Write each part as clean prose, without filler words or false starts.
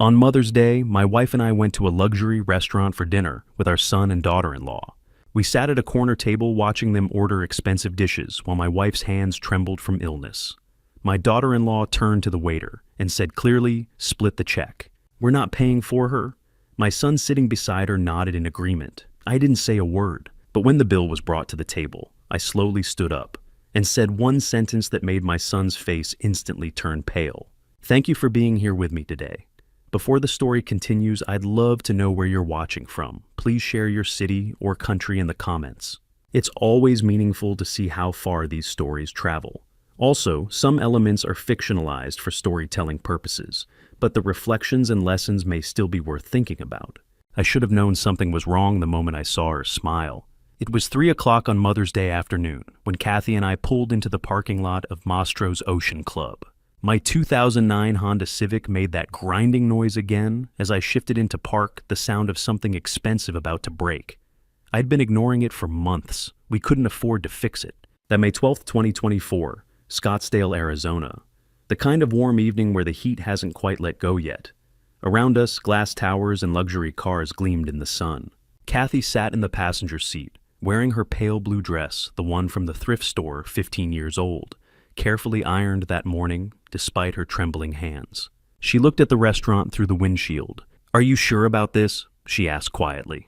On Mother's Day, my wife and I went to a luxury restaurant for dinner with our son and daughter-in-law. We sat at a corner table watching them order expensive dishes while my wife's hands trembled from illness. My daughter-in-law turned to the waiter and said clearly, "Split the check." "We're not paying for her." My son sitting beside her nodded in agreement. I didn't say a word, but when the bill was brought to the table, I slowly stood up and said one sentence that made my son's face instantly turn pale. "Thank you for being here with me today. Before the story continues, I'd love to know where you're watching from. Please share your city or country in the comments. It's always meaningful to see how far these stories travel. Also, some elements are fictionalized for storytelling purposes, but the reflections and lessons may still be worth thinking about. I should have known something was wrong the moment I saw her smile. It was 3 o'clock on Mother's Day afternoon when Kathy and I pulled into the parking lot of Mastro's Ocean Club. My 2009 Honda Civic made that grinding noise again as I shifted into park, the sound of something expensive about to break. I'd been ignoring it for months. We couldn't afford to fix it. That May 12, 2024, Scottsdale, Arizona. The kind of warm evening where the heat hasn't quite let go yet. Around us, glass towers and luxury cars gleamed in the sun. Kathy sat in the passenger seat, wearing her pale blue dress, the one from the thrift store 15 years old, carefully ironed that morning despite her trembling hands. She looked at the restaurant through the windshield. "Are you sure about this?" she asked quietly.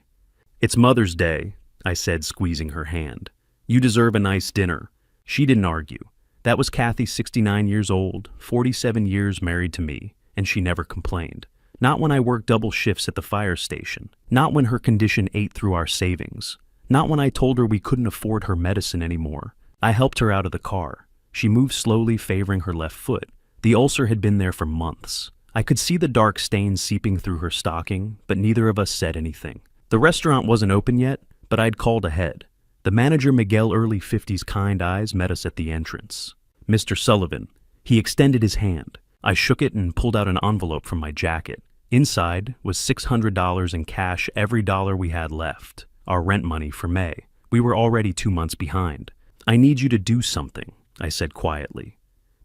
"It's Mother's Day," I said, squeezing her hand. "You deserve a nice dinner." She didn't argue. That was Kathy, 69 years old, 47 years married to me, and she never complained. Not when I worked double shifts at the fire station. Not when her condition ate through our savings. Not when I told her we couldn't afford her medicine anymore. I helped her out of the car. She moved slowly, favoring her left foot. The ulcer had been there for months. I could see the dark stains seeping through her stocking, but neither of us said anything. The restaurant wasn't open yet, but I'd called ahead. The manager, Miguel, early 50s, kind eyes, met us at the entrance. "Mr. Sullivan." He extended his hand. I shook it and pulled out an envelope from my jacket. Inside was $600 in cash, every dollar we had left. Our rent money for May. We were already 2 months behind. "I need you to do something," I said quietly.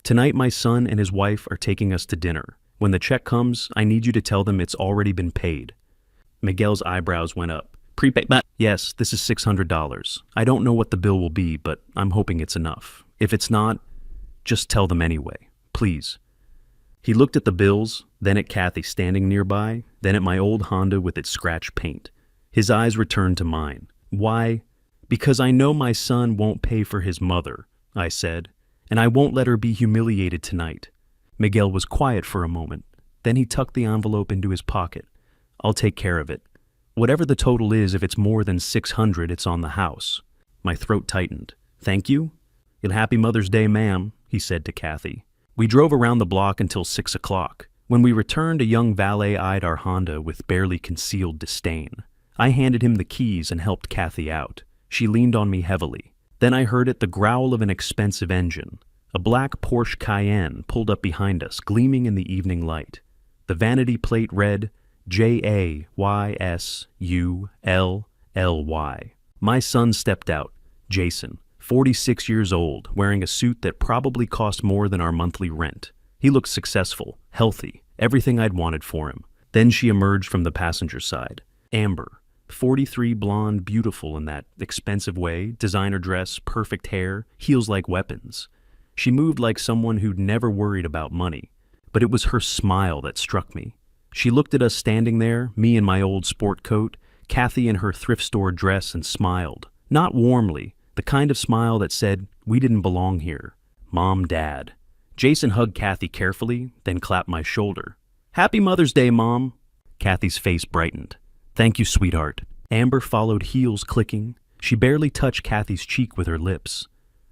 "Tonight my son and his wife are taking us to dinner. When the check comes, I need you to tell them it's already been paid." Miguel's eyebrows went up. "Prepaid? Yes, this is $600. I don't know what the bill will be, but I'm hoping it's enough. If it's not, just tell them anyway, please." He looked at the bills, then at Kathy standing nearby, then at my old Honda with its scratched paint. His eyes returned to mine. "Why?" "Because I know my son won't pay for his mother," I said, "and I won't let her be humiliated tonight." Miguel was quiet for a moment. Then he tucked the envelope into his pocket. "I'll take care of it. Whatever the total is, if it's more than 600, it's on the house." My throat tightened. "Thank you?" "And happy Mother's Day, ma'am," he said to Kathy. We drove around the block until 6 o'clock. When we returned, a young valet eyed our Honda with barely concealed disdain. I handed him the keys and helped Kathy out. She leaned on me heavily. Then I heard the growl of an expensive engine. A black Porsche Cayenne pulled up behind us, gleaming in the evening light. The vanity plate read, JAYSULLY. My son stepped out, Jason, 46 years old, wearing a suit that probably cost more than our monthly rent. He looked successful, healthy, everything I'd wanted for him. Then she emerged from the passenger side. Amber, 43, blonde, beautiful in that expensive way, designer dress, perfect hair, heels like weapons. She moved like someone who'd never worried about money. But it was her smile that struck me. She looked at us standing there, me in my old sport coat, Kathy in her thrift store dress, and smiled. Not warmly, the kind of smile that said, we didn't belong here. Mom, Dad. Jason hugged Kathy carefully, then clapped my shoulder. "Happy Mother's Day, Mom." Kathy's face brightened. "Thank you, sweetheart." Amber followed, heels clicking. She barely touched Kathy's cheek with her lips.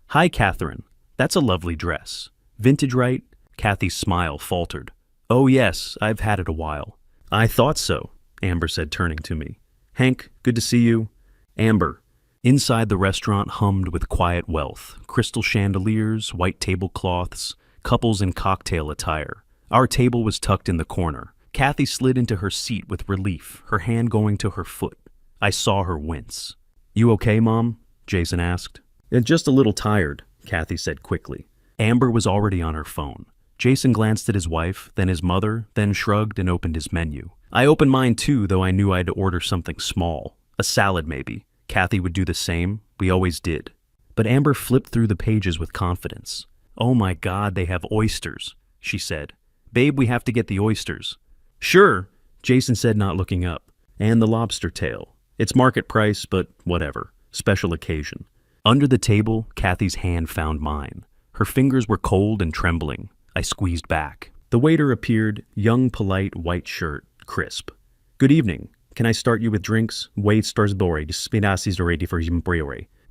"Hi, Catherine. That's a lovely dress. Vintage, right?" Kathy's smile faltered. "Oh yes, I've had it a while." "I thought so," Amber said, turning to me. "Hank, good to see you." Amber. Inside the restaurant hummed with quiet wealth. Crystal chandeliers, white tablecloths, couples in cocktail attire. Our table was tucked in the corner. Kathy slid into her seat with relief, her hand going to her foot. I saw her wince. "You okay, Mom?" Jason asked. "Just a little tired," Kathy said quickly. Amber was already on her phone. Jason glanced at his wife, then his mother, then shrugged and opened his menu. I opened mine too, though I knew I had to order something small. A salad maybe. Kathy would do the same. We always did. But Amber flipped through the pages with confidence. "Oh my God, they have oysters," she said. "Babe, we have to get the oysters." "Sure," Jason said, not looking up. "And the lobster tail. It's market price, but whatever. Special occasion." Under the table, Kathy's hand found mine. Her fingers were cold and trembling. I squeezed back. The waiter appeared, young, polite, white shirt, crisp. "Good evening. Can I start you with drinks?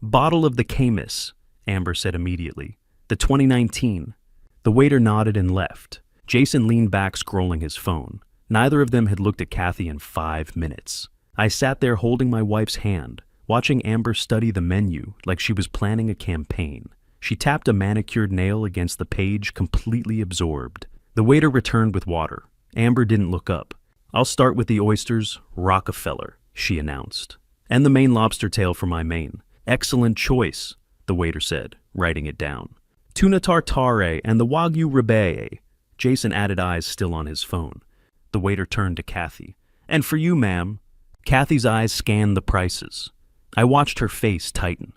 Bottle of the Camus," Amber said immediately. "The 2019. The waiter nodded and left. Jason leaned back, scrolling his phone. Neither of them had looked at Kathy in 5 minutes. I sat there holding my wife's hand, watching Amber study the menu like she was planning a campaign. She tapped a manicured nail against the page, completely absorbed. The waiter returned with water. Amber didn't look up. "I'll start with the oysters, Rockefeller," she announced. "And the Maine lobster tail for my main." "Excellent choice," the waiter said, writing it down. "Tuna tartare and the Wagyu ribeye." Jason added eyes still on his phone. The waiter turned to Kathy. "And for you, ma'am." Kathy's eyes scanned the prices. I watched her face tighten.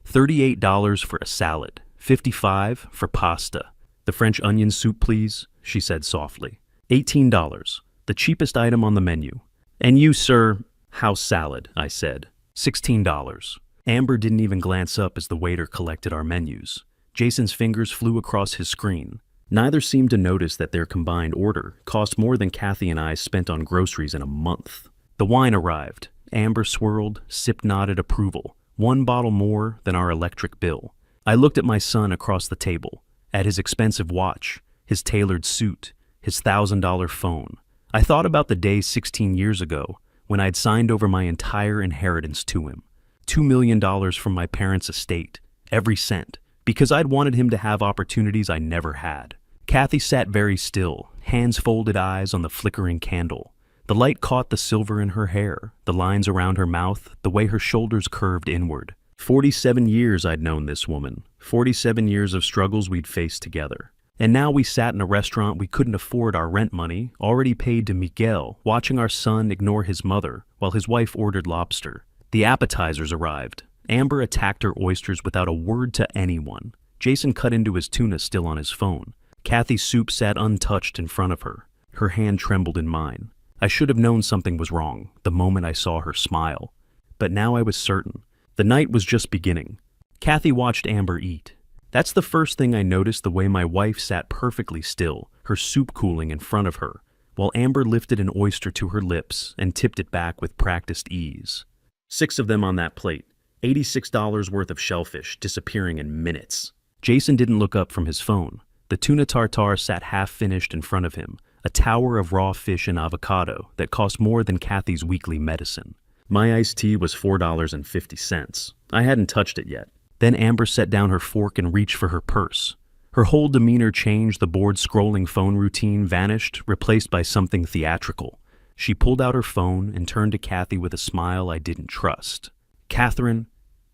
$38 for a salad, $55 for pasta. "The French onion soup, please," she said softly. $18, the cheapest item on the menu. "And you, sir?" "House salad," I said. $16. Amber didn't even glance up as the waiter collected our menus. Jason's fingers flew across his screen. Neither seemed to notice that their combined order cost more than Kathy and I spent on groceries in a month. The wine arrived. Amber swirled, nodded approval. 1 bottle more than our electric bill. I looked at my son across the table, at his expensive watch, his tailored suit, his $1,000 phone. I thought about the day 16 years ago when I'd signed over my entire inheritance to him. $2 million from my parents' estate, every cent, because I'd wanted him to have opportunities I never had. Kathy sat very still, hands folded, eyes on the flickering candle. The light caught the silver in her hair, the lines around her mouth, the way her shoulders curved inward. 47 years I'd known this woman, 47 years of struggles we'd faced together. And now we sat in a restaurant we couldn't afford our rent money, already paid to Miguel, watching our son ignore his mother while his wife ordered lobster. The appetizers arrived. Amber attacked her oysters without a word to anyone. Jason cut into his tuna still on his phone. Kathy's soup sat untouched in front of her. Her hand trembled in mine. I should have known something was wrong the moment I saw her smile. But now I was certain. The night was just beginning. Kathy watched Amber eat. That's the first thing I noticed, the way my wife sat perfectly still, her soup cooling in front of her, while Amber lifted an oyster to her lips and tipped it back with practiced ease. 6 of them on that plate. $86 worth of shellfish disappearing in minutes. Jason didn't look up from his phone. The tuna tartare sat half-finished in front of him, a tower of raw fish and avocado that cost more than Kathy's weekly medicine. My iced tea was $4.50. I hadn't touched it yet. Then Amber set down her fork and reached for her purse. Her whole demeanor changed. The board-scrolling phone routine vanished, replaced by something theatrical. She pulled out her phone and turned to Kathy with a smile I didn't trust. "Catherine,"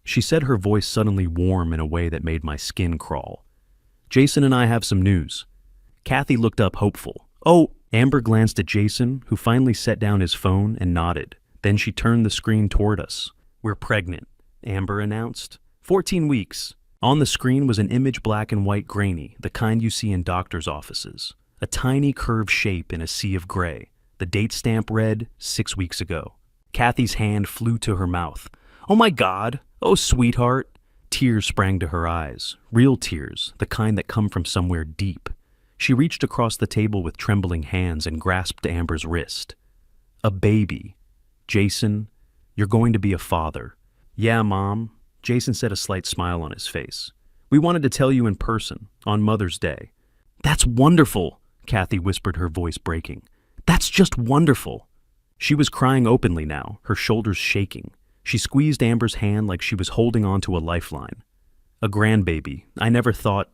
she said, her voice suddenly warm in a way that made my skin crawl. "Jason and I have some news." Kathy looked up hopeful. "Oh," Amber glanced at Jason, who finally set down his phone and nodded. Then she turned the screen toward us. "We're pregnant," Amber announced. 14 weeks. On the screen was an image, black and white, grainy, the kind you see in doctor's offices. A tiny curved shape in a sea of gray. The date stamp read 6 weeks ago. Kathy's hand flew to her mouth. "Oh my God! Oh, sweetheart!" Tears sprang to her eyes. Real tears, the kind that come from somewhere deep. She reached across the table with trembling hands and grasped Amber's wrist. "A baby. Jason, you're going to be a father." "Yeah, Mom," Jason said, a slight smile on his face. "We wanted to tell you in person, on Mother's Day." "That's wonderful," Kathy whispered, her voice breaking. "That's just wonderful." She was crying openly now, her shoulders shaking. She squeezed Amber's hand like she was holding on to a lifeline. "A grandbaby. I never thought...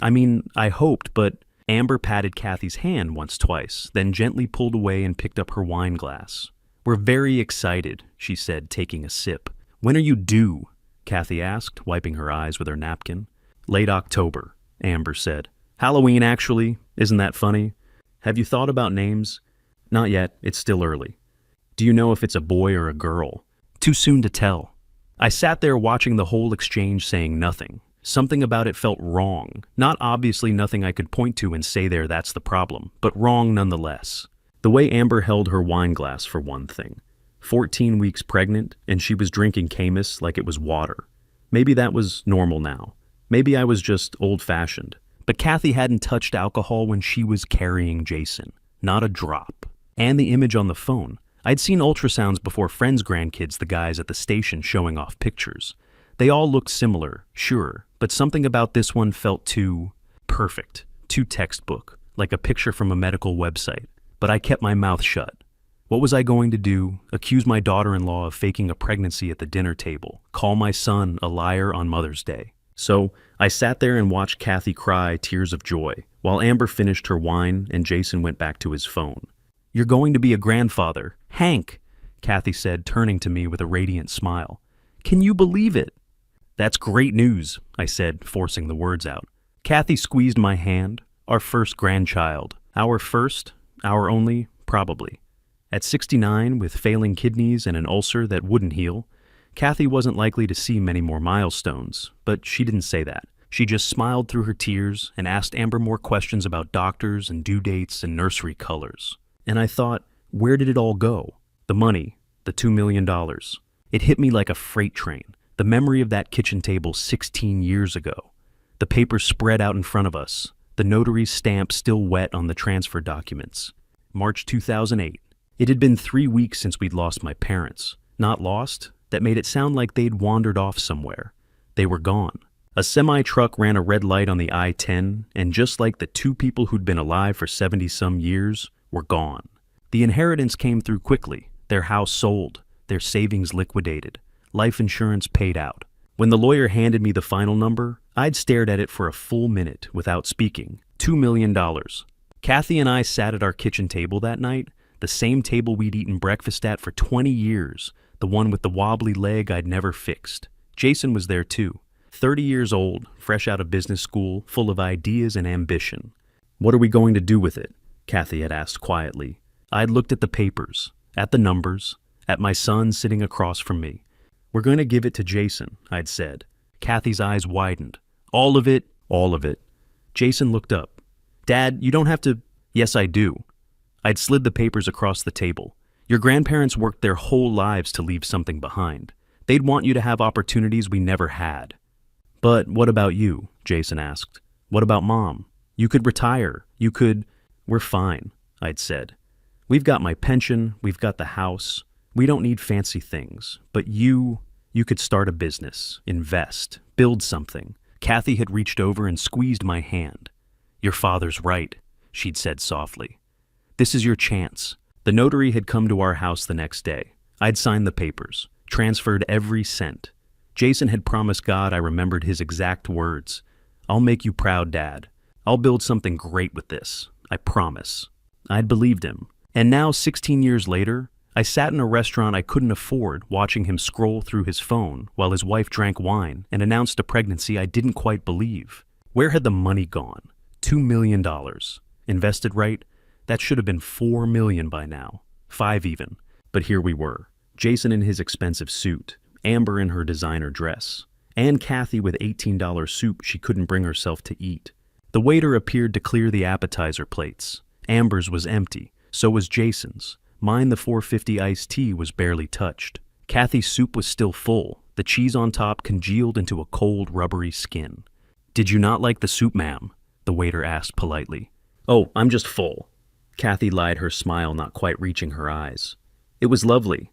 I hoped, but..." Amber patted Kathy's hand once, twice, then gently pulled away and picked up her wine glass. "We're very excited," she said, taking a sip. "When are you due?" Kathy asked, wiping her eyes with her napkin. "Late October," Amber said. "Halloween, actually. Isn't that funny? Have you thought about names? Not yet, it's still early. Do you know if it's a boy or a girl? Too soon to tell. I sat there watching the whole exchange saying nothing. Something about it felt wrong. Not obviously nothing I could point to and say there that's the problem, but wrong nonetheless. The way Amber held her wine glass for one thing. 14 weeks pregnant, and she was drinking Camus like it was water. Maybe that was normal now. Maybe I was just old-fashioned. But Kathy hadn't touched alcohol when she was carrying Jason. Not a drop. And the image on the phone. I'd seen ultrasounds before friends' grandkids, the guys at the station showing off pictures. They all looked similar, sure, but something about this one felt too perfect, too textbook, like a picture from a medical website. But I kept my mouth shut. What was I going to do? Accuse my daughter-in-law of faking a pregnancy at the dinner table? Call my son a liar on Mother's Day? So I sat there and watched Kathy cry tears of joy, while Amber finished her wine and Jason went back to his phone. "You're going to be a grandfather. Hank," Kathy said, turning to me with a radiant smile. "Can you believe it?" "That's great news," I said, forcing the words out. Kathy squeezed my hand. "Our first grandchild. Our first, our only, probably." At 69, with failing kidneys and an ulcer that wouldn't heal, Kathy wasn't likely to see many more milestones, but she didn't say that. She just smiled through her tears and asked Amber more questions about doctors and due dates and nursery colors. And I thought, where did it all go? The money, the $2 million. It hit me like a freight train, the memory of that kitchen table 16 years ago. The papers spread out in front of us, the notary's stamp still wet on the transfer documents. March 2008. It had been 3 weeks since we'd lost my parents. Not lost, that made it sound like they'd wandered off somewhere. They were gone. A semi-truck ran a red light on the I-10, and just like the two people who'd been alive for 70-some years, were gone. The inheritance came through quickly, their house sold, their savings liquidated, life insurance paid out. When the lawyer handed me the final number, I'd stared at it for a full minute without speaking. $2 million. Kathy and I sat at our kitchen table that night, the same table we'd eaten breakfast at for 20 years, the one with the wobbly leg I'd never fixed. Jason was there too. 30 years old, fresh out of business school, full of ideas and ambition. "What are we going to do with it?" Kathy had asked quietly. I'd looked at the papers, at the numbers, at my son sitting across from me. "We're going to give it to Jason," I'd said. Kathy's eyes widened. "All of it?" "All of it." Jason looked up. "Dad, you don't have to—" "Yes, I do." I'd slid the papers across the table. "Your grandparents worked their whole lives to leave something behind. They'd want you to have opportunities we never had." "But what about you?" Jason asked. "What about Mom? You could retire. You could—" "We're fine," I'd said. "We've got my pension. We've got the house. We don't need fancy things. But you could start a business, invest, build something." Kathy had reached over and squeezed my hand. "Your father's right," she'd said softly. "This is your chance." The notary had come to our house the next day. I'd signed the papers, transferred every cent. Jason had promised God I remembered his exact words. "I'll make you proud, Dad. I'll build something great with this. I promise." I'd believed him. And now, 16 years later, I sat in a restaurant I couldn't afford watching him scroll through his phone while his wife drank wine and announced a pregnancy I didn't quite believe. Where had the money gone? $2 million. Invested right? That should have been $4 million by now. 5 even. But here we were. Jason in his expensive suit, Amber in her designer dress, and Kathy with $18 soup she couldn't bring herself to eat. The waiter appeared to clear the appetizer plates. Amber's was empty, so was Jason's. Mine, the $4.50 iced tea, was barely touched. Kathy's soup was still full, the cheese on top congealed into a cold, rubbery skin. "Did you not like the soup, ma'am?" the waiter asked politely. "Oh, I'm just full." Kathy lied, her smile not quite reaching her eyes. "It was lovely."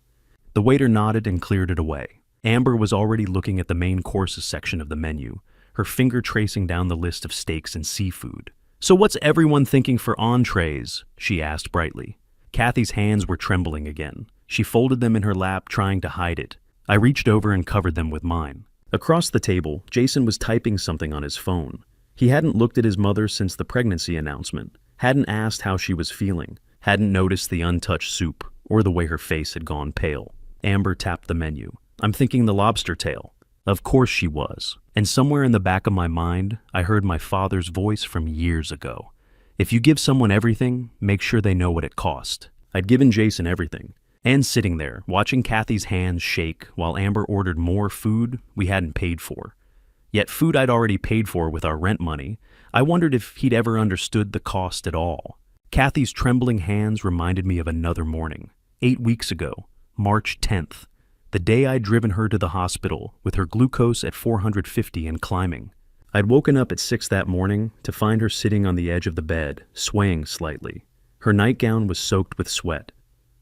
The waiter nodded and cleared it away. Amber was already looking at the main courses section of the menu, her finger tracing down the list of steaks and seafood. "So what's everyone thinking for entrees?" she asked brightly. Kathy's hands were trembling again. She folded them in her lap, trying to hide it. I reached over and covered them with mine. Across the table, Jason was typing something on his phone. He hadn't looked at his mother since the pregnancy announcement, hadn't asked how she was feeling, hadn't noticed the untouched soup or the way her face had gone pale. Amber tapped the menu. "I'm thinking the lobster tail." Of course she was. And somewhere in the back of my mind, I heard my father's voice from years ago. If you give someone everything, make sure they know what it cost. I'd given Jason everything. And sitting there, watching Kathy's hands shake while Amber ordered more food we hadn't paid for. Yet food I'd already paid for with our rent money, I wondered if he'd ever understood the cost at all. Kathy's trembling hands reminded me of another morning, 8 weeks ago, March 10th, the day I'd driven her to the hospital with her glucose at 450 and climbing. I'd woken up at 6 that morning to find her sitting on the edge of the bed, swaying slightly. Her nightgown was soaked with sweat.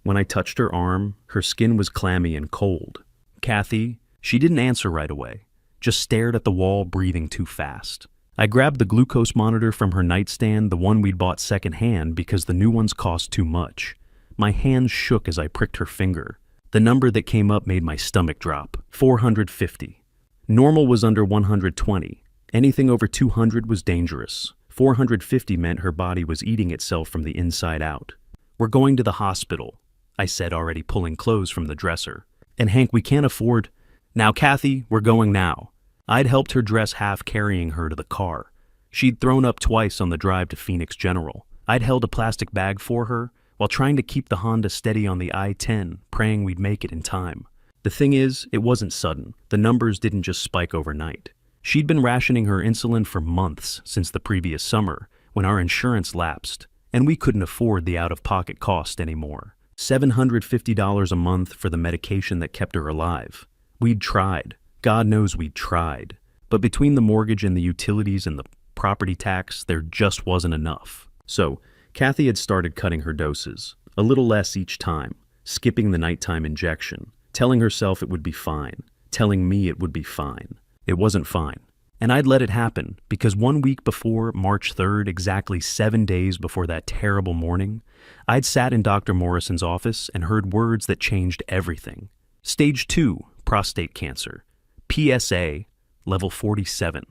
When I touched her arm, her skin was clammy and cold. Kathy, she didn't answer right away, just stared at the wall, breathing too fast. I grabbed the glucose monitor from her nightstand, the one we'd bought secondhand because the new ones cost too much. My hands shook as I pricked her finger. The number that came up made my stomach drop. 450. Normal was under 120. Anything over 200 was dangerous. 450 meant her body was eating itself from the inside out. "We're going to the hospital," I said, already pulling clothes from the dresser. "And Hank, we can't afford—" "Now, Kathy, we're going now." I'd helped her dress, half carrying her to the car. She'd thrown up twice on the drive to Phoenix General. I'd held a plastic bag for her while trying to keep the Honda steady on the I-10, praying we'd make it in time. The thing is, it wasn't sudden. The numbers didn't just spike overnight. She'd been rationing her insulin for months since the previous summer, when our insurance lapsed, and we couldn't afford the out-of-pocket cost anymore. $750 a month for the medication that kept her alive. We'd tried. God knows we'd tried. But between the mortgage and the utilities and the property tax, there just wasn't enough. So, Kathy had started cutting her doses, a little less each time, skipping the nighttime injection, telling herself it would be fine, telling me it would be fine. It wasn't fine. And I'd let it happen, because 1 week before, March 3rd, exactly 7 days before that terrible morning, I'd sat in Dr. Morrison's office and heard words that changed everything. Stage 2, prostate cancer. PSA, level 47.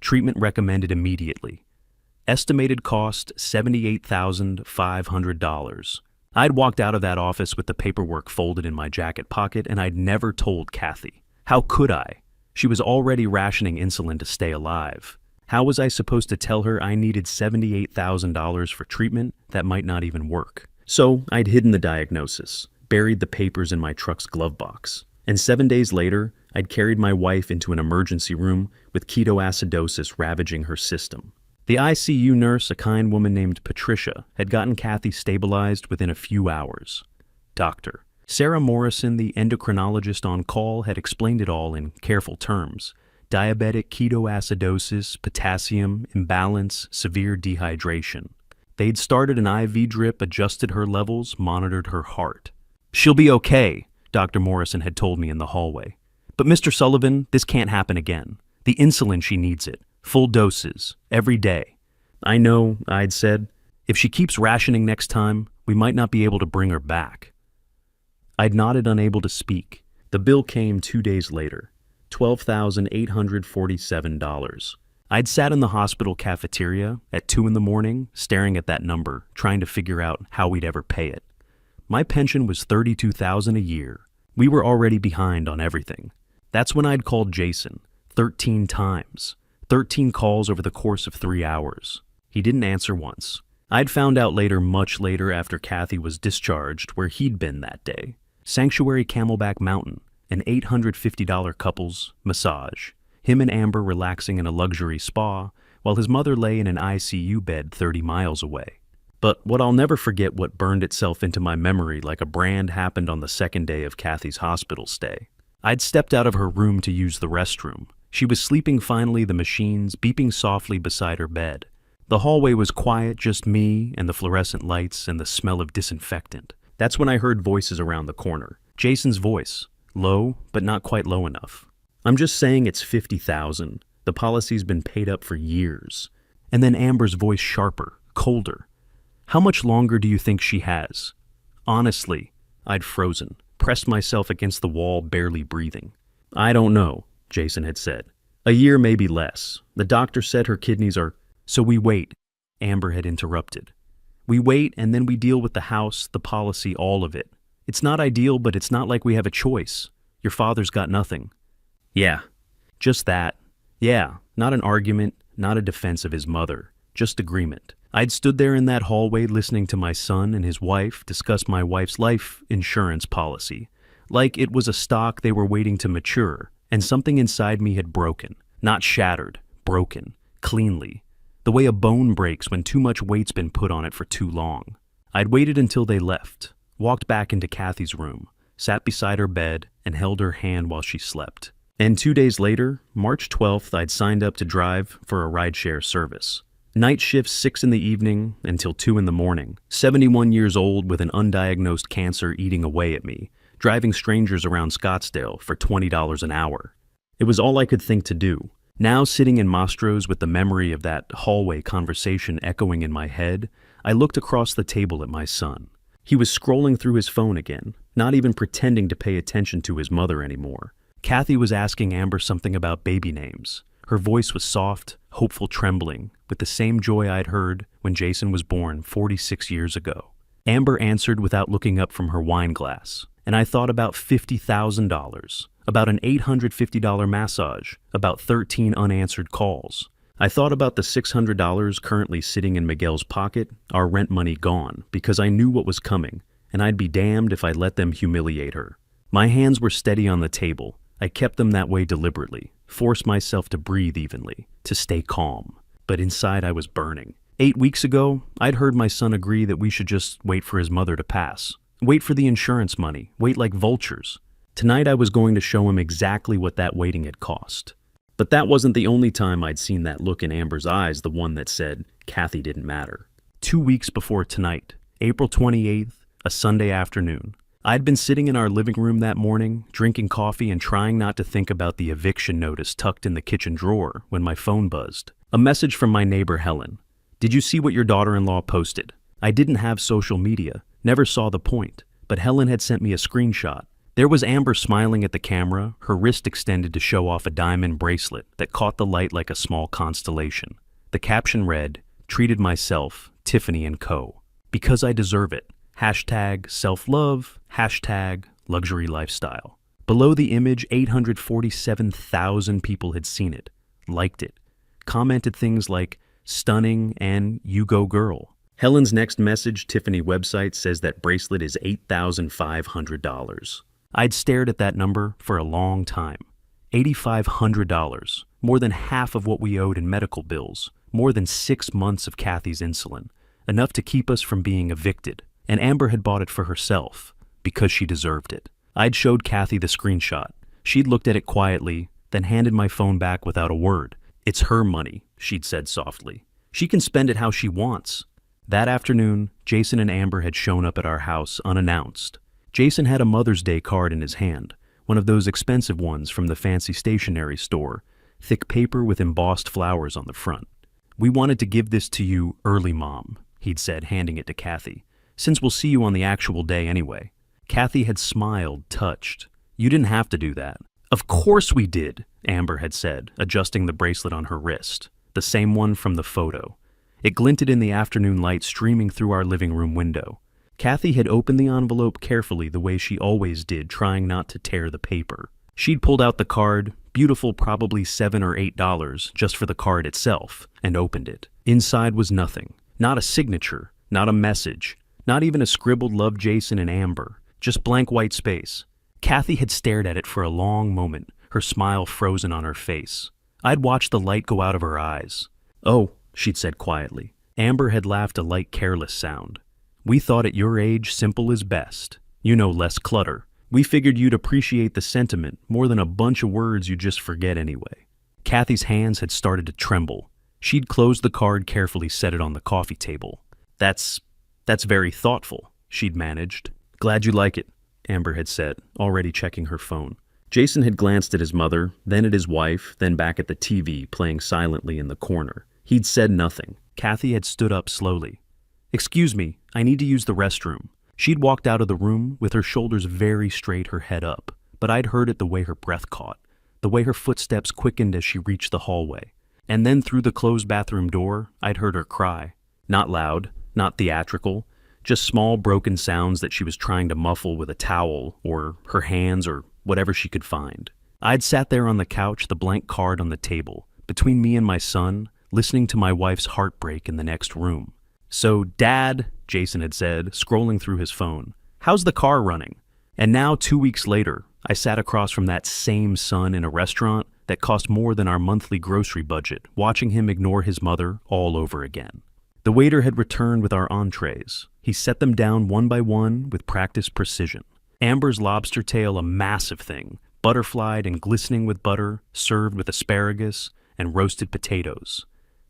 Treatment recommended immediately. Estimated cost $78,500. I'd walked out of that office with the paperwork folded in my jacket pocket, and I'd never told Kathy. How could I? She was already rationing insulin to stay alive. How was I supposed to tell her I needed $78,000 for treatment that might not even work? So I'd hidden the diagnosis, buried the papers in my truck's glove box. And 7 days later, I'd carried my wife into an emergency room with ketoacidosis ravaging her system. The ICU nurse, a kind woman named Patricia, had gotten Kathy stabilized within a few hours. Dr. Sarah Morrison, the endocrinologist on call, had explained it all in careful terms. Diabetic ketoacidosis, potassium, imbalance, severe dehydration. They'd started an IV drip, adjusted her levels, monitored her heart. "She'll be okay," Dr. Morrison had told me in the hallway. "But Mr. Sullivan, this can't happen again. The insulin, she needs it. Full doses, every day." "I know," I'd said. "If she keeps rationing next time, we might not be able to bring her back." I'd nodded, unable to speak. The bill came 2 days later, $12,847. I'd sat in the hospital cafeteria at 2 in the morning, staring at that number, trying to figure out how we'd ever pay it. My pension was $32,000 a year. We were already behind on everything. That's when I'd called Jason, 13 times. 13 calls over the course of 3 hours. He didn't answer once. I'd found out later, much later after Kathy was discharged, where he'd been that day. Sanctuary Camelback Mountain, an $850 couples massage. Him and Amber relaxing in a luxury spa, while his mother lay in an ICU bed 30 miles away. But what I'll never forget, what burned itself into my memory like a brand, happened on the second day of Kathy's hospital stay. I'd stepped out of her room to use the restroom. She was sleeping finally, the machines beeping softly beside her bed. The hallway was quiet, just me and the fluorescent lights and the smell of disinfectant. That's when I heard voices around the corner. Jason's voice, low, but not quite low enough. "I'm just saying it's $50,000. The policy's been paid up for years." And then Amber's voice, sharper, colder. "How much longer do you think she has?" Honestly, I'd frozen, pressed myself against the wall, barely breathing. "I don't know," Jason had said. "A year, maybe less. The doctor said her kidneys are—" "So we wait," Amber had interrupted. "We wait, and then we deal with the house, the policy, all of it. It's not ideal, but it's not like we have a choice. Your father's got nothing." "Yeah, just that. Yeah, not an argument, not a defense of his mother, just agreement. I'd stood there in that hallway listening to my son and his wife discuss my wife's life insurance policy, like it was a stock they were waiting to mature, and something inside me had broken. Not shattered, broken, cleanly. The way a bone breaks when too much weight's been put on it for too long. I'd waited until they left, walked back into Kathy's room, sat beside her bed, and held her hand while she slept. And 2 days later, March 12th, I'd signed up to drive for a rideshare service. Night shifts 6 in the evening until 2 in the morning. 71 years old with an undiagnosed cancer eating away at me, driving strangers around Scottsdale for $20 an hour. It was all I could think to do. Now sitting in Mastro's with the memory of that hallway conversation echoing in my head, I looked across the table at my son. He was scrolling through his phone again, not even pretending to pay attention to his mother anymore. Kathy was asking Amber something about baby names. Her voice was soft, hopeful trembling, with the same joy I'd heard when Jason was born 46 years ago. Amber answered without looking up from her wine glass, and I thought about $50,000, about an $850 massage, about 13 unanswered calls. I thought about the $600 currently sitting in Miguel's pocket, our rent money gone, because I knew what was coming, and I'd be damned if I let them humiliate her. My hands were steady on the table. I kept them that way deliberately, forced myself to breathe evenly, to stay calm. But inside I was burning. 8 weeks ago, I'd heard my son agree that we should just wait for his mother to pass. Wait for the insurance money, wait like vultures. Tonight I was going to show him exactly what that waiting had cost. But that wasn't the only time I'd seen that look in Amber's eyes, the one that said, Kathy didn't matter. 2 weeks before tonight, April 28th, a Sunday afternoon. I'd been sitting in our living room that morning, drinking coffee and trying not to think about the eviction notice tucked in the kitchen drawer when my phone buzzed. A message from my neighbor Helen. Did you see what your daughter-in-law posted? I didn't have social media, never saw the point, but Helen had sent me a screenshot. There was Amber smiling at the camera, her wrist extended to show off a diamond bracelet that caught the light like a small constellation. The caption read, "Treated myself, Tiffany & Co. Because I deserve it. Hashtag self-love, hashtag luxury lifestyle." Below the image, 847,000 people had seen it, liked it, commented things like, "Stunning" and "You go girl." Helen's next message, Tiffany website, says that bracelet is $8,500. I'd stared at that number for a long time. $8,500, more than half of what we owed in medical bills, more than 6 months of Kathy's insulin, enough to keep us from being evicted. And Amber had bought it for herself, because she deserved it. I'd showed Kathy the screenshot. She'd looked at it quietly, then handed my phone back without a word. "It's her money," she'd said softly. "She can spend it how she wants." That afternoon, Jason and Amber had shown up at our house unannounced. Jason had a Mother's Day card in his hand, one of those expensive ones from the fancy stationery store, thick paper with embossed flowers on the front. "We wanted to give this to you early, Mom," he'd said, handing it to Kathy. "Since we'll see you on the actual day anyway." Kathy had smiled, touched. "You didn't have to do that." "Of course we did," Amber had said, adjusting the bracelet on her wrist, the same one from the photo. It glinted in the afternoon light streaming through our living room window. Kathy had opened the envelope carefully the way she always did, trying not to tear the paper. She'd pulled out the card, beautiful, probably $7 or $8 just for the card itself, and opened it. Inside was nothing. Not a signature, not a message. Not even a scribbled "Love Jason and Amber," just blank white space. Kathy had stared at it for a long moment, her smile frozen on her face. I'd watched the light go out of her eyes. "Oh," she'd said quietly. Amber had laughed a light, careless sound. "We thought at your age simple is best. You know, less clutter. We figured you'd appreciate the sentiment more than a bunch of words you'd just forget anyway." Kathy's hands had started to tremble. She'd closed the card, carefully set it on the coffee table. That's very thoughtful," she'd managed. "Glad you like it," Amber had said, already checking her phone. Jason had glanced at his mother, then at his wife, then back at the TV playing silently in the corner. He'd said nothing. Kathy had stood up slowly. "Excuse me, I need to use the restroom." She'd walked out of the room with her shoulders very straight, her head up, but I'd heard it the way her breath caught, the way her footsteps quickened as she reached the hallway. And then through the closed bathroom door, I'd heard her cry. Not loud, not theatrical, just small broken sounds that she was trying to muffle with a towel or her hands or whatever she could find. I'd sat there on the couch, the blank card on the table, between me and my son, listening to my wife's heartbreak in the next room. "So, Dad," Jason had said, scrolling through his phone, "how's the car running?" And now, 2 weeks later, I sat across from that same son in a restaurant that cost more than our monthly grocery budget, watching him ignore his mother all over again. The waiter had returned with our entrees. He set them down one by one with practiced precision. Amber's lobster tail, a massive thing, butterflied and glistening with butter, served with asparagus and roasted potatoes.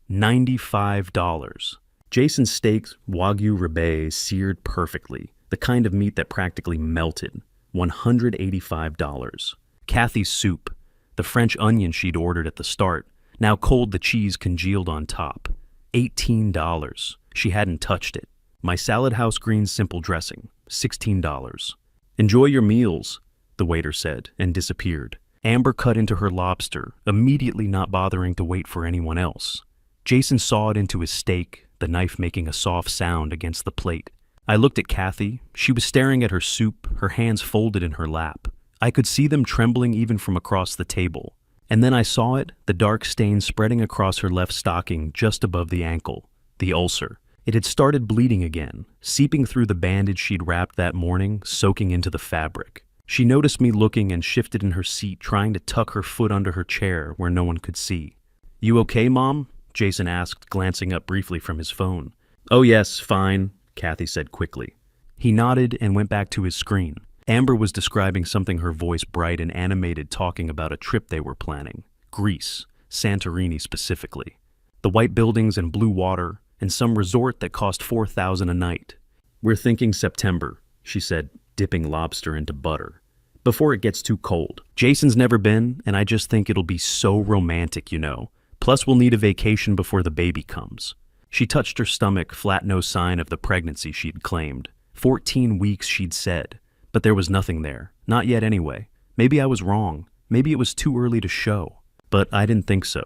$95. Jason's steaks, Wagyu Rebbe, seared perfectly, the kind of meat that practically melted. $185. Kathy's soup, the French onion she'd ordered at the start, now cold, the cheese congealed on top. $18. She hadn't touched it. My Salad House Greens simple dressing, $16. "Enjoy your meals," the waiter said, and disappeared. Amber cut into her lobster, immediately not bothering to wait for anyone else. Jason sawed into his steak, the knife making a soft sound against the plate. I looked at Kathy. She was staring at her soup, her hands folded in her lap. I could see them trembling even from across the table. And then I saw it, the dark stain spreading across her left stocking just above the ankle, the ulcer. It had started bleeding again, seeping through the bandage she'd wrapped that morning, soaking into the fabric. She noticed me looking and shifted in her seat, trying to tuck her foot under her chair where no one could see. "You okay, Mom?" Jason asked, glancing up briefly from his phone. "Oh yes, fine," Kathy said quickly. He nodded and went back to his screen. Amber was describing something, her voice bright and animated, talking about a trip they were planning. Greece, Santorini specifically. The white buildings and blue water, and some resort that cost $4,000 a night. "We're thinking September," she said, dipping lobster into butter. "Before it gets too cold. Jason's never been, and I just think it'll be so romantic, you know. Plus we'll need a vacation before the baby comes." She touched her stomach, flat, no sign of the pregnancy she'd claimed. 14 weeks, she'd said. But there was nothing there. Not yet anyway. Maybe I was wrong. Maybe it was too early to show. But I didn't think so.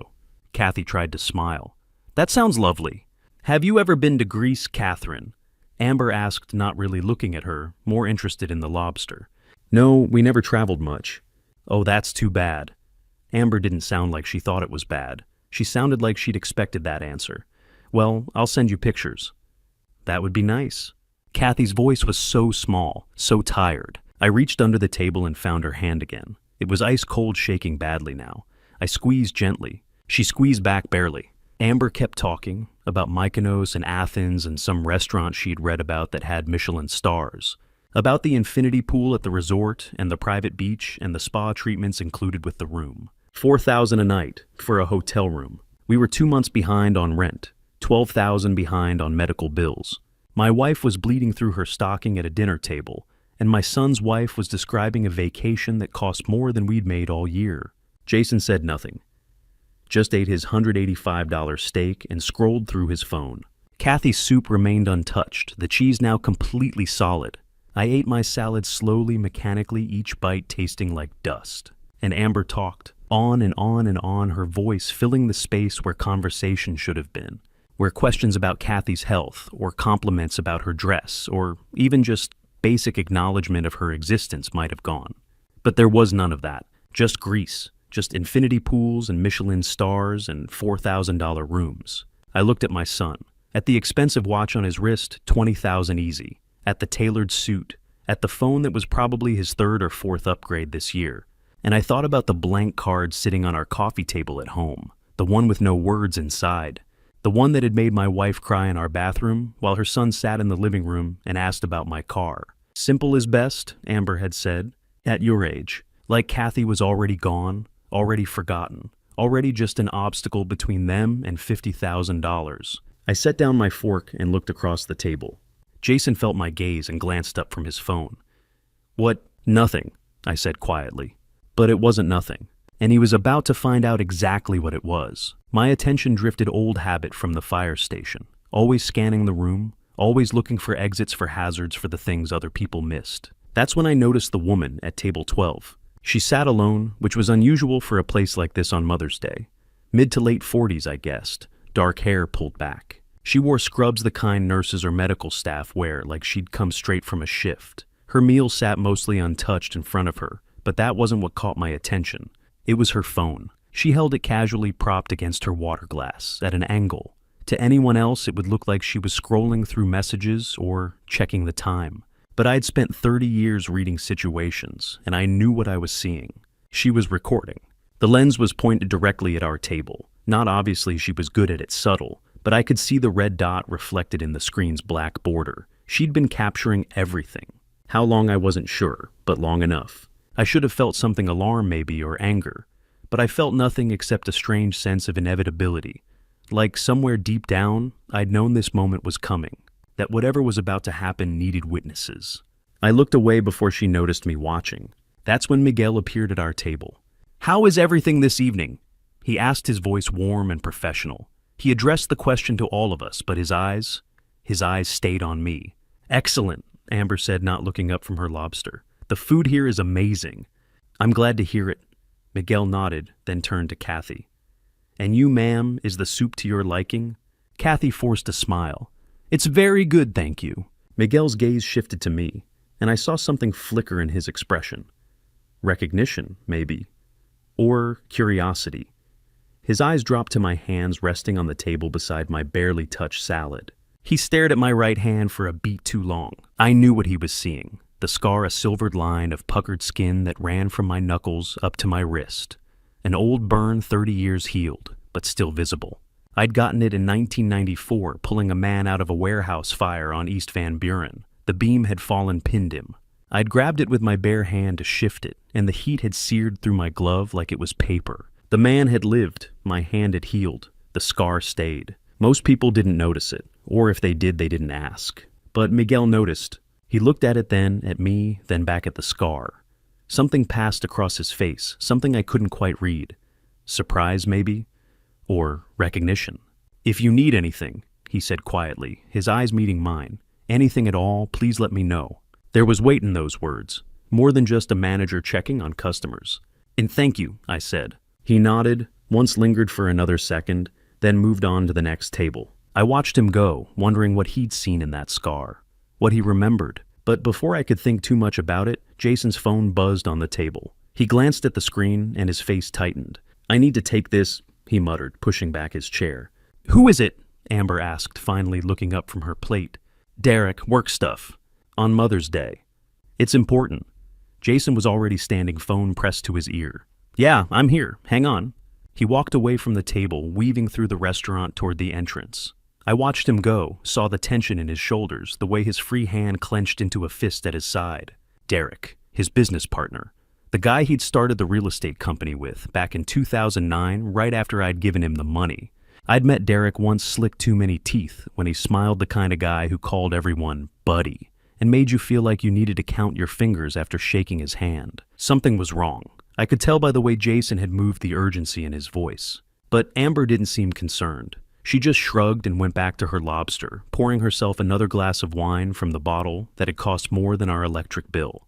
Kathy tried to smile. "That sounds lovely. Have you ever been to Greece, Catherine?" Amber asked, not really looking at her, more interested in the lobster. "No, we never traveled much." "Oh, that's too bad." Amber didn't sound like she thought it was bad. She sounded like she'd expected that answer. "Well, I'll send you pictures." "That would be nice." Kathy's voice was so small, so tired. I reached under the table and found her hand again. It was ice cold, shaking badly now. I squeezed gently. She squeezed back barely. Amber kept talking about Mykonos and Athens and some restaurant she'd read about that had Michelin stars. About the infinity pool at the resort and the private beach and the spa treatments included with the room. $4,000 a night for a hotel room. We were 2 months behind on rent, $12,000 behind on medical bills. My wife was bleeding through her stocking at a dinner table, and my son's wife was describing a vacation that cost more than we'd made all year. Jason said nothing. Just ate his $185 steak and scrolled through his phone. Kathy's soup remained untouched, the cheese now completely solid. I ate my salad slowly, mechanically, each bite tasting like dust. And Amber talked, on and on and on, her voice filling the space where conversation should have been. Where questions about Kathy's health, or compliments about her dress, or even just basic acknowledgement of her existence might have gone. But there was none of that. Just Greece. Just infinity pools and Michelin stars and $4,000 rooms. I looked at my son. At the expensive watch on his wrist, $20,000 easy. At the tailored suit. At the phone that was probably his 3rd or 4th upgrade this year. And I thought about the blank card sitting on our coffee table at home. The one with no words inside. The one that had made my wife cry in our bathroom while her son sat in the living room and asked about my car. Simple is best, Amber had said, at your age. Like Kathy was already gone, already forgotten, already just an obstacle between them and $50,000. I set down my fork and looked across the table. Jason felt my gaze and glanced up from his phone. "What? Nothing," I said quietly. But it wasn't nothing. And he was about to find out exactly what it was. My attention drifted, old habit from the fire station, always scanning the room, always looking for exits, for hazards, for the things other people missed. That's when I noticed the woman at table 12. She sat alone, which was unusual for a place like this on Mother's Day. Mid to late 40s, I guessed, dark hair pulled back. She wore scrubs the kind nurses or medical staff wear, like she'd come straight from a shift. Her meal sat mostly untouched in front of her, but that wasn't what caught my attention. It was her phone. She held it casually propped against her water glass, at an angle, To anyone else, it would look like she was scrolling through messages or checking the time. But I'd spent 30 years reading situations, and I knew what I was seeing. She was recording. The lens was pointed directly at our table. Not obviously she was good at it subtle, but I could see the red dot reflected in the screen's black border. She'd been capturing everything. How long I wasn't sure, but long enough. I should have felt something alarm maybe, or anger. But I felt nothing except a strange sense of inevitability. Like somewhere deep down, I'd known this moment was coming, that whatever was about to happen needed witnesses. I looked away before she noticed me watching. That's when Miguel appeared at our table. "How is everything this evening?" He asked, his voice warm and professional. He addressed the question to all of us, but his eyes stayed on me. "Excellent," Amber said, not looking up from her lobster. "The food here is amazing." "I'm glad to hear it." Miguel nodded, then turned to Kathy. "And you, ma'am, is the soup to your liking?" Kathy forced a smile. "It's very good, thank you." Miguel's gaze shifted to me, and I saw something flicker in his expression. Recognition, maybe. Or curiosity. His eyes dropped to my hands resting on the table beside my barely touched salad. He stared at my right hand for a beat too long. I knew what he was seeing. The scar, a silvered line of puckered skin that ran from my knuckles up to my wrist. An old burn 30 years healed, but still visible. I'd gotten it in 1994, pulling a man out of a warehouse fire on East Van Buren. The beam had fallen, pinned him. I'd grabbed it with my bare hand to shift it, and the heat had seared through my glove like it was paper. The man had lived, my hand had healed, the scar stayed. Most people didn't notice it, or if they did, they didn't ask. But Miguel noticed. He looked at it then, at me, then back at the scar. Something passed across his face, something I couldn't quite read. Surprise, maybe? Or recognition. "If you need anything," he said quietly, his eyes meeting mine, "anything at all, please let me know." There was weight in those words, more than just a manager checking on customers. "And thank you," I said. He nodded, once lingered for another second, then moved on to the next table. I watched him go, wondering what he'd seen in that scar, what he remembered. But before I could think too much about it, Jason's phone buzzed on the table. He glanced at the screen, and his face tightened. "I need to take this," he muttered, pushing back his chair. "Who is it?" Amber asked, finally looking up from her plate. "Derek, work stuff. On Mother's Day. It's important." Jason was already standing, phone pressed to his ear. "Yeah, I'm here. Hang on." He walked away from the table, weaving through the restaurant toward the entrance. I watched him go, saw the tension in his shoulders, the way his free hand clenched into a fist at his side. Derek, his business partner. The guy he'd started the real estate company with, back in 2009, right after I'd given him the money. I'd met Derek once, slicked too many teeth, when he smiled, the kind of guy who called everyone buddy, and made you feel like you needed to count your fingers after shaking his hand. Something was wrong. I could tell by the way Jason had moved, the urgency in his voice. But Amber didn't seem concerned. She just shrugged and went back to her lobster, pouring herself another glass of wine from the bottle that had cost more than our electric bill.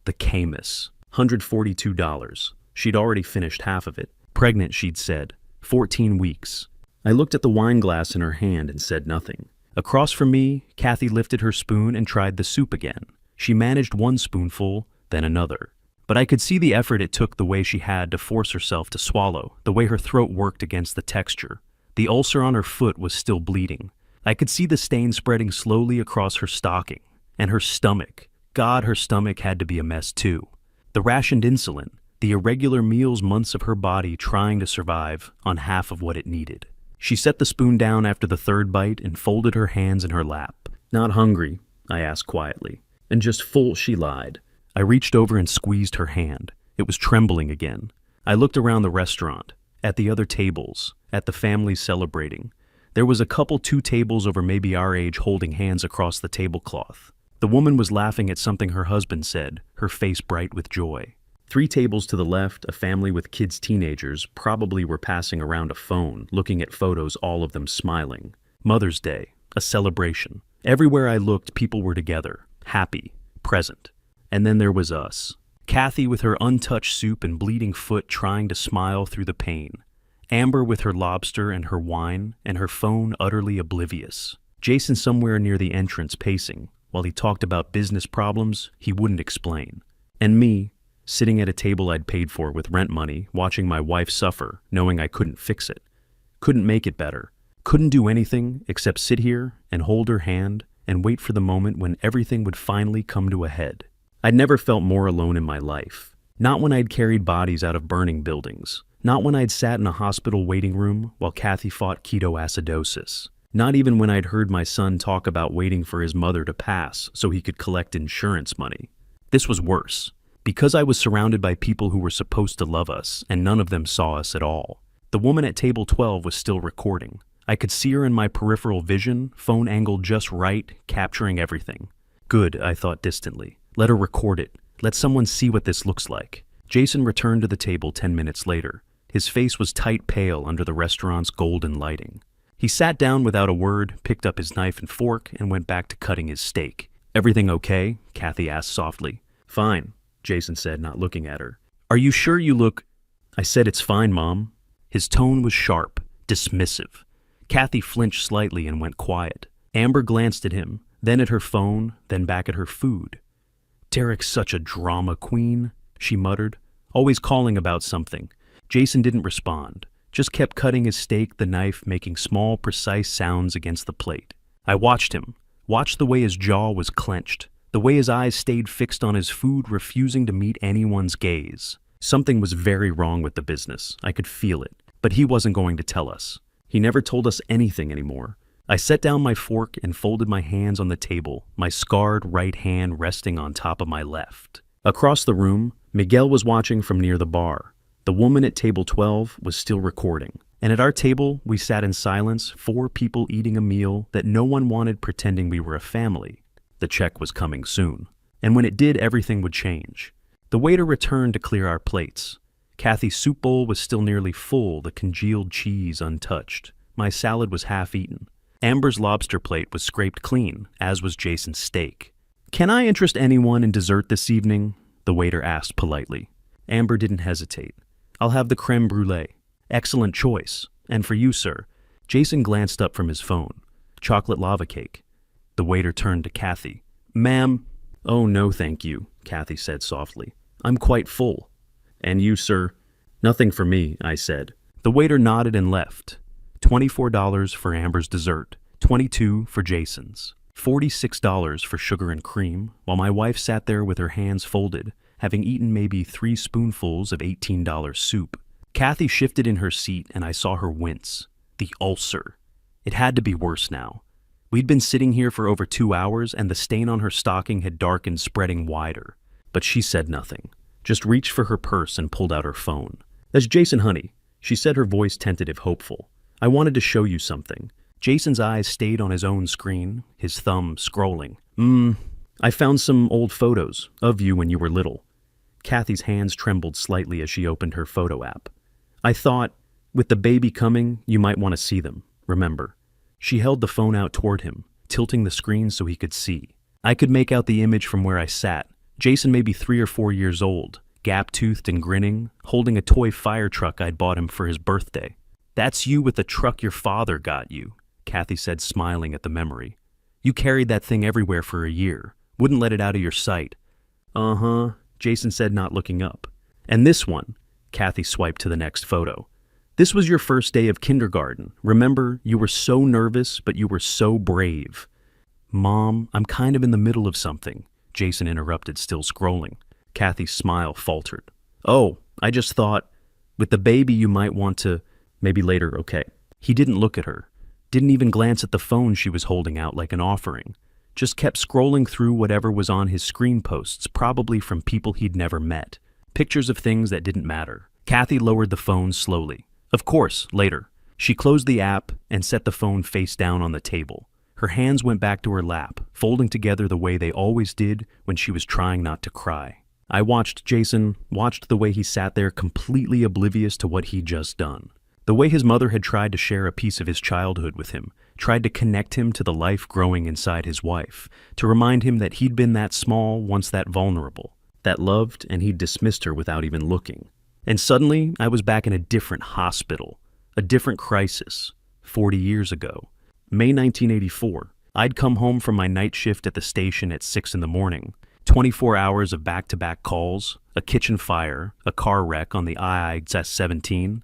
The Camus. $142. She'd already finished half of it. Pregnant, she'd said. 14 weeks. I looked at the wine glass in her hand and said nothing. Across from me, Kathy lifted her spoon and tried the soup again. She managed one spoonful, then another. But I could see the effort it took, the way she had to force herself to swallow, the way her throat worked against the texture. The ulcer on her foot was still bleeding. I could see the stain spreading slowly across her stocking. And her stomach. God, her stomach had to be a mess too. The rationed insulin, the irregular meals, months of her body trying to survive on half of what it needed. She set the spoon down after the third bite and folded her hands in her lap. "Not hungry?" I asked quietly. "And just full," she lied. I reached over and squeezed her hand. It was trembling again. I looked around the restaurant, at the other tables, at the families celebrating. There was a couple, 2 tables over maybe our age, holding hands across the tablecloth. The woman was laughing at something her husband said, her face bright with joy. 3 tables to the left, a family with kids, teenagers, probably were passing around a phone, looking at photos, all of them smiling. Mother's Day, a celebration. Everywhere I looked, people were together, happy, present. And then there was us. Kathy with her untouched soup and bleeding foot, trying to smile through the pain. Amber with her lobster and her wine, and her phone utterly oblivious. Jason somewhere near the entrance, pacing, while he talked about business problems he wouldn't explain. And me, sitting at a table I'd paid for with rent money, watching my wife suffer, knowing I couldn't fix it. Couldn't make it better. Couldn't do anything except sit here and hold her hand and wait for the moment when everything would finally come to a head. I'd never felt more alone in my life. Not when I'd carried bodies out of burning buildings. Not when I'd sat in a hospital waiting room while Kathy fought ketoacidosis. Not even when I'd heard my son talk about waiting for his mother to pass so he could collect insurance money. This was worse. Because I was surrounded by people who were supposed to love us, and none of them saw us at all. The woman at table 12 was still recording. I could see her in my peripheral vision, phone angled just right, capturing everything. Good, I thought distantly. Let her record it. Let someone see what this looks like. Jason returned to the table 10 minutes later. His face was tight pale under the restaurant's golden lighting. He sat down without a word, picked up his knife and fork, and went back to cutting his steak. Everything okay? Kathy asked softly. Fine, Jason said, not looking at her. Are you sure you look... I said it's fine, Mom. His tone was sharp, dismissive. Kathy flinched slightly and went quiet. Amber glanced at him, then at her phone, then back at her food. Derek's such a drama queen, she muttered, always calling about something. Jason didn't respond, just kept cutting his steak, the knife making small, precise sounds against the plate. I watched him, watched the way his jaw was clenched, the way his eyes stayed fixed on his food, refusing to meet anyone's gaze. Something was very wrong with the business. I could feel it, but he wasn't going to tell us. He never told us anything anymore. I set down my fork and folded my hands on the table, my scarred right hand resting on top of my left. Across the room, Miguel was watching from near the bar. The woman at table 12 was still recording. And at our table, we sat in silence, 4 people eating a meal that no one wanted, pretending we were a family. The check was coming soon. And when it did, everything would change. The waiter returned to clear our plates. Kathy's soup bowl was still nearly full, the congealed cheese untouched. My salad was half eaten. Amber's lobster plate was scraped clean, as was Jason's steak. Can I interest anyone in dessert this evening? The waiter asked politely. Amber didn't hesitate. I'll have the creme brulee. Excellent choice. And for you, sir. Jason glanced up from his phone. Chocolate lava cake. The waiter turned to Kathy. Ma'am. Oh, no, thank you, Kathy said softly. I'm quite full. And you, sir? Nothing for me, I said. The waiter nodded and left. $24 for Amber's dessert, $22 for Jason's, $46 for sugar and cream, while my wife sat there with her hands folded, having eaten maybe 3 spoonfuls of $18 soup. Kathy shifted in her seat and I saw her wince. The ulcer. It had to be worse now. We'd been sitting here for over 2 hours and the stain on her stocking had darkened, spreading wider. But she said nothing. Just reached for her purse and pulled out her phone. That's Jason, honey, she said, her voice tentative, hopeful. I wanted to show you something. Jason's eyes stayed on his own screen, his thumb scrolling. I found some old photos of you when you were little. Kathy's hands trembled slightly as she opened her photo app. I thought, with the baby coming, you might want to see them, remember. She held the phone out toward him, tilting the screen so he could see. I could make out the image from where I sat. Jason may be 3 or 4 years old, gap-toothed and grinning, holding a toy fire truck I'd bought him for his birthday. That's you with the truck your father got you, Kathy said, smiling at the memory. You carried that thing everywhere for a year, wouldn't let it out of your sight. Uh-huh, Jason said, not looking up. And this one, Kathy swiped to the next photo. This was your first day of kindergarten. Remember, you were so nervous, but you were so brave. Mom, I'm kind of in the middle of something, Jason interrupted, still scrolling. Kathy's smile faltered. Oh, I just thought, with the baby you might want to, maybe later, okay. He didn't look at her, didn't even glance at the phone she was holding out like an offering, just kept scrolling through whatever was on his screen posts, probably from people he'd never met, pictures of things that didn't matter. Kathy lowered the phone slowly. Of course, later. She closed the app and set the phone face down on the table. Her hands went back to her lap, folding together the way they always did when she was trying not to cry. I watched Jason, watched the way he sat there completely oblivious to what he'd just done. The way his mother had tried to share a piece of his childhood with him, tried to connect him to the life growing inside his wife, to remind him that he'd been that small, once that vulnerable, that loved, and he'd dismissed her without even looking. And suddenly, I was back in a different hospital, a different crisis, 40 years ago. May 1984, I'd come home from my night shift at the station at 6 in the morning, 24 hours of back-to-back calls, a kitchen fire, a car wreck on the IX-17.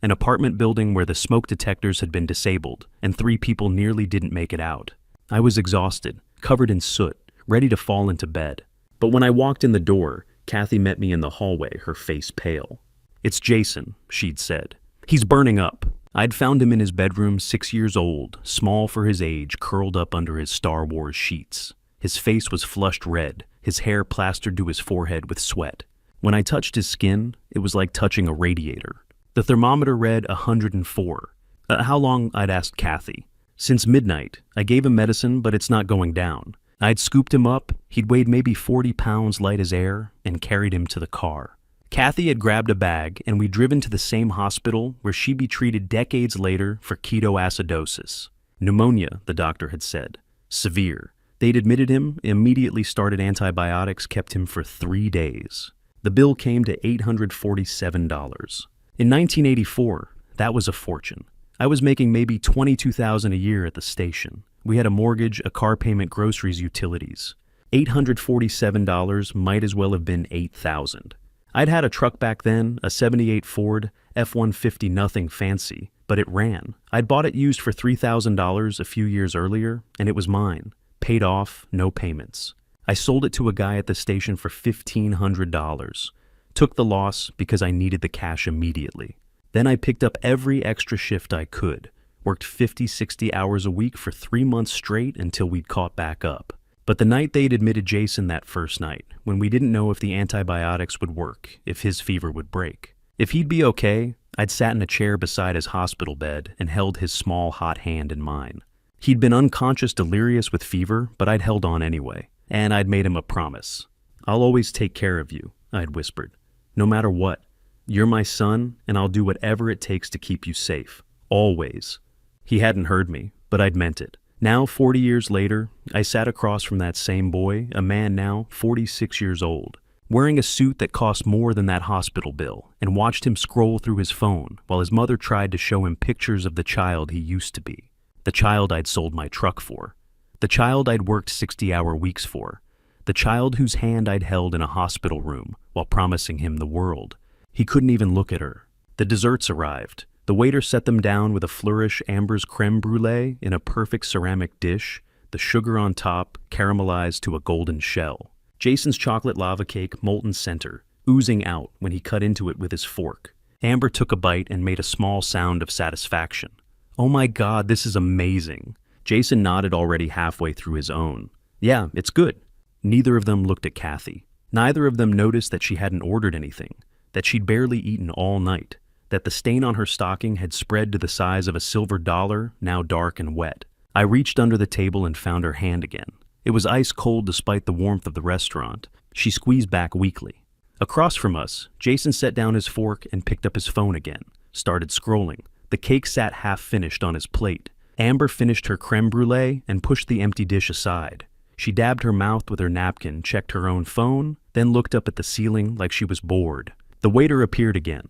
an apartment building where the smoke detectors had been disabled, and 3 people nearly didn't make it out. I was exhausted, covered in soot, ready to fall into bed. But when I walked in the door, Kathy met me in the hallway, her face pale. "It's Jason," she'd said. "He's burning up." I'd found him in his bedroom, 6 years old, small for his age, curled up under his Star Wars sheets. His face was flushed red, his hair plastered to his forehead with sweat. When I touched his skin, it was like touching a radiator. The thermometer read 104. How long? I'd asked Kathy. "Since midnight. I gave him medicine, but it's not going down." I'd scooped him up, he'd weighed maybe 40 pounds light as air, and carried him to the car. Kathy had grabbed a bag, and we'd driven to the same hospital where she'd be treated decades later for ketoacidosis. Pneumonia, the doctor had said. Severe. They'd admitted him, immediately started antibiotics, kept him for 3 days. The bill came to $847. In 1984, that was a fortune. I was making maybe $22,000 a year at the station. We had a mortgage, a car payment, groceries, utilities. $847 might as well have been $8,000. I'd had a truck back then, a '78 Ford F-150, nothing fancy, but it ran. I'd bought it used for $3,000 a few years earlier, and it was mine. Paid off, no payments. I sold it to a guy at the station for $1,500. Took the loss because I needed the cash immediately. Then I picked up every extra shift I could. Worked 50, 60 hours a week for 3 months straight until we'd caught back up. But the night they'd admitted Jason, that first night, when we didn't know if the antibiotics would work, if his fever would break, if he'd be okay, I'd sat in a chair beside his hospital bed and held his small, hot hand in mine. He'd been unconscious, delirious with fever, but I'd held on anyway. And I'd made him a promise. "I'll always take care of you," I'd whispered. "No matter what. You're my son, and I'll do whatever it takes to keep you safe. Always." He hadn't heard me, but I'd meant it. Now, 40 years later, I sat across from that same boy, a man now 46 years old, wearing a suit that cost more than that hospital bill, and watched him scroll through his phone while his mother tried to show him pictures of the child he used to be. The child I'd sold my truck for. The child I'd worked 60-hour weeks for. The child whose hand I'd held in a hospital room while promising him the world. He couldn't even look at her. The desserts arrived. The waiter set them down with a flourish, Amber's creme brulee in a perfect ceramic dish, the sugar on top caramelized to a golden shell. Jason's chocolate lava cake, molten center, oozing out when he cut into it with his fork. Amber took a bite and made a small sound of satisfaction. "Oh my God, this is amazing." Jason nodded, already halfway through his own. "Yeah, it's good." Neither of them looked at Kathy. Neither of them noticed that she hadn't ordered anything, that she'd barely eaten all night, that the stain on her stocking had spread to the size of a silver dollar, now dark and wet. I reached under the table and found her hand again. It was ice cold despite the warmth of the restaurant. She squeezed back weakly. Across from us, Jason set down his fork and picked up his phone again, started scrolling. The cake sat half-finished on his plate. Amber finished her creme brulee and pushed the empty dish aside. She dabbed her mouth with her napkin, checked her own phone, then looked up at the ceiling like she was bored. The waiter appeared again.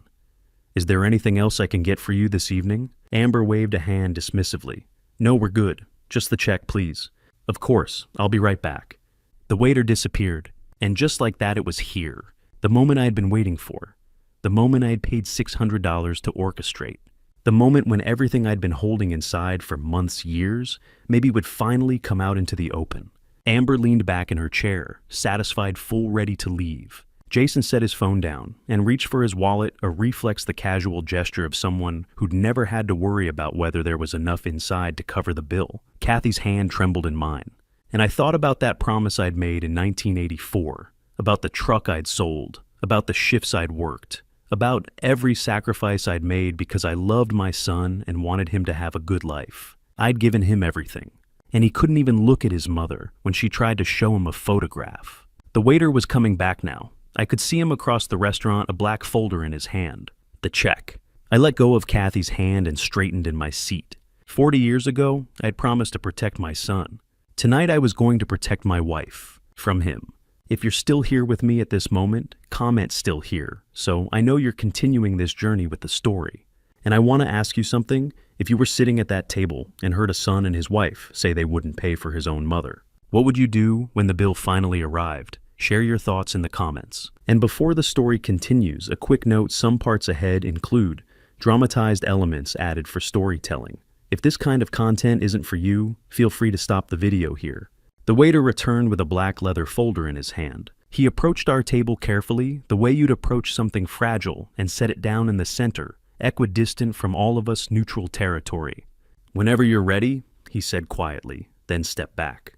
"Is there anything else I can get for you this evening?" Amber waved a hand dismissively. "No, we're good. Just the check, please." "Of course. I'll be right back." The waiter disappeared, and just like that it was here. The moment I had been waiting for. The moment I had paid $600 to orchestrate. The moment when everything I'd been holding inside for months, years, maybe would finally come out into the open. Amber leaned back in her chair, satisfied, full ready to leave. Jason set his phone down and reached for his wallet, a reflex, the casual gesture of someone who'd never had to worry about whether there was enough inside to cover the bill. Kathy's hand trembled in mine, and I thought about that promise I'd made in 1984, about the truck I'd sold, about the shifts I'd worked, about every sacrifice I'd made because I loved my son and wanted him to have a good life. I'd given him everything, and he couldn't even look at his mother when she tried to show him a photograph. The waiter was coming back now. I could see him across the restaurant, a black folder in his hand. The check. I let go of Kathy's hand and straightened in my seat. 40 years ago, I'd promised to protect my son. Tonight I was going to protect my wife. From him. If you're still here with me at this moment, comment "still here," so I know you're continuing this journey with the story. And I want to ask you something. If you were sitting at that table and heard a son and his wife say they wouldn't pay for his own mother, what would you do when the bill finally arrived? Share your thoughts in the comments. And before the story continues, a quick note: some parts ahead include Dramatized elements added for storytelling. If this kind of content isn't for you, feel free to stop the video here. The waiter returned with a black leather folder in his hand. He approached our table carefully, the way you'd approach something fragile, and set it down in the center, equidistant from all of us, neutral territory. "Whenever you're ready," he said quietly, then stepped back.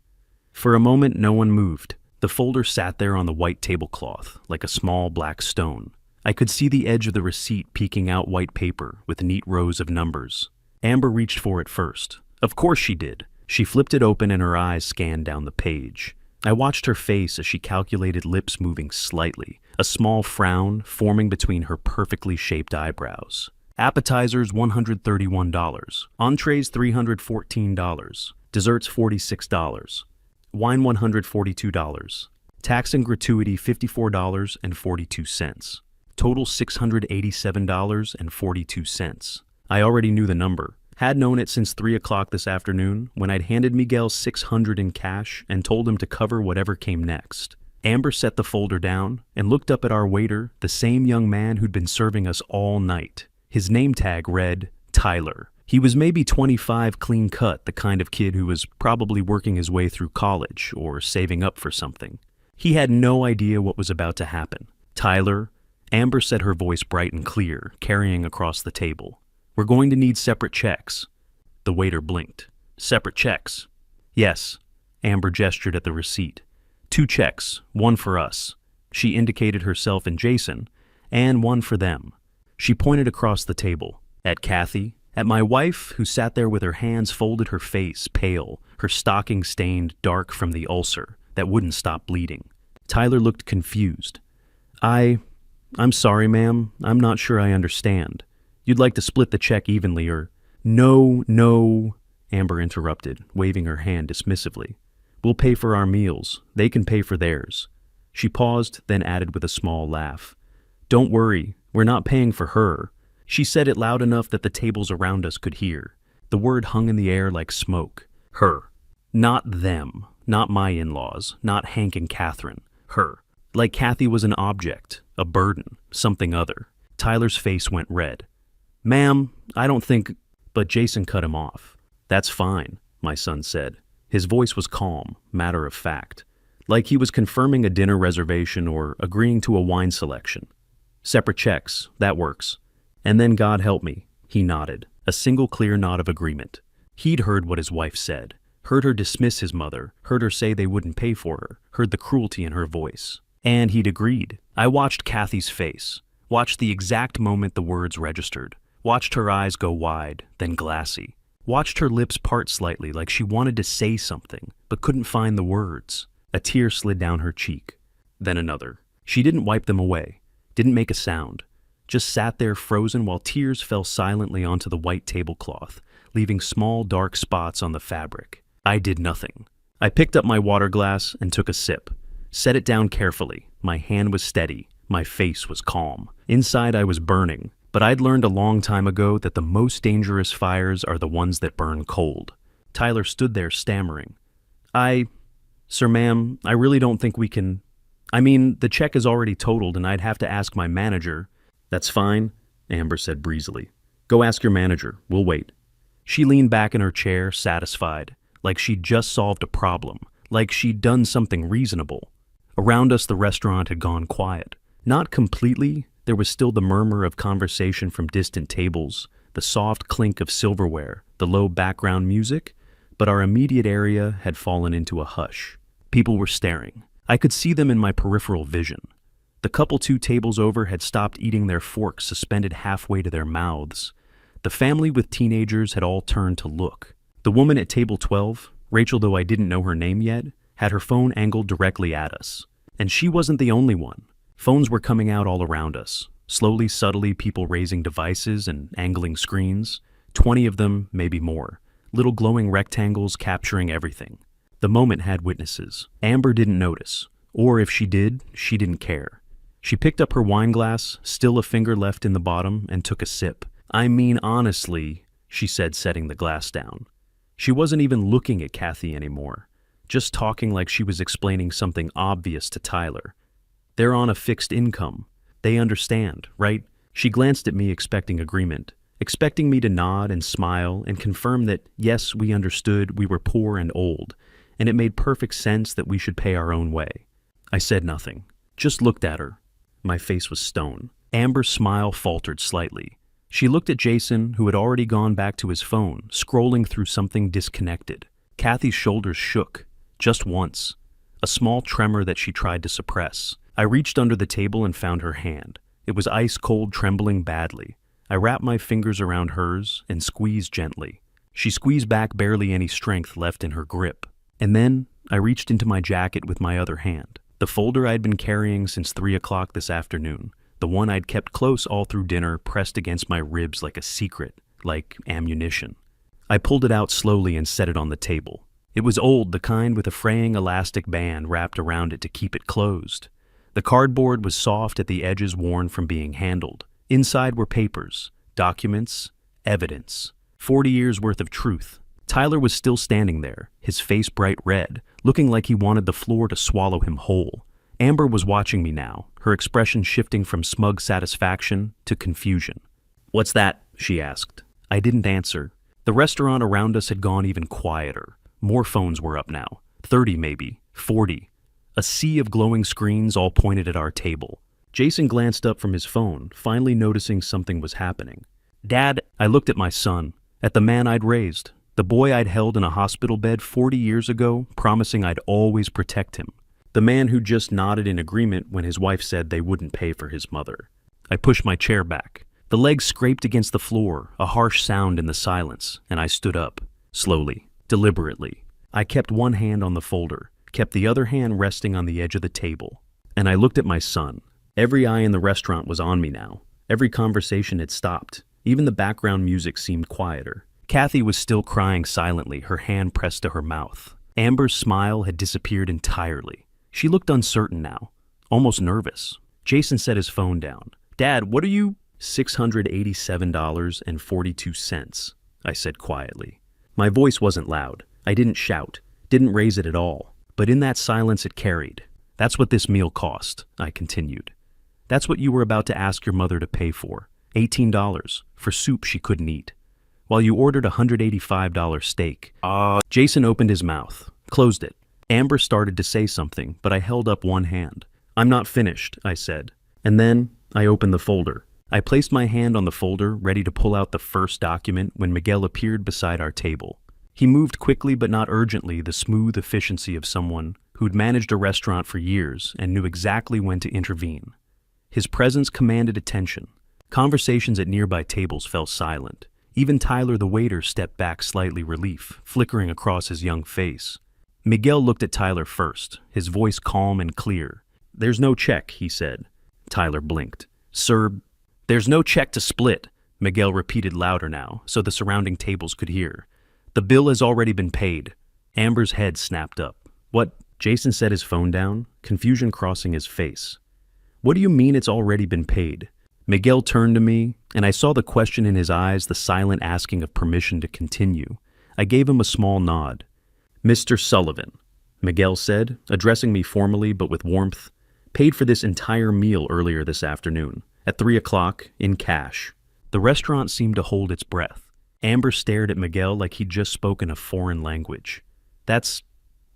For a moment, no one moved. The folder sat there on the white tablecloth, like a small black stone. I could see the edge of the receipt peeking out white paper with neat rows of numbers. Amber reached for it first. Of course she did. She flipped it open and her eyes scanned down the page. I watched her face as she calculated, lips moving slightly, a small frown forming between her perfectly shaped eyebrows. Appetizers $131, entrees $314, desserts $46, wine $142, tax and gratuity $54.42, total $687.42. I already knew the number. Had known it since 3 o'clock this afternoon when I'd handed Miguel $600 in cash and told him to cover whatever came next. Amber set the folder down and looked up at our waiter, the same young man who'd been serving us all night. His name tag read Tyler. He was maybe 25, clean cut, the kind of kid who was probably working his way through college or saving up for something. He had no idea what was about to happen. "Tyler," Amber said, her voice bright and clear, carrying across the table. "We're going to need separate checks." The waiter blinked. "Separate checks?" "Yes." Amber gestured at the receipt. "2 checks, one for us." She indicated herself and Jason, "and one for them." She pointed across the table. At Kathy, at my wife, who sat there with her hands folded, her face pale, her stocking stained dark from the ulcer that wouldn't stop bleeding. Tyler looked confused. I'm sorry, ma'am. I'm not sure I understand. You'd like to split the check evenly or—" No, Amber interrupted, waving her hand dismissively. "We'll pay for our meals. They can pay for theirs." She paused, then added with a small laugh. "Don't worry, we're not paying for her." She said it loud enough that the tables around us could hear. The word hung in the air like smoke. Her. Not them. Not my in-laws. Not Hank and Catherine. Her. Like Kathy was an object, a burden, something other. Tyler's face went red. "Ma'am, I don't think—" But Jason cut him off. "That's fine," my son said. His voice was calm, matter of fact, like he was confirming a dinner reservation or agreeing to a wine selection. "Separate checks, that works. And then God help me," he nodded, a single clear nod of agreement. He'd heard what his wife said, heard her dismiss his mother, heard her say they wouldn't pay for her, heard the cruelty in her voice. And he'd agreed. I watched Kathy's face, watched the exact moment the words registered, watched her eyes go wide, then glassy, watched her lips part slightly like she wanted to say something, but couldn't find the words. A tear slid down her cheek, then another. She didn't wipe them away, didn't make a sound, just sat there frozen while tears fell silently onto the white tablecloth, leaving small dark spots on the fabric. I did nothing. I picked up my water glass and took a sip. Set it down carefully. My hand was steady. My face was calm. Inside I was burning, but I'd learned a long time ago that the most dangerous fires are the ones that burn cold. Tyler stood there stammering. Sir, ma'am, I really don't think we can— the check is already totaled and I'd have to ask my manager." "That's fine," Amber said breezily. "Go ask your manager. We'll wait." She leaned back in her chair, satisfied, like she'd just solved a problem, like she'd done something reasonable. Around us, the restaurant had gone quiet. Not completely. There was still the murmur of conversation from distant tables, the soft clink of silverware, the low background music, but our immediate area had fallen into a hush. People were staring. I could see them in my peripheral vision. The couple 2 tables over had stopped eating their forks suspended halfway to their mouths. The family with teenagers had all turned to look. The woman at table 12, Rachel, though I didn't know her name yet, had her phone angled directly at us. And she wasn't the only one. Phones were coming out all around us. Slowly, subtly, people raising devices and angling screens. 20 of them, maybe more. Little glowing rectangles capturing everything. The moment had witnesses. Amber didn't notice. Or if she did, she didn't care. She picked up her wine glass, still a finger left in the bottom, and took a sip. "Honestly," she said, setting the glass down. She wasn't even looking at Kathy anymore, just talking like she was explaining something obvious to Tyler. "They're on a fixed income. They understand, right? She glanced at me expecting agreement, expecting me to nod and smile and confirm that, yes, we understood we were poor and old, and it made perfect sense that we should pay our own way. I said nothing, just looked at her. My face was stone. Amber's smile faltered slightly. She looked at Jason, who had already gone back to his phone, scrolling through something disconnected. Kathy's shoulders shook, just once, a small tremor that she tried to suppress. I reached under the table and found her hand. It was ice-cold, trembling badly. I wrapped my fingers around hers and squeezed gently. She squeezed back, barely any strength left in her grip. And then I reached into my jacket with my other hand. The folder I'd been carrying since 3 o'clock this afternoon, the one I'd kept close all through dinner, pressed against my ribs like a secret, like ammunition. I pulled it out slowly and set it on the table. It was old, the kind with a fraying elastic band wrapped around it to keep it closed. The cardboard was soft at the edges, worn from being handled. Inside were papers, documents, evidence. 40 years worth of truth. Tyler was still standing there, his face bright red, looking like he wanted the floor to swallow him whole. Amber was watching me now, her expression shifting from smug satisfaction to confusion. "What's that?" she asked. I didn't answer. The restaurant around us had gone even quieter. More phones were up now, 30 maybe, 40. A sea of glowing screens all pointed at our table. Jason glanced up from his phone, finally noticing something was happening. "Dad," I looked at my son, at the man I'd raised, the boy I'd held in a hospital bed 40 years ago, promising I'd always protect him. The man who just nodded in agreement when his wife said they wouldn't pay for his mother. I pushed my chair back. The legs scraped against the floor, a harsh sound in the silence, and I stood up, slowly, deliberately. I kept one hand on the folder, kept the other hand resting on the edge of the table, and I looked at my son. Every eye in the restaurant was on me now. Every conversation had stopped. Even the background music seemed quieter. Kathy was still crying silently, her hand pressed to her mouth. Amber's smile had disappeared entirely. She looked uncertain now, almost nervous. Jason set his phone down. "Dad, what are you—" $687.42, I said quietly. My voice wasn't loud. I didn't shout, didn't raise it at all. But in that silence it carried. "That's what this meal cost," I continued. "That's what you were about to ask your mother to pay for. $18 for soup she couldn't eat, while you ordered a $185 steak." Jason opened his mouth, closed it. Amber started to say something, but I held up one hand. "I'm not finished," I said. And then I opened the folder. I placed my hand on the folder, ready to pull out the first document when Miguel appeared beside our table. He moved quickly but not urgently, the smooth efficiency of someone who'd managed a restaurant for years and knew exactly when to intervene. His presence commanded attention. Conversations at nearby tables fell silent. Even Tyler the waiter stepped back, slightly relief flickering across his young face. Miguel looked at Tyler first, his voice calm and clear. "There's no check," he said. Tyler blinked. "Sir, there's no check to split," Miguel repeated louder now, so the surrounding tables could hear. "The bill has already been paid." Amber's head snapped up. "What?" Jason set his phone down, confusion crossing his face. "What do you mean it's already been paid?" Miguel turned to me, and I saw the question in his eyes, the silent asking of permission to continue. I gave him a small nod. "Mr. Sullivan," Miguel said, addressing me formally but with warmth, "paid for this entire meal earlier this afternoon, at 3 o'clock, in cash." The restaurant seemed to hold its breath. Amber stared at Miguel like he'd just spoken a foreign language. That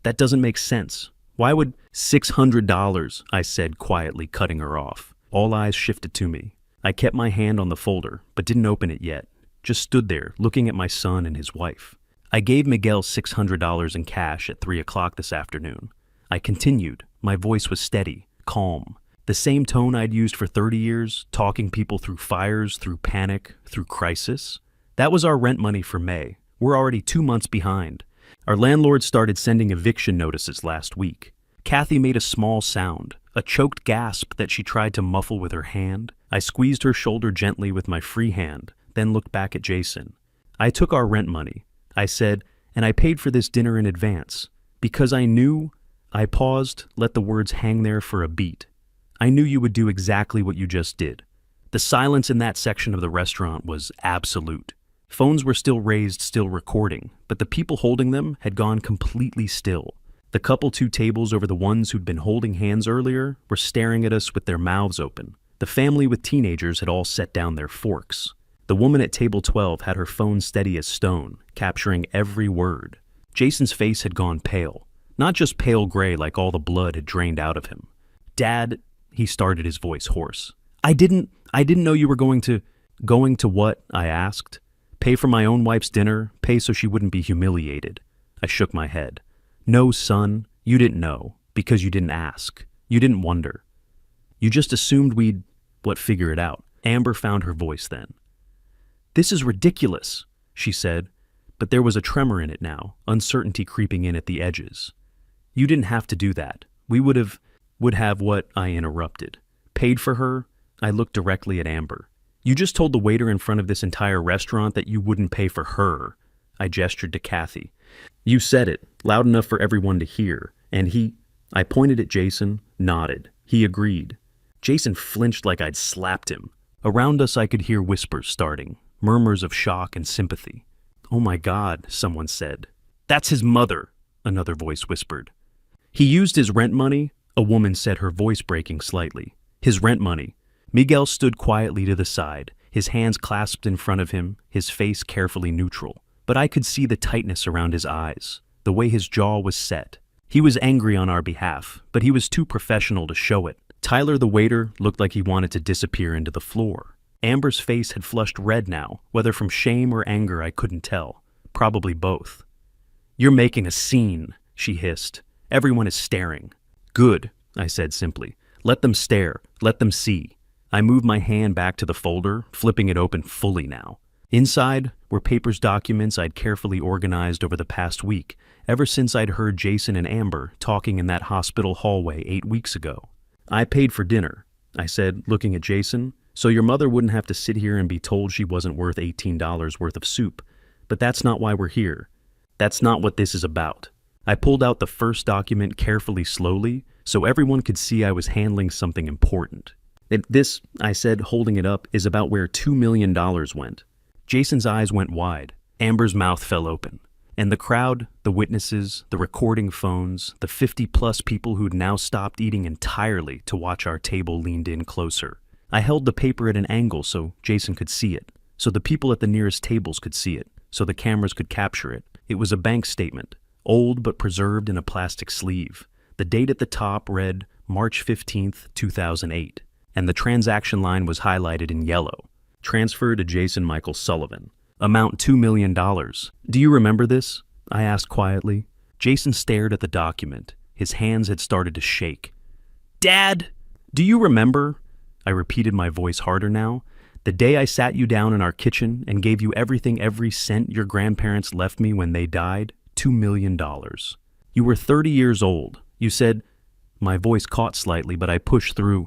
doesn't make sense. Why would— $600, I said quietly, cutting her off. All eyes shifted to me. I kept my hand on the folder, but didn't open it yet. Just stood there, looking at my son and his wife. I gave Miguel $600 in cash at 3 o'clock this afternoon. I continued. My voice was steady, calm. The same tone I'd used for 30 years, talking people through fires, through panic, through crisis. That was our rent money for May. We're already 2 months behind. Our landlord started sending eviction notices last week. Kathy made a small sound, a choked gasp that she tried to muffle with her hand. I squeezed her shoulder gently with my free hand, then looked back at Jason. "I took our rent money," I said, "and I paid for this dinner in advance. Because I knew—" I paused, let the words hang there for a beat. "I knew you would do exactly what you just did." The silence in that section of the restaurant was absolute. Phones were still raised, still recording, but the people holding them had gone completely still. The couple 2 tables over the ones who'd been holding hands earlier were staring at us with their mouths open, The family with teenagers had all set down their forks. The woman at table 12 had her phone steady as stone, capturing every word. Jason's face had gone pale. Not just pale gray like all the blood had drained out of him. "Dad," he started, his voice hoarse. I didn't know you were going to what?" I asked. "Pay for my own wife's dinner, pay so she wouldn't be humiliated." I shook my head. "No, son, you didn't know, because you didn't ask. You didn't wonder. You just assumed we'd, figure it out." Amber found her voice then. "This is ridiculous," she said, but there was a tremor in it now, uncertainty creeping in at the edges. "You didn't have to do that. We would have what?" I interrupted. "Paid for her?" I looked directly at Amber. "You just told the waiter in front of this entire restaurant that you wouldn't pay for her." I gestured to Kathy. "You said it, loud enough for everyone to hear, and he—" I pointed at Jason, nodded. He agreed. Jason flinched like I'd slapped him. Around us I could hear whispers starting, murmurs of shock and sympathy. "Oh my God," someone said. "That's his mother," another voice whispered. "He used his rent money," a woman said, her voice breaking slightly. "His rent money." Miguel stood quietly to the side, his hands clasped in front of him, his face carefully neutral. But I could see the tightness around his eyes, the way his jaw was set. He was angry on our behalf, but he was too professional to show it. Tyler, the waiter, looked like he wanted to disappear into the floor. Amber's face had flushed red now, whether from shame or anger I couldn't tell. Probably both. "You're making a scene," she hissed. "Everyone is staring." "Good," I said simply. "Let them stare. Let them see." I moved my hand back to the folder, flipping it open fully now. Inside were papers, documents I'd carefully organized over the past week, ever since I'd heard Jason and Amber talking in that hospital hallway 8 weeks ago. "I paid for dinner," I said, looking at Jason, "so your mother wouldn't have to sit here and be told she wasn't worth $18 worth of soup. But that's not why we're here. That's not what this is about." I pulled out the first document carefully, slowly, so everyone could see I was handling something important. "This," I said, holding it up, "is about where $2 million went." Jason's eyes went wide. Amber's mouth fell open. And the crowd, the witnesses, the recording phones, the 50-plus people who'd now stopped eating entirely to watch our table leaned in closer. I held the paper at an angle so Jason could see it, so the people at the nearest tables could see it, so the cameras could capture it. It was a bank statement, old but preserved in a plastic sleeve. The date at the top read March 15th, 2008, and the transaction line was highlighted in yellow. Transfer to Jason Michael Sullivan. Amount $2 million. "Do you remember this?" I asked quietly. Jason stared at the document. His hands had started to shake. "Dad, do you remember?" I repeated, my voice harder now. "The day I sat you down in our kitchen and gave you everything, every cent your grandparents left me when they died? $2 million. You were 30 years old. You said—" My voice caught slightly, but I pushed through.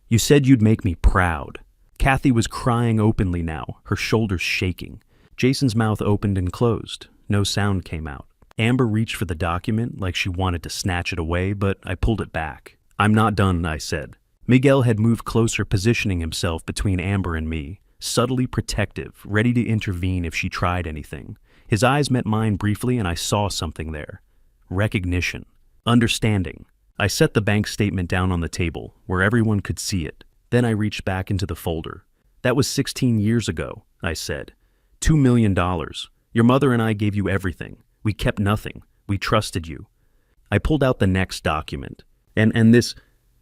"You said you'd make me proud." Kathy was crying openly now, her shoulders shaking. Jason's mouth opened and closed. No sound came out. Amber reached for the document like she wanted to snatch it away, but I pulled it back. "I'm not done," I said. Miguel had moved closer, positioning himself between Amber and me, subtly protective, ready to intervene if she tried anything. His eyes met mine briefly, and I saw something there. Recognition. Understanding. I set the bank statement down on the table, where everyone could see it. Then I reached back into the folder. "That was 16 years ago," I said. $2 million. Your mother and I gave you everything. We kept nothing. We trusted you." I pulled out the next document. And this,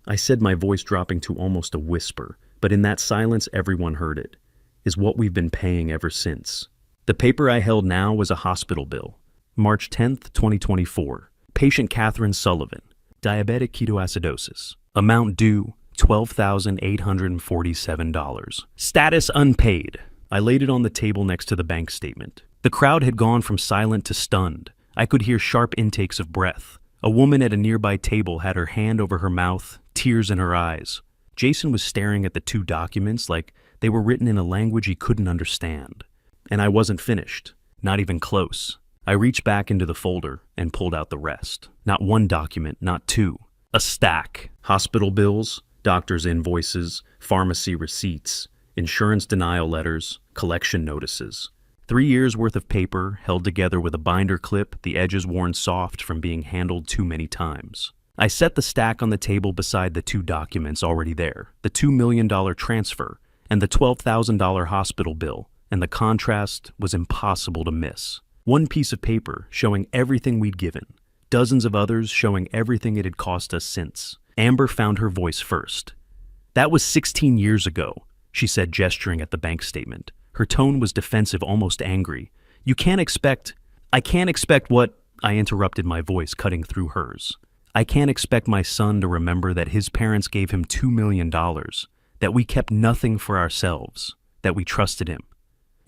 I said, my voice dropping to almost a whisper, but in that silence everyone heard it, "is what we've been paying ever since." The paper I held now was a hospital bill. March 10th, 2024. Patient Catherine Sullivan. Diabetic ketoacidosis. Amount due, $12,847. Status unpaid. I laid it on the table next to the bank statement. The crowd had gone from silent to stunned. I could hear sharp intakes of breath. A woman at a nearby table had her hand over her mouth, tears in her eyes. Jason was staring at the two documents like they were written in a language he couldn't understand. And I wasn't finished. Not even close. I reached back into the folder and pulled out the rest. Not one document, not two. A stack. Hospital bills, doctor's invoices, pharmacy receipts, insurance denial letters, collection notices. 3 years worth of paper held together with a binder clip, the edges worn soft from being handled too many times. I set the stack on the table beside the two documents already there, the $2 million transfer and the $12,000 hospital bill, and the contrast was impossible to miss. One piece of paper showing everything we'd given, dozens of others showing everything it had cost us since. Amber found her voice first. "That was 16 years ago," she said, gesturing at the bank statement. Her tone was defensive, almost angry. I can't expect what?" I interrupted, my voice cutting through hers. "I can't expect my son to remember that his parents gave him $2 million, that we kept nothing for ourselves, that we trusted him."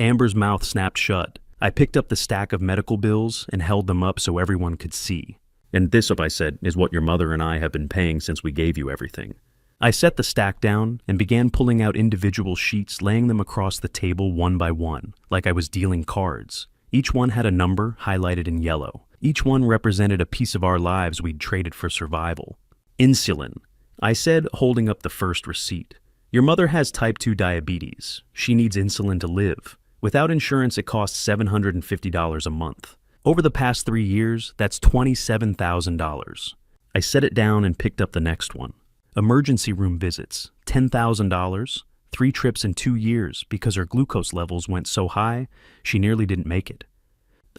Amber's mouth snapped shut. I picked up the stack of medical bills and held them up so everyone could see. "And this," I said, "is what your mother and I have been paying since we gave you everything." I set the stack down and began pulling out individual sheets, laying them across the table one by one, like I was dealing cards. Each one had a number highlighted in yellow. Each one represented a piece of our lives we'd traded for survival. "Insulin," I said, holding up the first receipt. "Your mother has type 2 diabetes. She needs insulin to live. Without insurance, it costs $750 a month. Over the past 3 years, that's $27,000. I set it down and picked up the next one. Emergency room visits, $10,000. 3 trips in 2 years because her glucose levels went so high, she nearly didn't make it.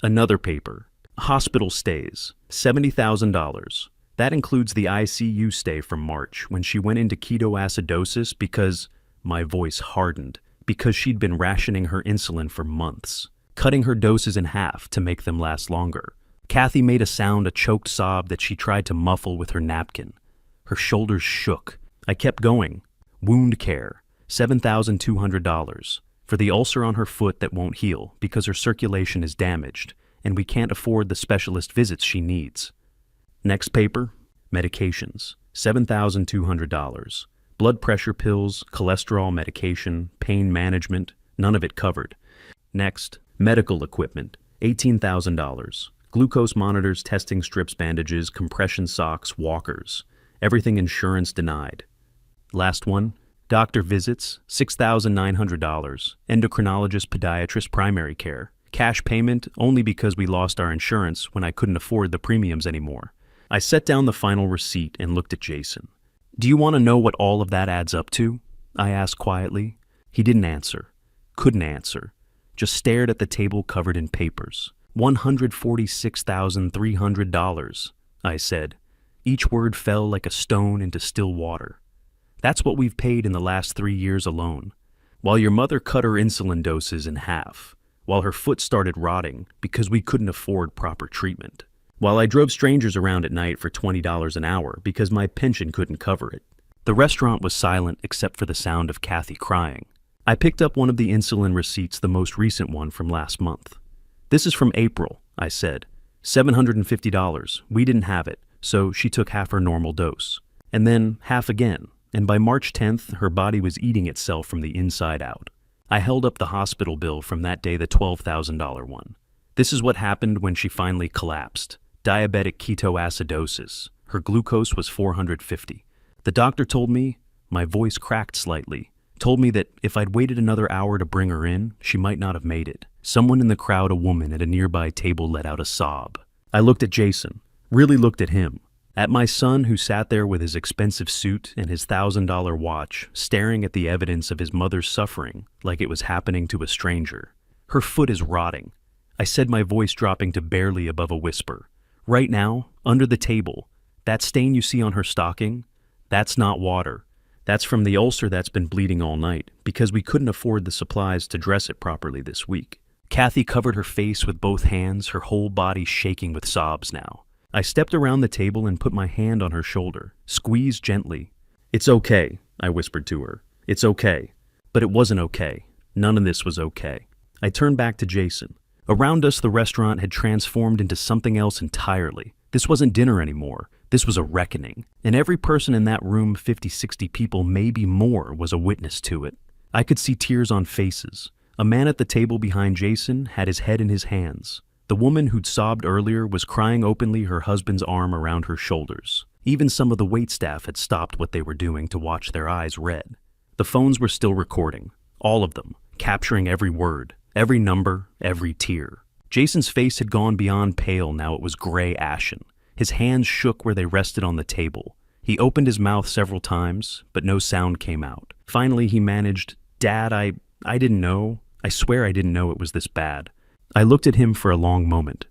Another paper. Hospital stays, $70,000. That includes the ICU stay from March when she went into ketoacidosis because, my voice hardened, because she'd been rationing her insulin for months, cutting her doses in half to make them last longer. Kathy made a sound, a choked sob that she tried to muffle with her napkin. Her shoulders shook. I kept going. Wound care, $7,200, for the ulcer on her foot that won't heal because her circulation is damaged, and we can't afford the specialist visits she needs. Next paper, medications, $7,200. Blood pressure pills, cholesterol medication, pain management, none of it covered. Next, medical equipment, $18,000. Glucose monitors, testing strips, bandages, compression socks, walkers. Everything insurance denied. Last one, doctor visits, $6,900. Endocrinologist, podiatrist, primary care. Cash payment only because we lost our insurance when I couldn't afford the premiums anymore. I set down the final receipt and looked at Jason. "Do you want to know what all of that adds up to?" I asked quietly. He didn't answer. Couldn't answer. Just stared at the table covered in papers. $146,300, I said. Each word fell like a stone into still water. "That's what we've paid in the last 3 years alone. While your mother cut her insulin doses in half. While her foot started rotting because we couldn't afford proper treatment. While I drove strangers around at night for $20 an hour because my pension couldn't cover it." The restaurant was silent except for the sound of Kathy crying. I picked up one of the insulin receipts, the most recent one from last month. "This is from April," I said. $750. We didn't have it, so she took half her normal dose. And then half again, and by March 10th, her body was eating itself from the inside out. I held up the hospital bill from that day, the $12,000 one. "This is what happened when she finally collapsed. Diabetic ketoacidosis. Her glucose was 450. The doctor told me," my voice cracked slightly, "told me that if I'd waited another hour to bring her in, she might not have made it." Someone in the crowd, a woman at a nearby table, let out a sob. I looked at Jason, really looked at him, at my son who sat there with his expensive suit and his $1,000 watch, staring at the evidence of his mother's suffering like it was happening to a stranger. "Her foot is rotting," I said, my voice dropping to barely above a whisper. "Right now, under the table, that stain you see on her stocking, that's not water. That's from the ulcer that's been bleeding all night because we couldn't afford the supplies to dress it properly this week." Kathy covered her face with both hands, her whole body shaking with sobs now. I stepped around the table and put my hand on her shoulder, squeezed gently. "It's okay," I whispered to her. "It's okay." But it wasn't okay. None of this was okay. I turned back to Jason. Around us, the restaurant had transformed into something else entirely. This wasn't dinner anymore. This was a reckoning. And every person in that room, 50, 60 people, maybe more, was a witness to it. I could see tears on faces. A man at the table behind Jason had his head in his hands. The woman who'd sobbed earlier was crying openly, her husband's arm around her shoulders. Even some of the waitstaff had stopped what they were doing to watch, their eyes red. The phones were still recording, all of them, capturing every word, every number, every tear. Jason's face had gone beyond pale, now it was gray ashen. His hands shook where they rested on the table. He opened his mouth several times, but no sound came out. Finally, he managed, "Dad, I didn't know. I swear I didn't know it was this bad." I looked at him for a long moment.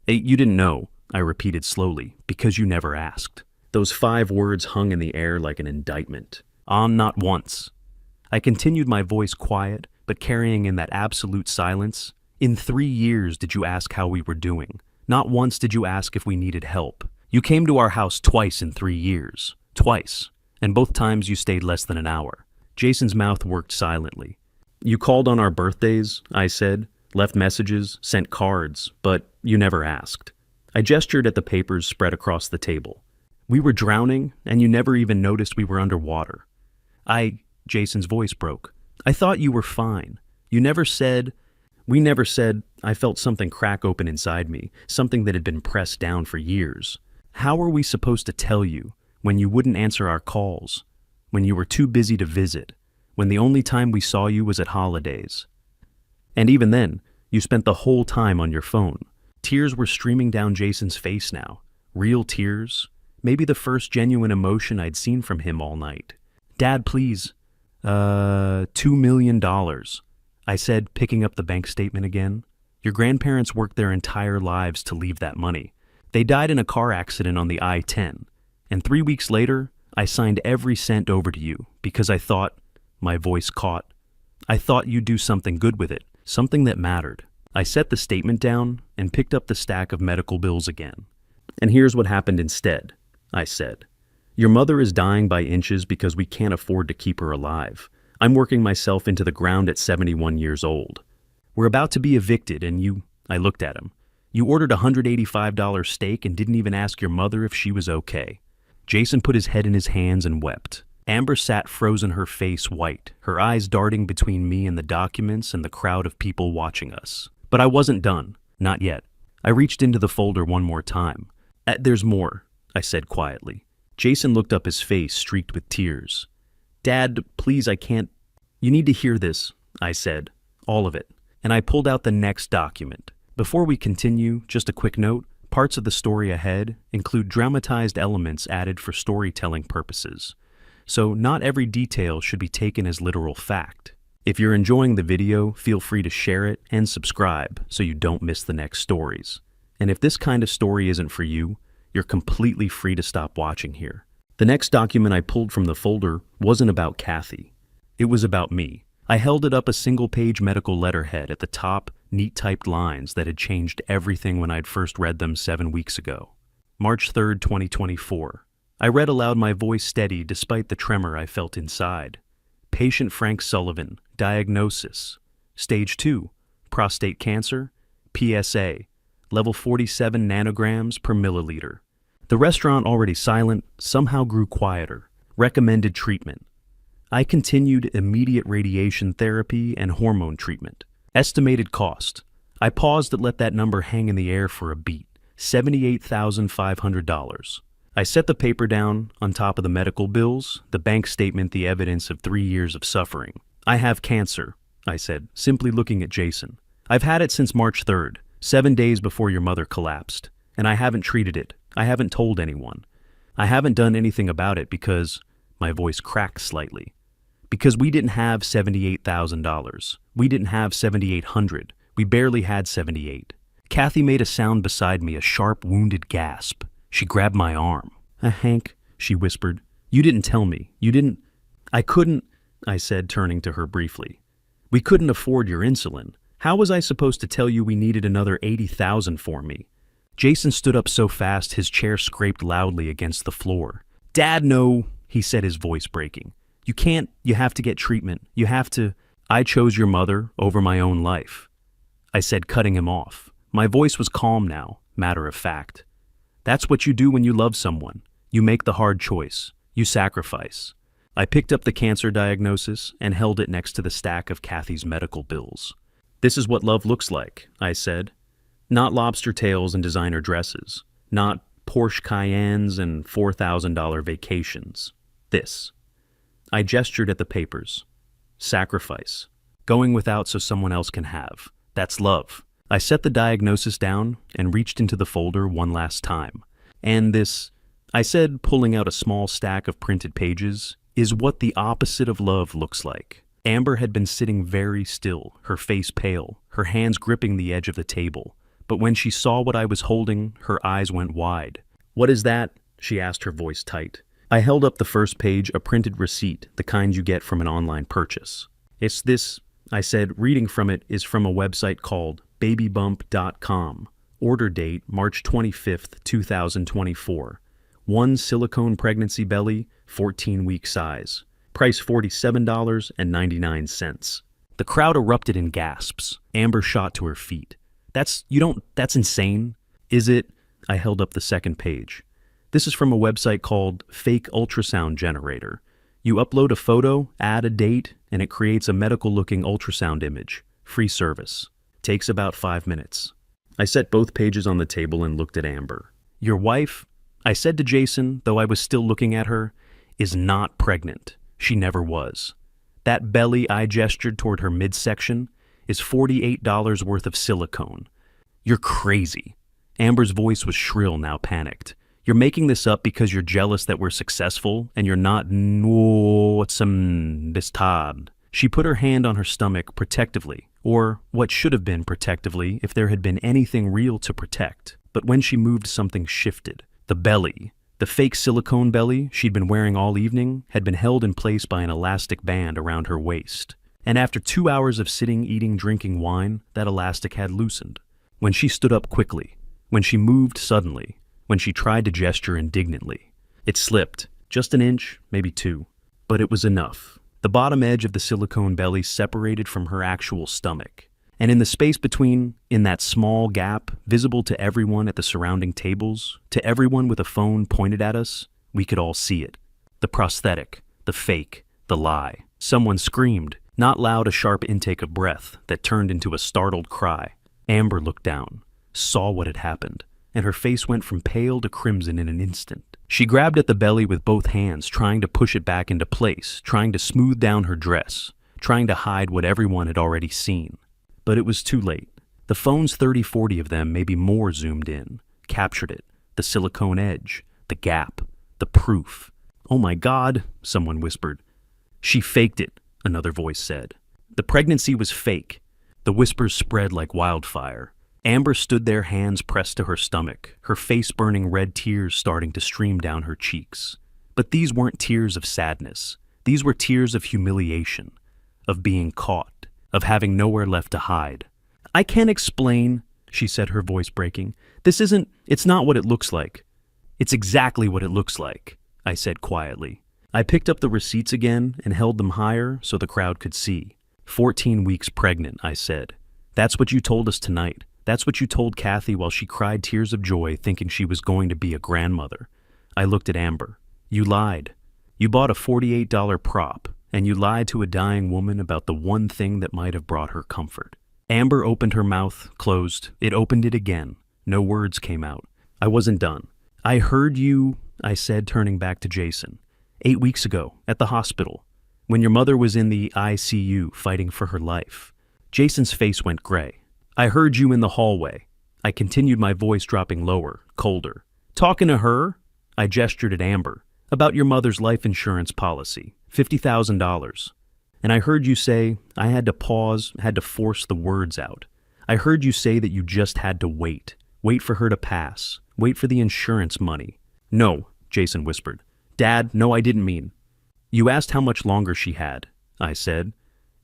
"You didn't know," I repeated slowly, "because you never asked." Those 5 words hung in the air like an indictment. Not once. I continued, my voice quiet, but carrying in that absolute silence. "In 3 years did you ask how we were doing? Not once did you ask if we needed help. You came to our house twice in 3 years. Twice. And both times you stayed less than an hour." Jason's mouth worked silently. "You called on our birthdays," I said, "left messages, sent cards, but you never asked." I gestured at the papers spread across the table. "We were drowning, and you never even noticed we were underwater." Jason's voice broke. "I thought you were fine. You never said..." "We never said..." I felt something crack open inside me, something that had been pressed down for years. "How are we supposed to tell you when you wouldn't answer our calls, when you were too busy to visit, when the only time we saw you was at holidays? And even then, you spent the whole time on your phone." Tears were streaming down Jason's face now. Real tears. Maybe the first genuine emotion I'd seen from him all night. "Dad, please." $2 million, I said, picking up the bank statement again. "Your grandparents worked their entire lives to leave that money. They died in a car accident on the I-10. And 3 weeks later, I signed every cent over to you because I thought," my voice caught, "I thought you'd do something good with it, something that mattered." I set the statement down and picked up the stack of medical bills again. "And here's what happened instead," I said. "Your mother is dying by inches because we can't afford to keep her alive. I'm working myself into the ground at 71 years old. We're about to be evicted and you..." I looked at him. "You ordered a $185 steak and didn't even ask your mother if she was okay." Jason put his head in his hands and wept. Amber sat frozen, her face white, her eyes darting between me and the documents and the crowd of people watching us. But I wasn't done. Not yet. I reached into the folder one more time. "There's more," I said quietly. Jason looked up, his face streaked with tears. "Dad, please, I can't..." "You need to hear this," I said. "All of it." And I pulled out the next document. Before we continue, just a quick note. Parts of the story ahead include dramatized elements added for storytelling purposes. So not every detail should be taken as literal fact. If you're enjoying the video, feel free to share it and subscribe so you don't miss the next stories. And if this kind of story isn't for you, you're completely free to stop watching here. The next document I pulled from the folder wasn't about Kathy. It was about me. I held it up, a single-page medical letterhead at the top, neat-typed lines that had changed everything when I'd first read them 7 weeks ago. March 3rd, 2024. I read aloud, my voice steady despite the tremor I felt inside. "Patient Frank Sullivan, diagnosis, stage 2, prostate cancer, PSA, level 47 nanograms per milliliter." The restaurant, already silent, somehow grew quieter. Recommended treatment. I continued immediate radiation therapy and hormone treatment. Estimated cost. I paused to let that number hang in the air for a beat. $78,500. I set the paper down on top of the medical bills, the bank statement, the evidence of 3 years of suffering. "I have cancer," I said, simply looking at Jason. "I've had it since March 3rd, 7 days before your mother collapsed, and I haven't treated it. I haven't told anyone. I haven't done anything about it because..." My voice cracked slightly. "Because we didn't have $78,000. We didn't have $7,800. We barely had 78. Kathy made a sound beside me, a sharp, wounded gasp. She grabbed my arm. "Hank," she whispered. "You didn't tell me. You didn't..." "I couldn't," I said, turning to her briefly. "We couldn't afford your insulin. How was I supposed to tell you we needed another $80,000 for me?" Jason stood up so fast his chair scraped loudly against the floor. "Dad, no," he said, his voice breaking. "You can't. You have to get treatment. You have to..." "I chose your mother over my own life," I said, cutting him off. My voice was calm now, matter of fact. "That's what you do when you love someone. You make the hard choice. You sacrifice." I picked up the cancer diagnosis and held it next to the stack of Kathy's medical bills. "This is what love looks like," I said. "Not lobster tails and designer dresses. Not Porsche Cayennes and $4,000 vacations. This." I gestured at the papers. "Sacrifice. Going without so someone else can have. That's love." I set the diagnosis down and reached into the folder one last time. And this, I said, pulling out a small stack of printed pages, is what the opposite of love looks like. Amber had been sitting very still, her face pale, her hands gripping the edge of the table. But when she saw what I was holding, her eyes went wide. "What is that?" she asked, her voice tight. I held up the first page, a printed receipt, the kind you get from an online purchase. "It's this," I said. Reading from it is from a website called babybump.com. Order date March 25th, 2024. 1 silicone pregnancy belly, 14-week size. Price $47.99. The crowd erupted in gasps. Amber shot to her feet. That's insane." "Is it?" I held up the second page. "This is from a website called Fake Ultrasound Generator. You upload a photo, add a date, and it creates a medical-looking ultrasound image. Free service. Takes about 5 minutes. I set both pages on the table and looked at Amber. "Your wife," I said to Jason, though I was still looking at her, "is not pregnant. She never was. That belly," I gestured toward her midsection, "is $48 worth of silicone. You're crazy." Amber's voice was shrill, now panicked. "You're making this up because you're jealous that we're successful, and you're not this tad." She put her hand on her stomach protectively, or what should have been protectively if there had been anything real to protect. But when she moved, something shifted. The belly, the fake silicone belly she'd been wearing all evening, had been held in place by an elastic band around her waist. And after 2 hours of sitting, eating, drinking wine, that elastic had loosened. When she stood up quickly, when she moved suddenly, when she tried to gesture indignantly, it slipped, just an inch, maybe 2. But it was enough. The bottom edge of the silicone belly separated from her actual stomach. And in the space between, in that small gap, visible to everyone at the surrounding tables, to everyone with a phone pointed at us, we could all see it. The prosthetic, the fake, the lie. Someone screamed, not loud, a sharp intake of breath that turned into a startled cry. Amber looked down, saw what had happened, and her face went from pale to crimson in an instant. She grabbed at the belly with both hands, trying to push it back into place, trying to smooth down her dress, trying to hide what everyone had already seen. But it was too late. The phone's 30-40 of them, maybe more, zoomed in, captured it, the silicone edge, the gap, the proof. "Oh my God," someone whispered. "She faked it," another voice said. The pregnancy was fake. The whispers spread like wildfire. Amber stood there, hands pressed to her stomach, her face burning, red tears starting to stream down her cheeks. But these weren't tears of sadness. These were tears of humiliation, of being caught, of having nowhere left to hide. "I can't explain," she said, her voice breaking. It's not what it looks like." "It's exactly what it looks like," I said quietly. I picked up the receipts again and held them higher so the crowd could see. 14 weeks pregnant, I said. "That's what you told us tonight. That's what you told Kathy while she cried tears of joy thinking she was going to be a grandmother." I looked at Amber. "You lied. You bought a $48 prop, and you lied to a dying woman about the one thing that might have brought her comfort." Amber opened her mouth, closed. It opened it again. No words came out. I wasn't done. "I heard you," I said, turning back to Jason. 8 weeks ago, at the hospital, when your mother was in the ICU fighting for her life." Jason's face went gray. "I heard you in the hallway." I continued, my voice dropping lower, colder. "Talking to her?" I gestured at Amber. "About your mother's life insurance policy, $50,000. And I heard you say," I had to pause, had to force the words out. "I heard you say that you just had to wait. Wait for her to pass. Wait for the insurance money." "No," Jason whispered. "Dad, no, I didn't mean." "You asked how much longer she had," I said.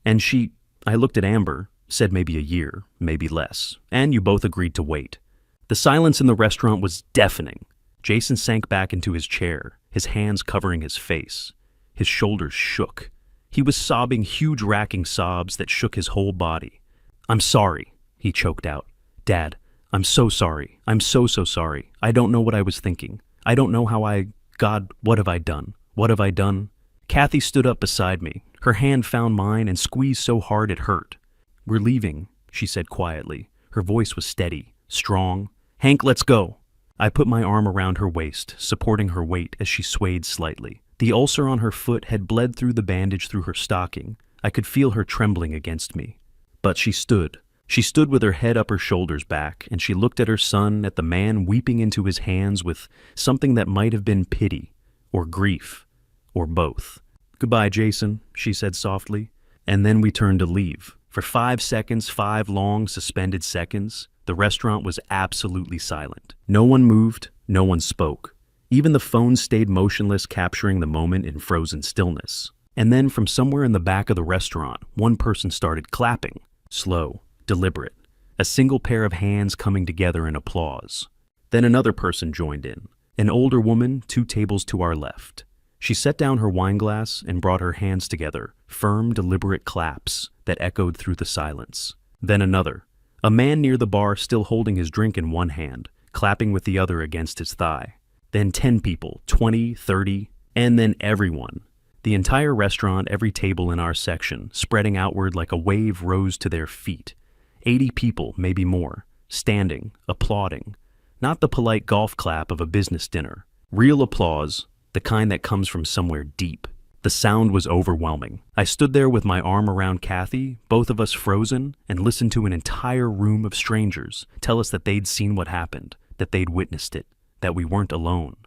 "And she," I looked at Amber, said maybe a year, maybe less. "And you both agreed to wait." The silence in the restaurant was deafening. Jason sank back into his chair, his hands covering his face. His shoulders shook. He was sobbing huge racking sobs that shook his whole body. "I'm sorry," he choked out. "Dad, I'm so sorry. I'm so sorry. I don't know what I was thinking. I don't know how God, what have I done? What have I done?" Kathy stood up beside me. Her hand found mine and squeezed so hard it hurt. "We're leaving," she said quietly. Her voice was steady, strong. "Hank, let's go." I put my arm around her waist, supporting her weight as she swayed slightly. The ulcer on her foot had bled through the bandage through her stocking. I could feel her trembling against me. But she stood, She stood with her head up her shoulders back, and she looked at her son, at the man weeping into his hands with something that might have been pity, or grief, or both. "Goodbye, Jason," she said softly. And then we turned to leave. For 5 seconds, 5 long, suspended seconds, the restaurant was absolutely silent. No one moved, no one spoke. Even the phone stayed motionless, capturing the moment in frozen stillness. And then from somewhere in the back of the restaurant, one person started clapping. Slow, deliberate. A single pair of hands coming together in applause. Then another person joined in. An older woman, 2 tables to our left. She set down her wineglass and brought her hands together, firm, deliberate claps that echoed through the silence. Then another. A man near the bar still holding his drink in one hand, clapping with the other against his thigh. Then 10 people, 20, 30, and then everyone. The entire restaurant, every table in our section, spreading outward like a wave, rose to their feet. 80 people, maybe more, standing, applauding. Not the polite golf clap of a business dinner. Real applause, the kind that comes from somewhere deep. The sound was overwhelming. I stood there with my arm around Kathy, both of us frozen, and listened to an entire room of strangers tell us that they'd seen what happened, that they'd witnessed it, that we weren't alone.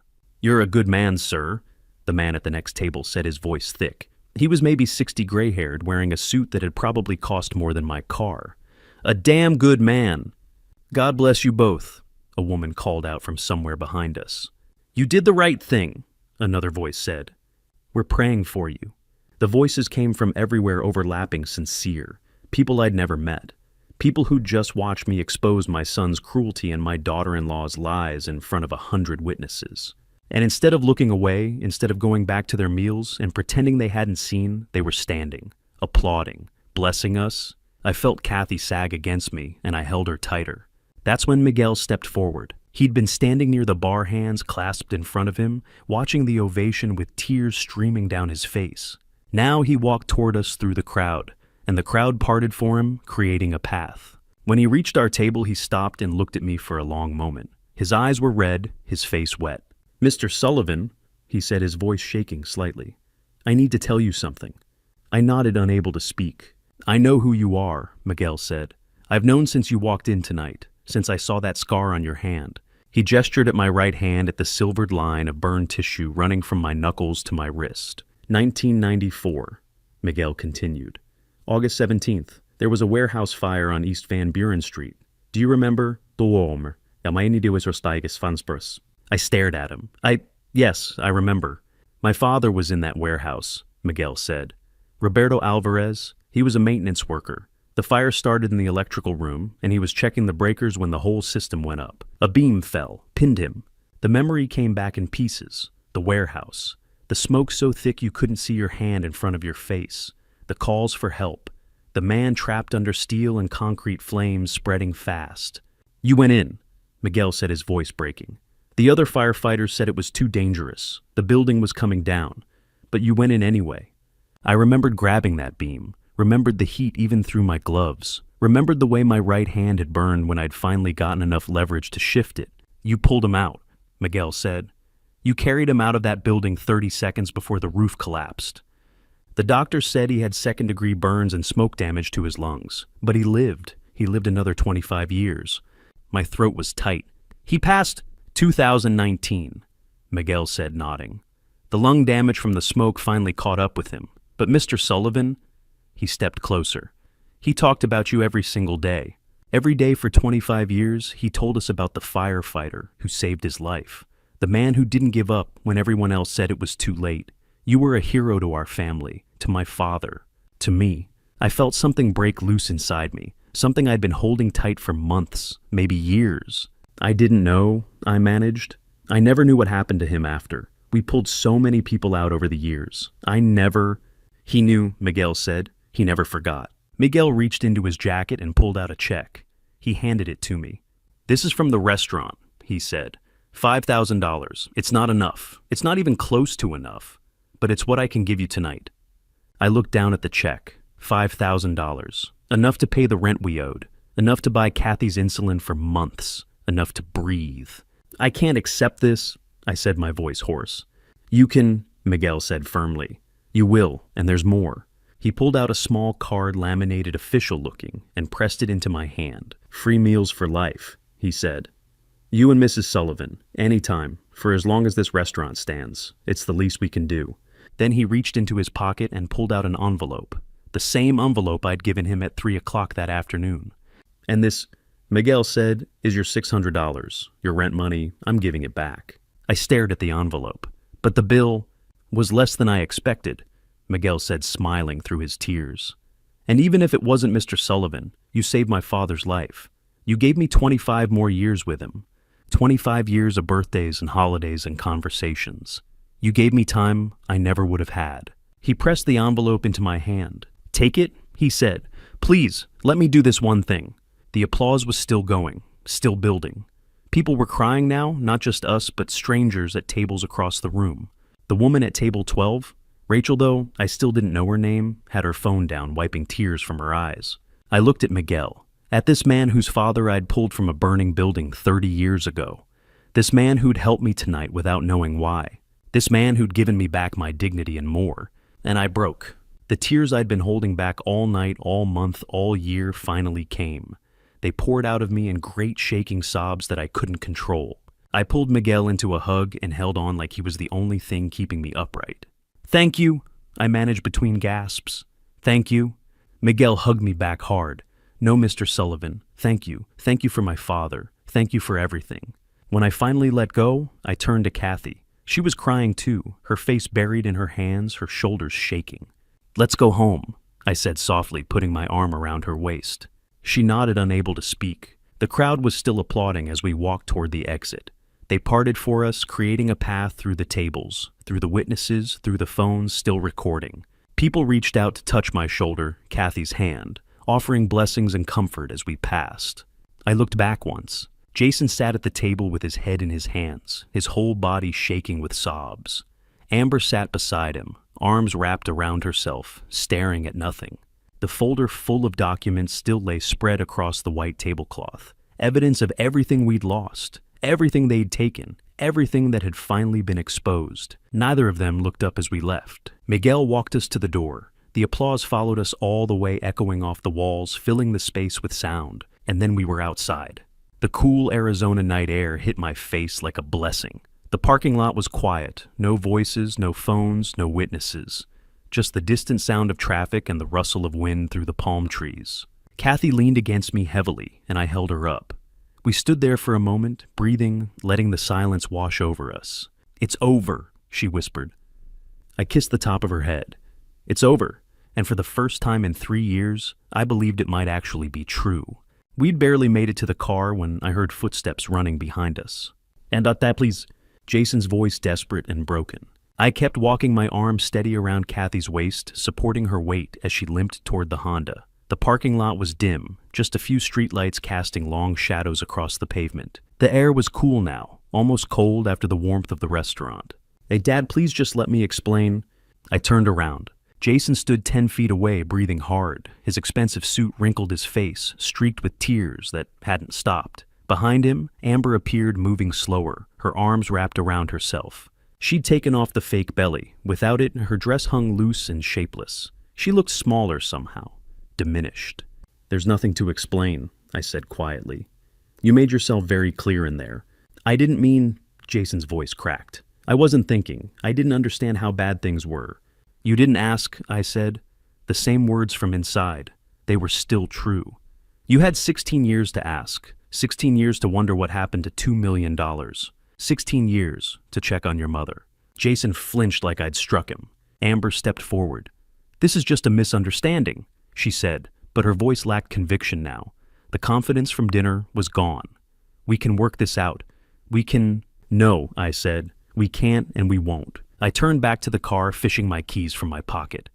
"You're a good man, sir," the man at the next table said, his voice thick. He was maybe 60, gray-haired, wearing a suit that had probably cost more than my car. "A damn good man." "God bless you both," a woman called out from somewhere behind us. "You did the right thing," another voice said. "We're praying for you." The voices came from everywhere, overlapping, sincere. People I'd never met. People who'd just watched me expose my son's cruelty and my daughter-in-law's lies in front of 100 witnesses. And instead of looking away, instead of going back to their meals and pretending they hadn't seen, they were standing, applauding, blessing us. I felt Kathy sag against me, and I held her tighter. That's when Miguel stepped forward. He'd been standing near the bar, hands clasped in front of him, watching the ovation with tears streaming down his face. Now he walked toward us through the crowd, and the crowd parted for him, creating a path. When he reached our table, he stopped and looked at me for a long moment. His eyes were red, his face wet. "Mr. Sullivan," he said, his voice shaking slightly, "I need to tell you something." I nodded, unable to speak. "I know who you are," Miguel said. "I've known since you walked in tonight, since I saw that scar on your hand." He gestured at my right hand, at the silvered line of burned tissue running from my knuckles to my wrist. 1994, Miguel continued. "August 17th, there was a warehouse fire on East Van Buren Street. Do you remember? I stared at him. Yes, I remember. My father was in that warehouse," Miguel said. "Roberto Alvarez, he was a maintenance worker. The fire started in the electrical room, and he was checking the breakers when the whole system went up. A beam fell, pinned him. The memory came back in pieces. The warehouse. The smoke so thick you couldn't see your hand in front of your face. The calls for help. The man trapped under steel and concrete flames spreading fast. You went in," Miguel said, his voice breaking. "The other firefighters said it was too dangerous. The building was coming down. But you went in anyway. I remembered grabbing that beam. Remembered the heat even through my gloves. Remembered the way my right hand had burned when I'd finally gotten enough leverage to shift it. You pulled him out," Miguel said. "You carried him out of that building 30 seconds before the roof collapsed. The doctor said he had second-degree burns and smoke damage to his lungs. But he lived. He lived another 25 years. My throat was tight. He passed 2019, Miguel said, nodding. The lung damage from the smoke finally caught up with him. But Mr. Sullivan, he stepped closer. He talked about you every single day. Every day for 25 years, he told us about the firefighter who saved his life. The man who didn't give up when everyone else said it was too late. You were a hero to our family, to my father, to me. I felt something break loose inside me, something I'd been holding tight for months, maybe years. I didn't know, I managed. I never knew what happened to him after. We pulled so many people out over the years. He knew, Miguel said. He never forgot. Miguel reached into his jacket and pulled out a check. He handed it to me. This is from the restaurant, he said. $5,000. It's not enough. It's not even close to enough. But it's what I can give you tonight. I looked down at the check. $5,000. Enough to pay the rent we owed. Enough to buy Kathy's insulin for months. Enough to breathe. I can't accept this, I said, my voice hoarse. You can, Miguel said firmly. You will, and there's more. He pulled out a small card laminated official looking and pressed it into my hand. "Free meals for life," he said. "You and Mrs. Sullivan, anytime, for as long as this restaurant stands. It's the least we can do." Then he reached into his pocket and pulled out an envelope. The same envelope I'd given him at 3 o'clock that afternoon. "And this," Miguel said, "is your $600. Your rent money, I'm giving it back." I stared at the envelope. "But the bill was less than I expected," Miguel said, smiling through his tears. "And even if it wasn't Mr. Sullivan, you saved my father's life. You gave me 25 more years with him. 25 years of birthdays and holidays and conversations. You gave me time I never would have had." He pressed the envelope into my hand. "Take it," he said. "Please, let me do this one thing." The applause was still going, still building. People were crying now, not just us, but strangers at tables across the room. The woman at table 12, Rachel, though I still didn't know her name, had her phone down, wiping tears from her eyes. I looked at Miguel, at this man whose father I'd pulled from a burning building 30 years ago. This man who'd helped me tonight without knowing why. This man who'd given me back my dignity and more. And I broke. The tears I'd been holding back all night, all month, all year finally came. They poured out of me in great shaking sobs that I couldn't control. I pulled Miguel into a hug and held on like he was the only thing keeping me upright. "Thank you," I managed between gasps. "Thank you." Miguel hugged me back hard. "No, Mr. Sullivan, thank you. Thank you for my father. Thank you for everything." When I finally let go, I turned to Kathy. She was crying too, her face buried in her hands, her shoulders shaking. "Let's go home," I said softly, putting my arm around her waist. She nodded, unable to speak. The crowd was still applauding as we walked toward the exit. They parted for us, creating a path through the tables, through the witnesses, through the phones still recording. People reached out to touch my shoulder, Kathy's hand, offering blessings and comfort as we passed. I looked back once. Jason sat at the table with his head in his hands, his whole body shaking with sobs. Amber sat beside him, arms wrapped around herself, staring at nothing. The folder full of documents still lay spread across the white tablecloth, evidence of everything we'd lost, everything they'd taken, everything that had finally been exposed. Neither of them looked up as we left. Miguel walked us to the door. The applause followed us all the way, echoing off the walls, filling the space with sound, and then we were outside. The cool Arizona night air hit my face like a blessing. The parking lot was quiet, no voices, no phones, no witnesses. Just the distant sound of traffic and the rustle of wind through the palm trees. Kathy leaned against me heavily, and I held her up. We stood there for a moment, breathing, letting the silence wash over us. "It's over," she whispered. I kissed the top of her head. "It's over," and for the first time in 3 years, I believed it might actually be true. We'd barely made it to the car when I heard footsteps running behind us. "And that, please," Jason's voice desperate and broken. I kept walking, my arm steady around Kathy's waist, supporting her weight as she limped toward the Honda. The parking lot was dim, just a few streetlights casting long shadows across the pavement. The air was cool now, almost cold after the warmth of the restaurant. "Hey, Dad, please just let me explain." I turned around. Jason stood 10 feet away, breathing hard. His expensive suit wrinkled his face, streaked with tears that hadn't stopped. Behind him, Amber appeared, moving slower, her arms wrapped around herself. She'd taken off the fake belly. Without it, her dress hung loose and shapeless. She looked smaller somehow, diminished. "There's nothing to explain," I said quietly. "You made yourself very clear in there." "I didn't mean," Jason's voice cracked. "I wasn't thinking. I didn't understand how bad things were." "You didn't ask," I said. The same words from inside. They were still true. "You had 16 years to ask. 16 years to wonder what happened to $2 million. 16 years to check on your mother." Jason flinched like I'd struck him. Amber stepped forward. "This is just a misunderstanding," she said, but her voice lacked conviction now. The confidence from dinner was gone. "We can work this out. We can—" "No," I said. "We can't and we won't." I turned back to the car, fishing my keys from my pocket.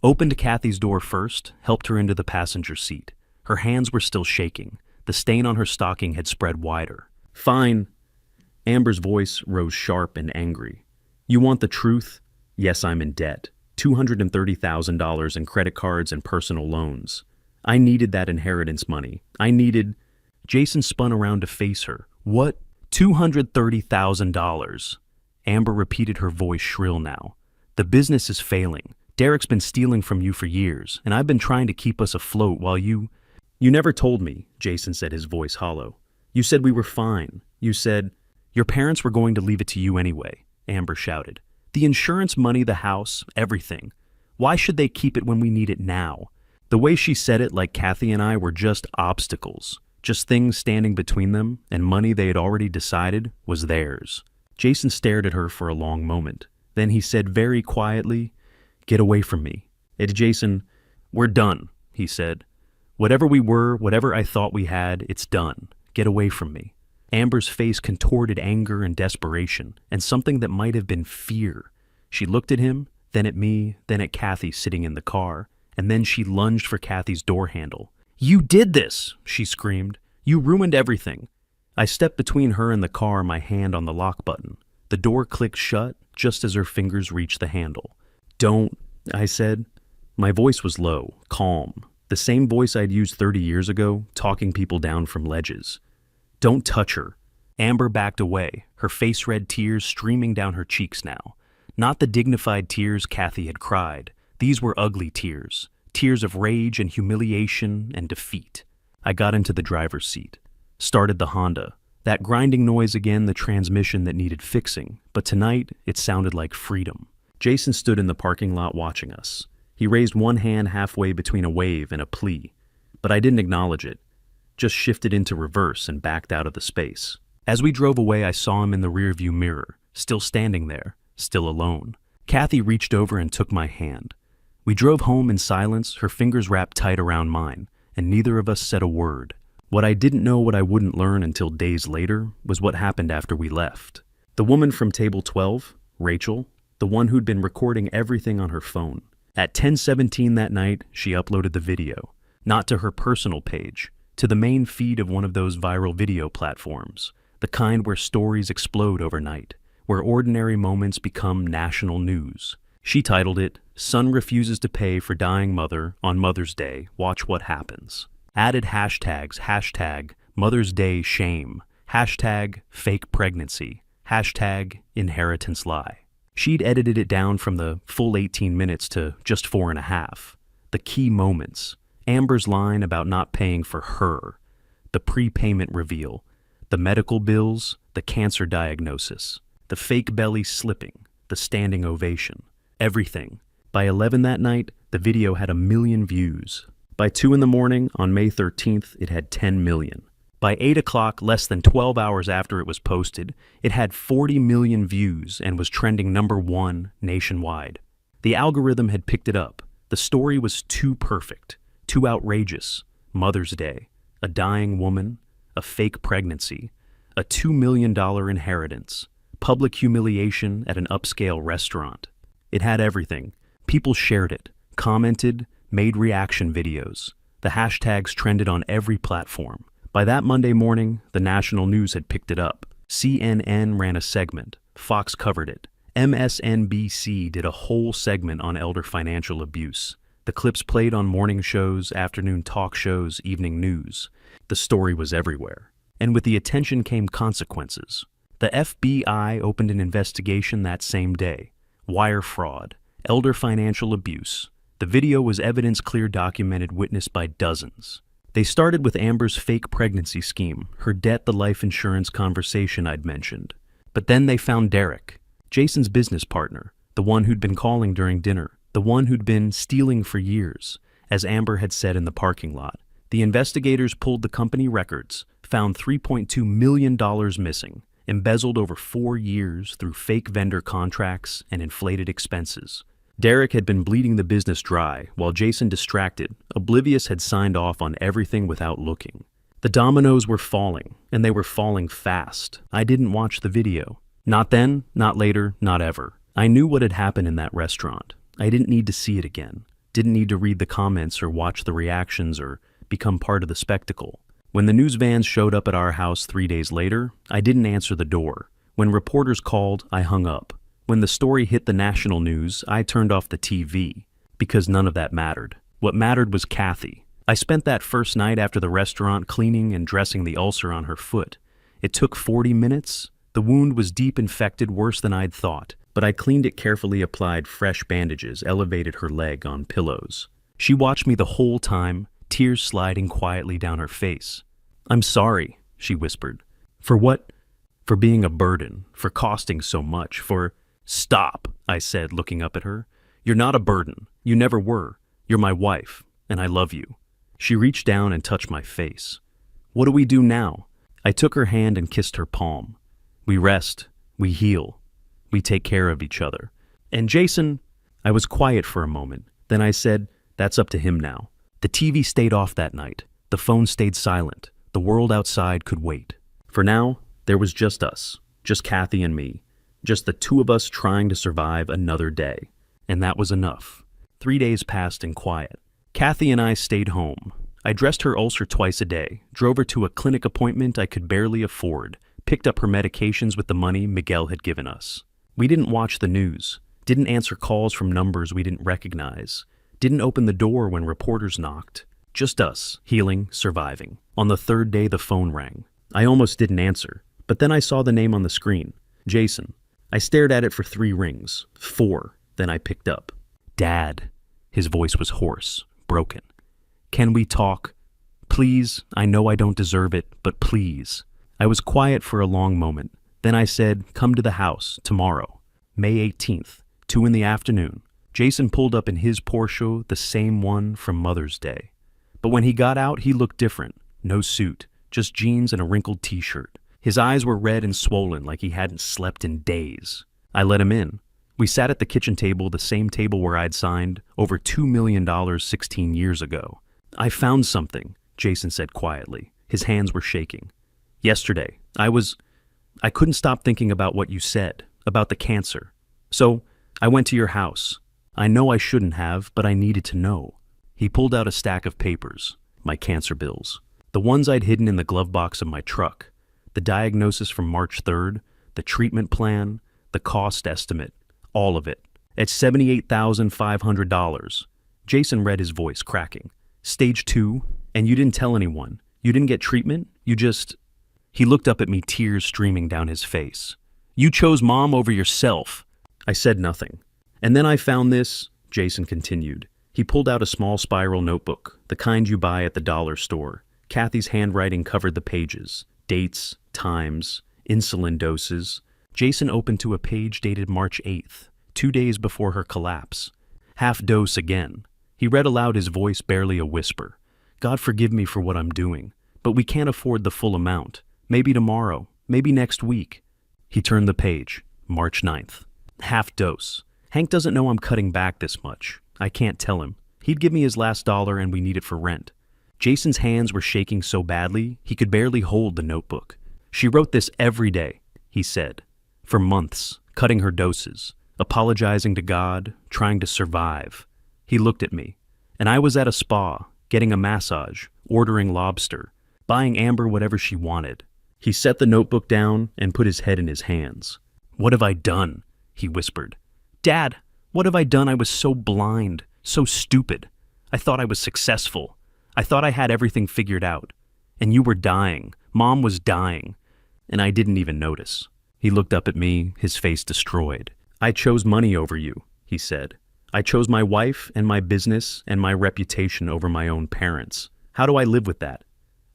Opened Kathy's door first, helped her into the passenger seat. Her hands were still shaking. The stain on her stocking had spread wider. "Fine." Amber's voice rose sharp and angry. "You want the truth? Yes, I'm in debt. $230,000 in credit cards and personal loans. I needed that inheritance money. I needed—" Jason spun around to face her. "What? $230,000? Amber repeated, her voice shrill now. "The business is failing. Derek's been stealing from you for years, and I've been trying to keep us afloat while you... You never told me, Jason said, his voice hollow. You said we were fine. You said... Your parents were going to leave it to you anyway, Amber shouted. The insurance money, the house, everything. Why should they keep it when we need it now? The way she said it, like Kathy and I were just obstacles, just things standing between them, and money they had already decided was theirs. Jason stared at her for a long moment. Then he said very quietly, Get away from me. Jason, we're done, he said. Whatever we were, whatever I thought we had, it's done. Get away from me. Amber's face contorted anger and desperation, and something that might have been fear. She looked at him, then at me, then at Kathy sitting in the car, and then she lunged for Kathy's door handle. You did this, she screamed. You ruined everything. I stepped between her and the car, my hand on the lock button. The door clicked shut just as her fingers reached the handle. Don't, I said. My voice was low, calm, the same voice I'd used 30 years ago, talking people down from ledges. Don't touch her. Amber backed away, her face-red tears streaming down her cheeks now. Not the dignified tears Kathy had cried. These were ugly tears, tears of rage and humiliation and defeat. I got into the driver's seat, started the Honda. That grinding noise again, the transmission that needed fixing, but tonight it sounded like freedom. Jason stood in the parking lot watching us. He raised one hand halfway between a wave and a plea, but I didn't acknowledge it, just shifted into reverse and backed out of the space. As we drove away, I saw him in the rearview mirror, still standing there, still alone. Kathy reached over and took my hand. We drove home in silence, her fingers wrapped tight around mine, and neither of us said a word. What I didn't know, what I wouldn't learn until days later, was what happened after we left. The woman from table 12, Rachel, the one who'd been recording everything on her phone. At 10:17 that night, she uploaded the video, not to her personal page, to the main feed of one of those viral video platforms, the kind where stories explode overnight, where ordinary moments become national news. She titled it, Son Refuses to Pay for Dying Mother on Mother's Day, Watch What Happens. Added hashtags, hashtag Mother's Day Shame, hashtag Fake Pregnancy, hashtag Inheritance Lie. She'd edited it down from the full 18 minutes to just 4.5. The key moments, Amber's line about not paying for her, the prepayment reveal, the medical bills, the cancer diagnosis, the fake belly slipping, the standing ovation, everything. By 11 that night, the video had 1 million views. By 2 in the morning, on May 13th, it had 10 million. By 8 o'clock, less than 12 hours after it was posted, it had 40 million views and was trending #1 nationwide. The algorithm had picked it up. The story was too perfect, too outrageous. Mother's Day, a dying woman, a fake pregnancy, a $2 million inheritance, public humiliation at an upscale restaurant. It had everything. People shared it, commented, made reaction videos. The hashtags trended on every platform. By that Monday morning, the national news had picked it up. CNN ran a segment. Fox covered it. MSNBC did a whole segment on elder financial abuse. The clips played on morning shows, afternoon talk shows, evening news. The story was everywhere. And with the attention came consequences. The FBI opened an investigation that same day. Wire fraud, elder financial abuse. The video was evidence clear, documented, witnessed by dozens. They started with Amber's fake pregnancy scheme, her debt, the life insurance conversation I'd mentioned. But then they found Derek, Jason's business partner, the one who'd been calling during dinner, the one who'd been stealing for years, as Amber had said in the parking lot. The investigators pulled the company records, found $3.2 million missing, embezzled over 4 years through fake vendor contracts and inflated expenses. Derek had been bleeding the business dry, while Jason, distracted, oblivious, had signed off on everything without looking. The dominoes were falling, and they were falling fast. I didn't watch the video. Not then, not later, not ever. I knew what had happened in that restaurant. I didn't need to see it again. Didn't need to read the comments or watch the reactions or become part of the spectacle. When the news vans showed up at our house 3 days later, I didn't answer the door. When reporters called, I hung up. When the story hit the national news, I turned off the TV, because none of that mattered. What mattered was Kathy. I spent that first night after the restaurant cleaning and dressing the ulcer on her foot. It took 40 minutes. The wound was deep, infected, worse than I'd thought. but I cleaned it carefully, applied fresh bandages, elevated her leg on pillows. She watched me the whole time, tears sliding quietly down her face. "I'm sorry," she whispered. "For what? For being a burden, for costing so much, for—" "Stop," I said, looking up at her. "You're not a burden. You never were. You're my wife, and I love you." She reached down and touched my face. "What do we do now?" I took her hand and kissed her palm. "We rest. We heal. We take care of each other. And Jason—" I was quiet for a moment. Then I said, "That's up to him now." The TV stayed off that night. The phone stayed silent. The world outside could wait. For now, there was just us, just Kathy and me, just the two of us trying to survive another day. And that was enough. 3 days passed in quiet. Kathy and I stayed home. I dressed her ulcer twice a day, drove her to a clinic appointment I could barely afford, picked up her medications with the money Miguel had given us. We didn't watch the news, didn't answer calls from numbers we didn't recognize, didn't open the door when reporters knocked. Just us, healing, surviving. On the 3rd day, the phone rang. I almost didn't answer, but then I saw the name on the screen, Jason. I stared at it for 3 rings, 4, then I picked up. "Dad." His voice was hoarse, broken. "Can we talk? Please, I know I don't deserve it, but please." I was quiet for a long moment. Then I said, "Come to the house, tomorrow, May 18th, 2 in the afternoon. Jason pulled up in his Porsche, the same one from Mother's Day. But when he got out, he looked different. No suit, just jeans and a wrinkled t-shirt. His eyes were red and swollen like he hadn't slept in days. I let him in. We sat at the kitchen table, the same table where I'd signed over $2 million 16 years ago. "I found something," Jason said quietly. His hands were shaking. "Yesterday, I couldn't stop thinking about what you said, about the cancer. So I went to your house. I know I shouldn't have, but I needed to know." He pulled out a stack of papers, my cancer bills, the ones I'd hidden in the glove box of my truck, the diagnosis from March 3rd, the treatment plan, the cost estimate, all of it. At $78,500. Jason read, his voice cracking. "Stage 2, and you didn't tell anyone. You didn't get treatment? You just—" He looked up at me, tears streaming down his face. "You chose Mom over yourself." I said nothing. "And then I found this," Jason continued. He pulled out a small spiral notebook, the kind you buy at the dollar store. Kathy's handwriting covered the pages. Dates, times, insulin doses. Jason opened to a page dated March 8th, 2 days before her collapse. "Half dose again." He read aloud, his voice barely a whisper. "God forgive me for what I'm doing, but we can't afford the full amount. Maybe tomorrow, maybe next week." He turned the page. March 9th. "Half dose. Hank doesn't know I'm cutting back this much. I can't tell him. He'd give me his last dollar and we need it for rent." Jason's hands were shaking so badly he could barely hold the notebook. "She wrote this every day," he said. "For months, cutting her doses, apologizing to God, trying to survive." He looked at me, and I was at a spa, getting a massage, ordering lobster, buying Amber whatever she wanted. He set the notebook down and put his head in his hands. "What have I done?" he whispered. "Dad, what have I done? I was so blind, so stupid. I thought I was successful. I thought I had everything figured out. And you were dying. Mom was dying. And I didn't even notice." He looked up at me, his face destroyed. "I chose money over you," he said. "I chose my wife and my business and my reputation over my own parents. How do I live with that?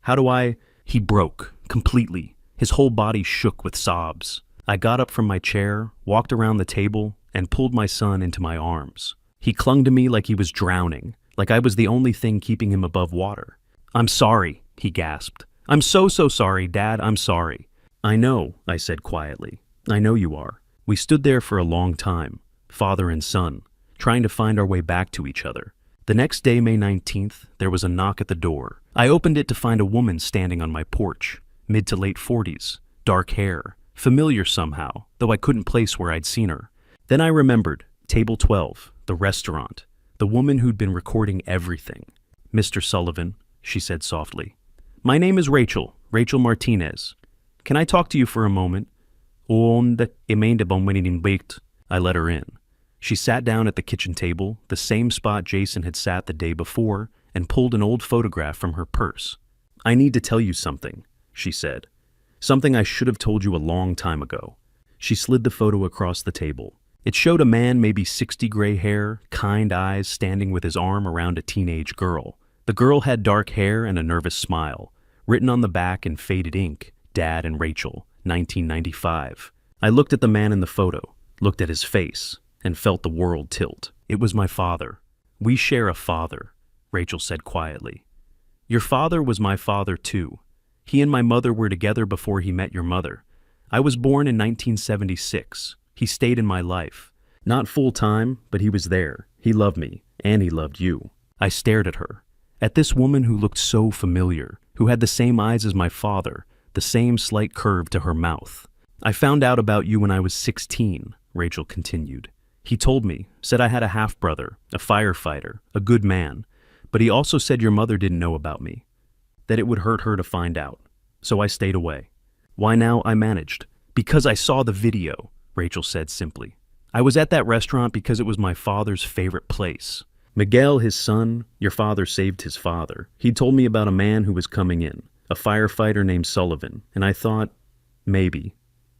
How do I—" He broke, completely. His whole body shook with sobs. I got up from my chair, walked around the table, and pulled my son into my arms. He clung to me like he was drowning, like I was the only thing keeping him above water. "I'm sorry," he gasped. "I'm so sorry, Dad, I'm sorry." "I know," I said quietly. "I know you are." We stood there for a long time, father and son, trying to find our way back to each other. The next day, May 19th, there was a knock at the door. I opened it to find a woman standing on my porch, mid to late 40s, dark hair, familiar somehow, though I couldn't place where I'd seen her. Then I remembered, table 12, the restaurant, the woman who'd been recording everything. "Mr. Sullivan," she said softly. "My name is Rachel Martinez. Can I talk to you for a moment?" I let her in. She sat down at the kitchen table, the same spot Jason had sat the day before, and pulled an old photograph from her purse. "I need to tell you something," she said. "Something I should have told you a long time ago." She slid the photo across the table. It showed a man, maybe 60, gray hair, kind eyes, standing with his arm around a teenage girl. The girl had dark hair and a nervous smile. Written on the back in faded ink, Dad and Rachel, 1995. I looked at the man in the photo, looked at his face, and felt the world tilt. It was my father. We share a father, Rachel said quietly. Your father was my father too. He and my mother were together before he met your mother. I was born in 1976. He stayed in my life. Not full time, but he was there. He loved me, and he loved you. I stared at her, at this woman who looked so familiar, who had the same eyes as my father, the same slight curve to her mouth. I found out about you when I was 16, Rachel continued. He told me, said I had a half-brother, a firefighter, a good man, but he also said your mother didn't know about me, that it would hurt her to find out. So I stayed away. Why now? I managed. Because I saw the video, Rachel said simply. I was at that restaurant because it was my father's favorite place. Miguel, his son, your father saved his father. He told me about a man who was coming in, a firefighter named Sullivan, and I thought, maybe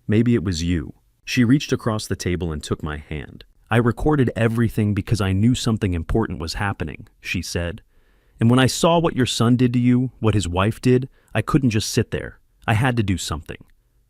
it was you. She reached across the table and took my hand. I recorded everything because I knew something important was happening, she said. And when I saw what your son did to you, what his wife did, I couldn't just sit there. I had to do something.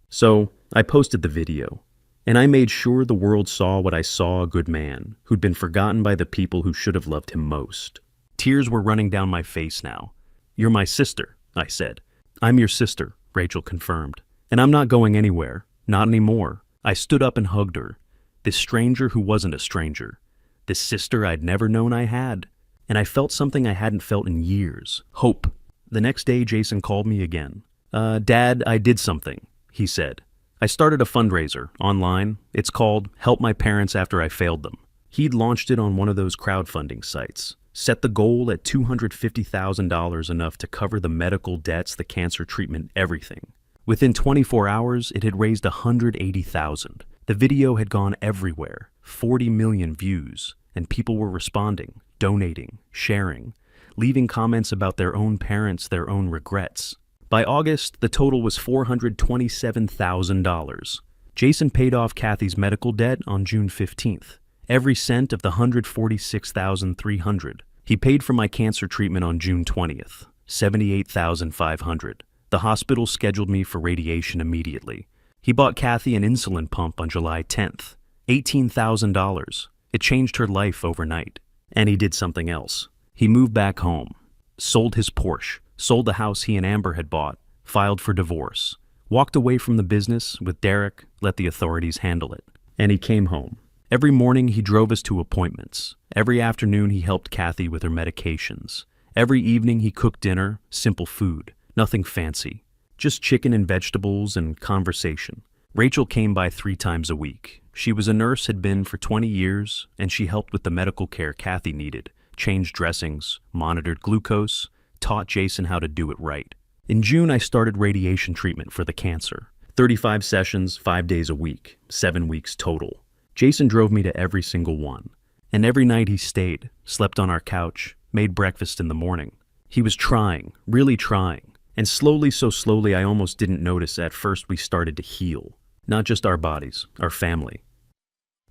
So I posted the video, and I made sure the world saw what I saw, a good man who'd been forgotten by the people who should have loved him most. Tears were running down my face now. You're my sister, I said. I'm your sister, Rachel confirmed. And I'm not going anywhere. Not anymore. I stood up and hugged her. This stranger who wasn't a stranger. This sister I'd never known I had. And I felt something I hadn't felt in years. Hope. The next day, Jason called me again. Dad, I did something, he said. I started a fundraiser online. It's called Help My Parents After I Failed Them. He'd launched it on one of those crowdfunding sites. Set the goal at $250,000, enough to cover the medical debts, the cancer treatment, everything. Within 24 hours, it had raised $180,000. The video had gone everywhere, 40 million views, and people were responding, donating, sharing, leaving comments about their own parents, their own regrets. By August, the total was $427,000. Jason paid off Kathy's medical debt on June 15th. Every cent of the $146,300. He paid for my cancer treatment on June 20th, $78,500. The hospital scheduled me for radiation immediately. He bought Kathy an insulin pump on July 10th, $18,000. It changed her life overnight. And he did something else. He moved back home, sold his Porsche, sold the house he and Amber had bought, filed for divorce, walked away from the business with Derek, let the authorities handle it. And he came home. Every morning he drove us to appointments. Every afternoon he helped Kathy with her medications. Every evening he cooked dinner, simple food, nothing fancy, just chicken and vegetables and conversation. Rachel came by 3 times a week. She was a nurse, had been for 20 years, and she helped with the medical care Kathy needed, changed dressings, monitored glucose, taught Jason how to do it right. In June, I started radiation treatment for the cancer. 35 sessions, 5 days a week, 7 weeks total. Jason drove me to every single one. And every night he stayed, slept on our couch, made breakfast in the morning. He was trying, really trying. And slowly, so slowly, I almost didn't notice at first we started to heal. Not just our bodies, our family.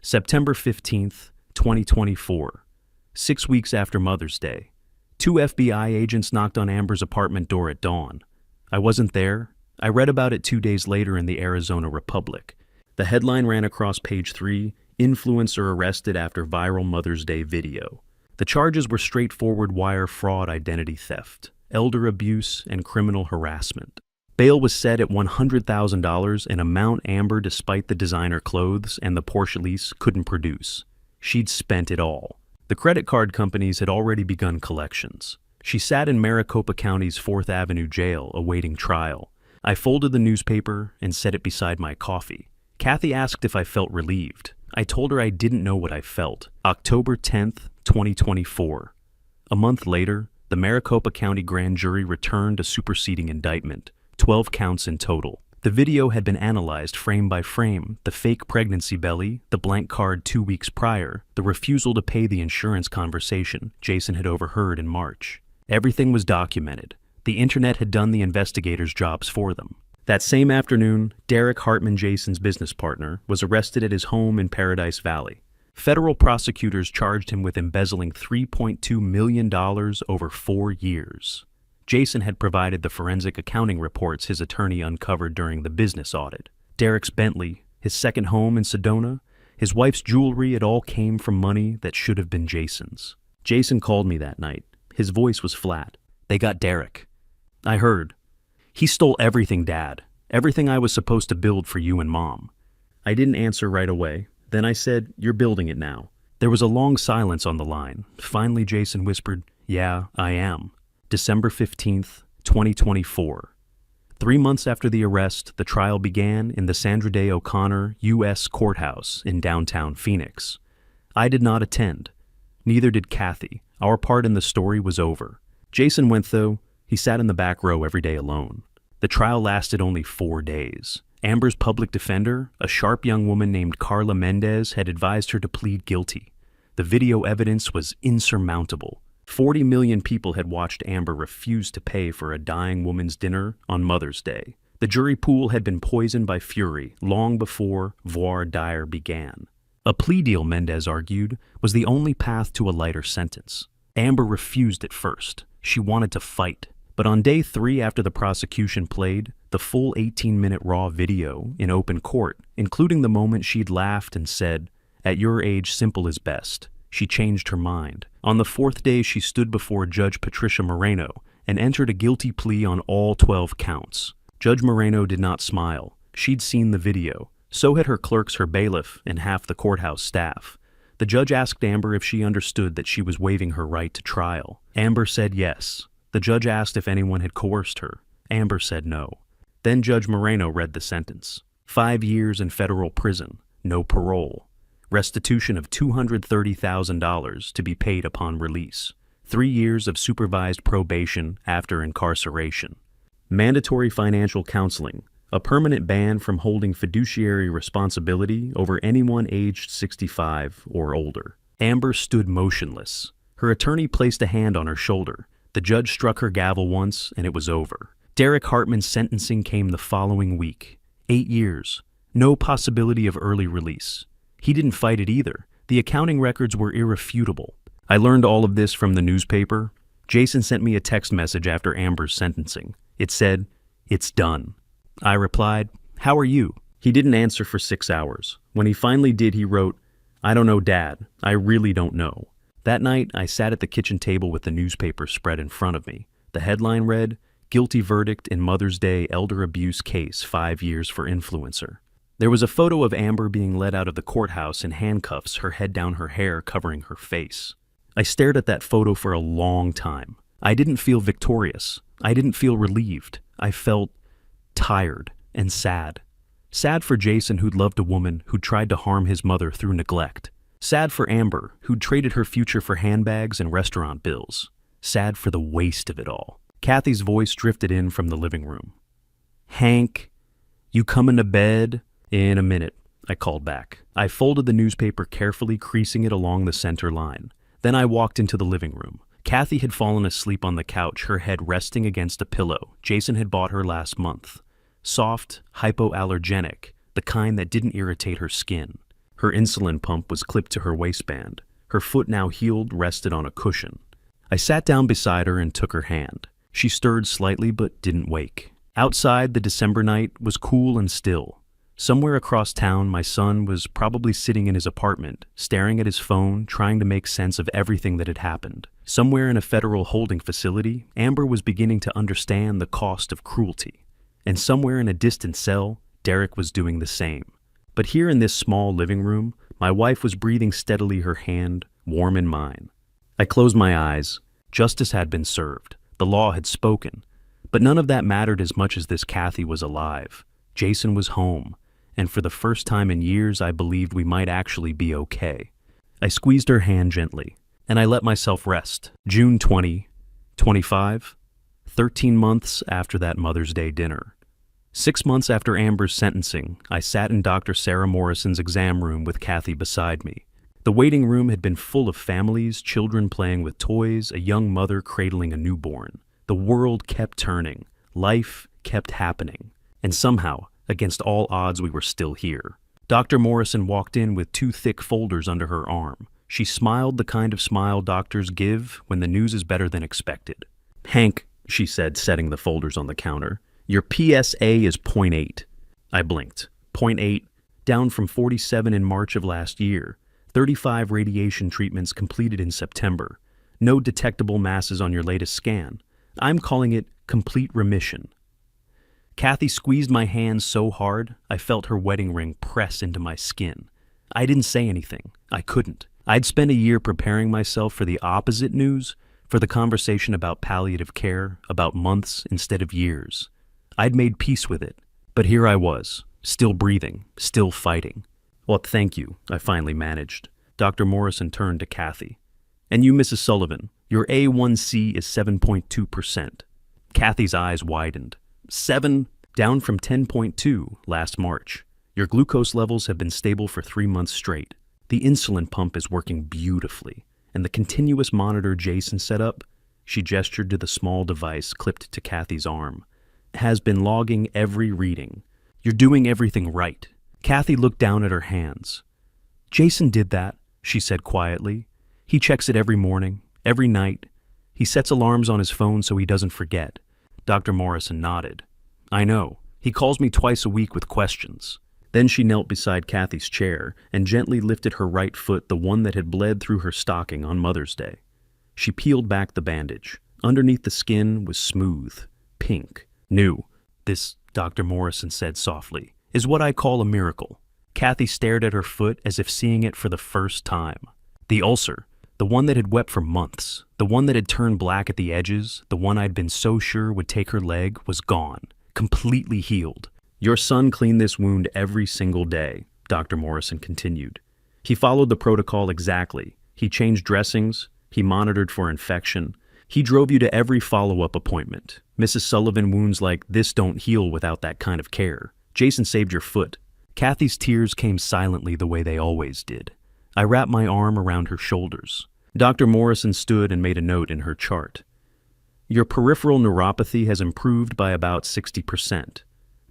September 15th, 2024. 6 weeks after Mother's Day. 2 FBI agents knocked on Amber's apartment door at dawn. I wasn't there. I read about it 2 days later in the Arizona Republic. The headline ran across page 3, "Influencer Arrested After Viral Mother's Day Video." The charges were straightforward wire fraud, identity theft, elder abuse, and criminal harassment. Bail was set at $100,000, an amount Amber, despite the designer clothes and the Porsche lease, couldn't produce. She'd spent it all. The credit card companies had already begun collections. She sat in Maricopa County's 4th Avenue jail, awaiting trial. I folded the newspaper and set it beside my coffee. Kathy asked if I felt relieved. I told her I didn't know what I felt. October 10th, 2024. A month later, the Maricopa County grand jury returned a superseding indictment, 12 counts in total. The video had been analyzed frame by frame, the fake pregnancy belly, the blank card 2 weeks prior, the refusal to pay the insurance conversation Jason had overheard in March. Everything was documented. The internet had done the investigators' jobs for them. That same afternoon, Derek Hartman, Jason's business partner, was arrested at his home in Paradise Valley. Federal prosecutors charged him with embezzling $3.2 million over 4 years. Jason had provided the forensic accounting reports his attorney uncovered during the business audit. Derek's Bentley, his second home in Sedona, his wife's jewelry, it all came from money that should have been Jason's. Jason called me that night. His voice was flat. "They got Derek." I heard. "He stole everything, Dad. Everything I was supposed to build for you and Mom." I didn't answer right away. Then I said, "You're building it now." There was a long silence on the line. Finally, Jason whispered, "Yeah, I am." December 15th, 2024. 3 months after the arrest, the trial began in the Sandra Day O'Connor U.S. Courthouse in downtown Phoenix. I did not attend. Neither did Kathy. Our part in the story was over. Jason went, though. He sat in the back row every day alone. The trial lasted only 4 days. Amber's public defender, a sharp young woman named Carla Mendez, had advised her to plead guilty. The video evidence was insurmountable. 40 million people had watched Amber refuse to pay for a dying woman's dinner on Mother's Day. The jury pool had been poisoned by fury long before voir dire began. A plea deal, Mendez argued, was the only path to a lighter sentence. Amber refused at first. She wanted to fight. But on day 3 after the prosecution played the full 18-minute raw video in open court, including the moment she'd laughed and said, "At your age, simple is best," she changed her mind. On the 4th day, she stood before Judge Patricia Moreno and entered a guilty plea on all 12 counts. Judge Moreno did not smile. She'd seen the video. So had her clerks, her bailiff, and half the courthouse staff. The judge asked Amber if she understood that she was waiving her right to trial. Amber said yes. The judge asked if anyone had coerced her. Amber said no. Then Judge Moreno read the sentence. 5 years in federal prison, no parole. Restitution of $230,000 to be paid upon release. 3 years of supervised probation after incarceration. Mandatory financial counseling. A permanent ban from holding fiduciary responsibility over anyone aged 65 or older. Amber stood motionless. Her attorney placed a hand on her shoulder. The judge struck her gavel once, and it was over. Derek Hartman's sentencing came the following week. 8 years. No possibility of early release. He didn't fight it either. The accounting records were irrefutable. I learned all of this from the newspaper. Jason sent me a text message after Amber's sentencing. It said, "It's done." I replied, "How are you?" He didn't answer for 6 hours. When he finally did, he wrote, "I don't know, Dad. I really don't know." That night, I sat at the kitchen table with the newspaper spread in front of me. The headline read, "Guilty Verdict in Mother's Day Elder Abuse Case, 5 years for Influencer." There was a photo of Amber being led out of the courthouse in handcuffs, her head down, her hair covering her face. I stared at that photo for a long time. I didn't feel victorious. I didn't feel relieved. I felt tired and sad. Sad for Jason, who'd loved a woman who'd tried to harm his mother through neglect. Sad for Amber, who'd traded her future for handbags and restaurant bills. Sad for the waste of it all. Kathy's voice drifted in from the living room. "Hank, you coming to bed?" "In a minute," I called back. I folded the newspaper carefully, creasing it along the center line. Then I walked into the living room. Kathy had fallen asleep on the couch, her head resting against a pillow Jason had bought her last month. Soft, hypoallergenic, the kind that didn't irritate her skin. Her insulin pump was clipped to her waistband. Her foot, now healed, rested on a cushion. I sat down beside her and took her hand. She stirred slightly but didn't wake. Outside, the December night was cool and still. Somewhere across town, my son was probably sitting in his apartment, staring at his phone, trying to make sense of everything that had happened. Somewhere in a federal holding facility, Amber was beginning to understand the cost of cruelty. And somewhere in a distant cell, Derek was doing the same. But here in this small living room, my wife was breathing steadily, her hand warm in mine. I closed my eyes. Justice had been served. The law had spoken. But none of that mattered as much as this Kathy was alive. Jason was home. And for the first time in years, I believed we might actually be okay. I squeezed her hand gently, and I let myself rest. June 2025, 13 months after that Mother's Day dinner. 6 months after Amber's sentencing, I sat in Dr. Sarah Morrison's exam room with Kathy beside me. The waiting room had been full of families, children playing with toys, a young mother cradling a newborn. The world kept turning. Life kept happening. And somehow, against all odds, we were still here. Dr. Morrison walked in with 2 thick folders under her arm. She smiled the kind of smile doctors give when the news is better than expected. "Hank," she said, setting the folders on the counter, "your PSA is .8. I blinked. .8, down from 47 in March of last year. 35 radiation treatments completed in September. No detectable masses on your latest scan. I'm calling it complete remission." Kathy squeezed my hand so hard, I felt her wedding ring press into my skin. I didn't say anything. I couldn't. I'd spent a year preparing myself for the opposite news, for the conversation about palliative care, about months instead of years. I'd made peace with it, but here I was, still breathing, still fighting. "Well, thank you," I finally managed. Dr. Morrison turned to Kathy. "And you, Mrs. Sullivan, your A1C is 7.2%. Kathy's eyes widened. 7, down from 10.2 last March. Your glucose levels have been stable for 3 months straight. The insulin pump is working beautifully, and the continuous monitor Jason set up," she gestured to the small device clipped to Kathy's arm, "has been logging every reading. You're doing everything right." Kathy looked down at her hands. "Jason did that," she said quietly. "He checks it every morning, every night. He sets alarms on his phone so he doesn't forget." Dr. Morrison nodded. "I know. He calls me twice a week with questions." Then she knelt beside Kathy's chair and gently lifted her right foot, the one that had bled through her stocking on Mother's Day. She peeled back the bandage. Underneath the skin was smooth, pink, new. "This," Dr. Morrison said softly, "is what I call a miracle." Kathy stared at her foot as if seeing it for the first time. The ulcer, the one that had wept for months, the one that had turned black at the edges, the one I'd been so sure would take her leg, was gone, completely healed. "Your son cleaned this wound every single day," Dr. Morrison continued. "He followed the protocol exactly. He changed dressings. He monitored for infection. He drove you to every follow-up appointment. Mrs. Sullivan, wounds like this don't heal without that kind of care. Jason saved your foot." Kathy's tears came silently the way they always did. I wrapped my arm around her shoulders. Dr. Morrison stood and made a note in her chart. "Your peripheral neuropathy has improved by about 60%.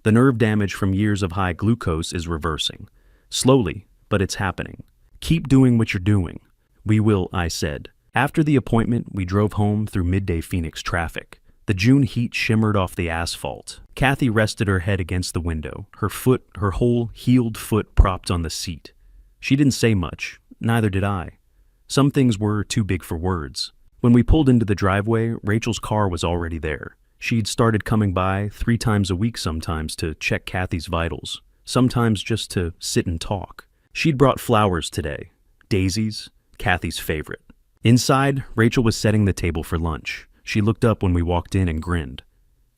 The nerve damage from years of high glucose is reversing. Slowly, but it's happening. Keep doing what you're doing." "We will," I said. After the appointment, we drove home through midday Phoenix traffic. The June heat shimmered off the asphalt. Kathy rested her head against the window, her whole healed foot propped on the seat. She didn't say much, neither did I. Some things were too big for words. When we pulled into the driveway, Rachel's car was already there. She'd started coming by 3 times a week sometimes to check Kathy's vitals, sometimes just to sit and talk. She'd brought flowers today, daisies, Kathy's favorite. Inside, Rachel was setting the table for lunch. She looked up when we walked in and grinned.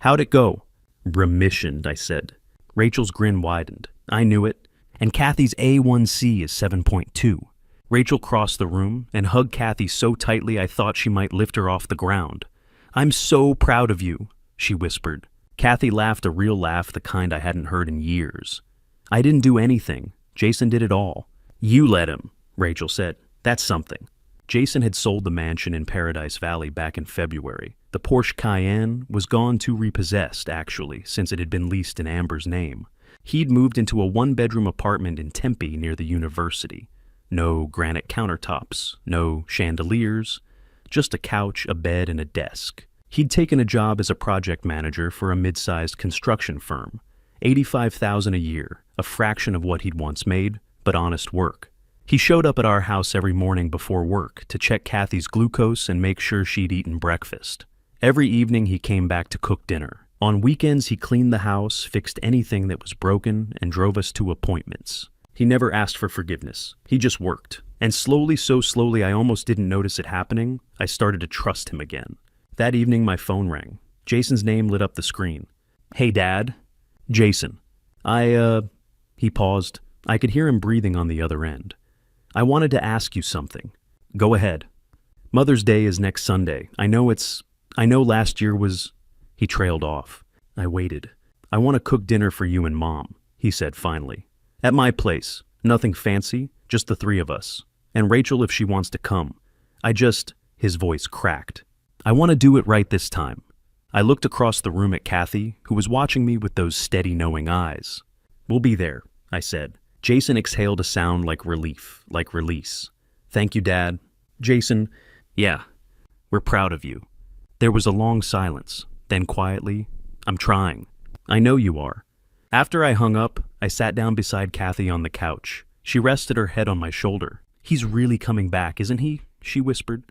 "How'd it go?" "Remission," I said. Rachel's grin widened. "I knew it. And Kathy's A1C is 7.2. Rachel crossed the room and hugged Kathy so tightly I thought she might lift her off the ground. "I'm so proud of you," she whispered. Kathy laughed, a real laugh, the kind I hadn't heard in years. "I didn't do anything. Jason did it all." "You let him," Rachel said. "That's something." Jason had sold the mansion in Paradise Valley back in February. The Porsche Cayenne was gone to repossessed, actually, since it had been leased in Amber's name. He'd moved into a 1-bedroom apartment in Tempe near the university. No granite countertops, no chandeliers, just a couch, a bed, and a desk. He'd taken a job as a project manager for a mid-sized construction firm. $85,000 a year, a fraction of what he'd once made, but honest work. He showed up at our house every morning before work to check Kathy's glucose and make sure she'd eaten breakfast. Every evening he came back to cook dinner. On weekends he cleaned the house, fixed anything that was broken, and drove us to appointments. He never asked for forgiveness. He just worked. And slowly, so slowly I almost didn't notice it happening, I started to trust him again. That evening my phone rang. Jason's name lit up the screen. "Hey, Dad." "Jason." He paused. I could hear him breathing on the other end. "I wanted to ask you something." "Go ahead." "Mother's Day is next Sunday. I know last year was..." He trailed off. I waited. "I want to cook dinner for you and Mom," he said finally. "At my place. Nothing fancy, just the 3 of us. And Rachel if she wants to come. His voice cracked. "I want to do it right this time. I looked across the room at Kathy, who was watching me with those steady, knowing eyes. "We'll be there," I said. Jason exhaled a sound like relief, like release. "Thank you, Dad." "Jason, yeah, we're proud of you." There was a long silence. Then quietly, "I'm trying." "I know you are." After I hung up, I sat down beside Kathy on the couch. She rested her head on my shoulder. "He's really coming back, isn't he?" she whispered.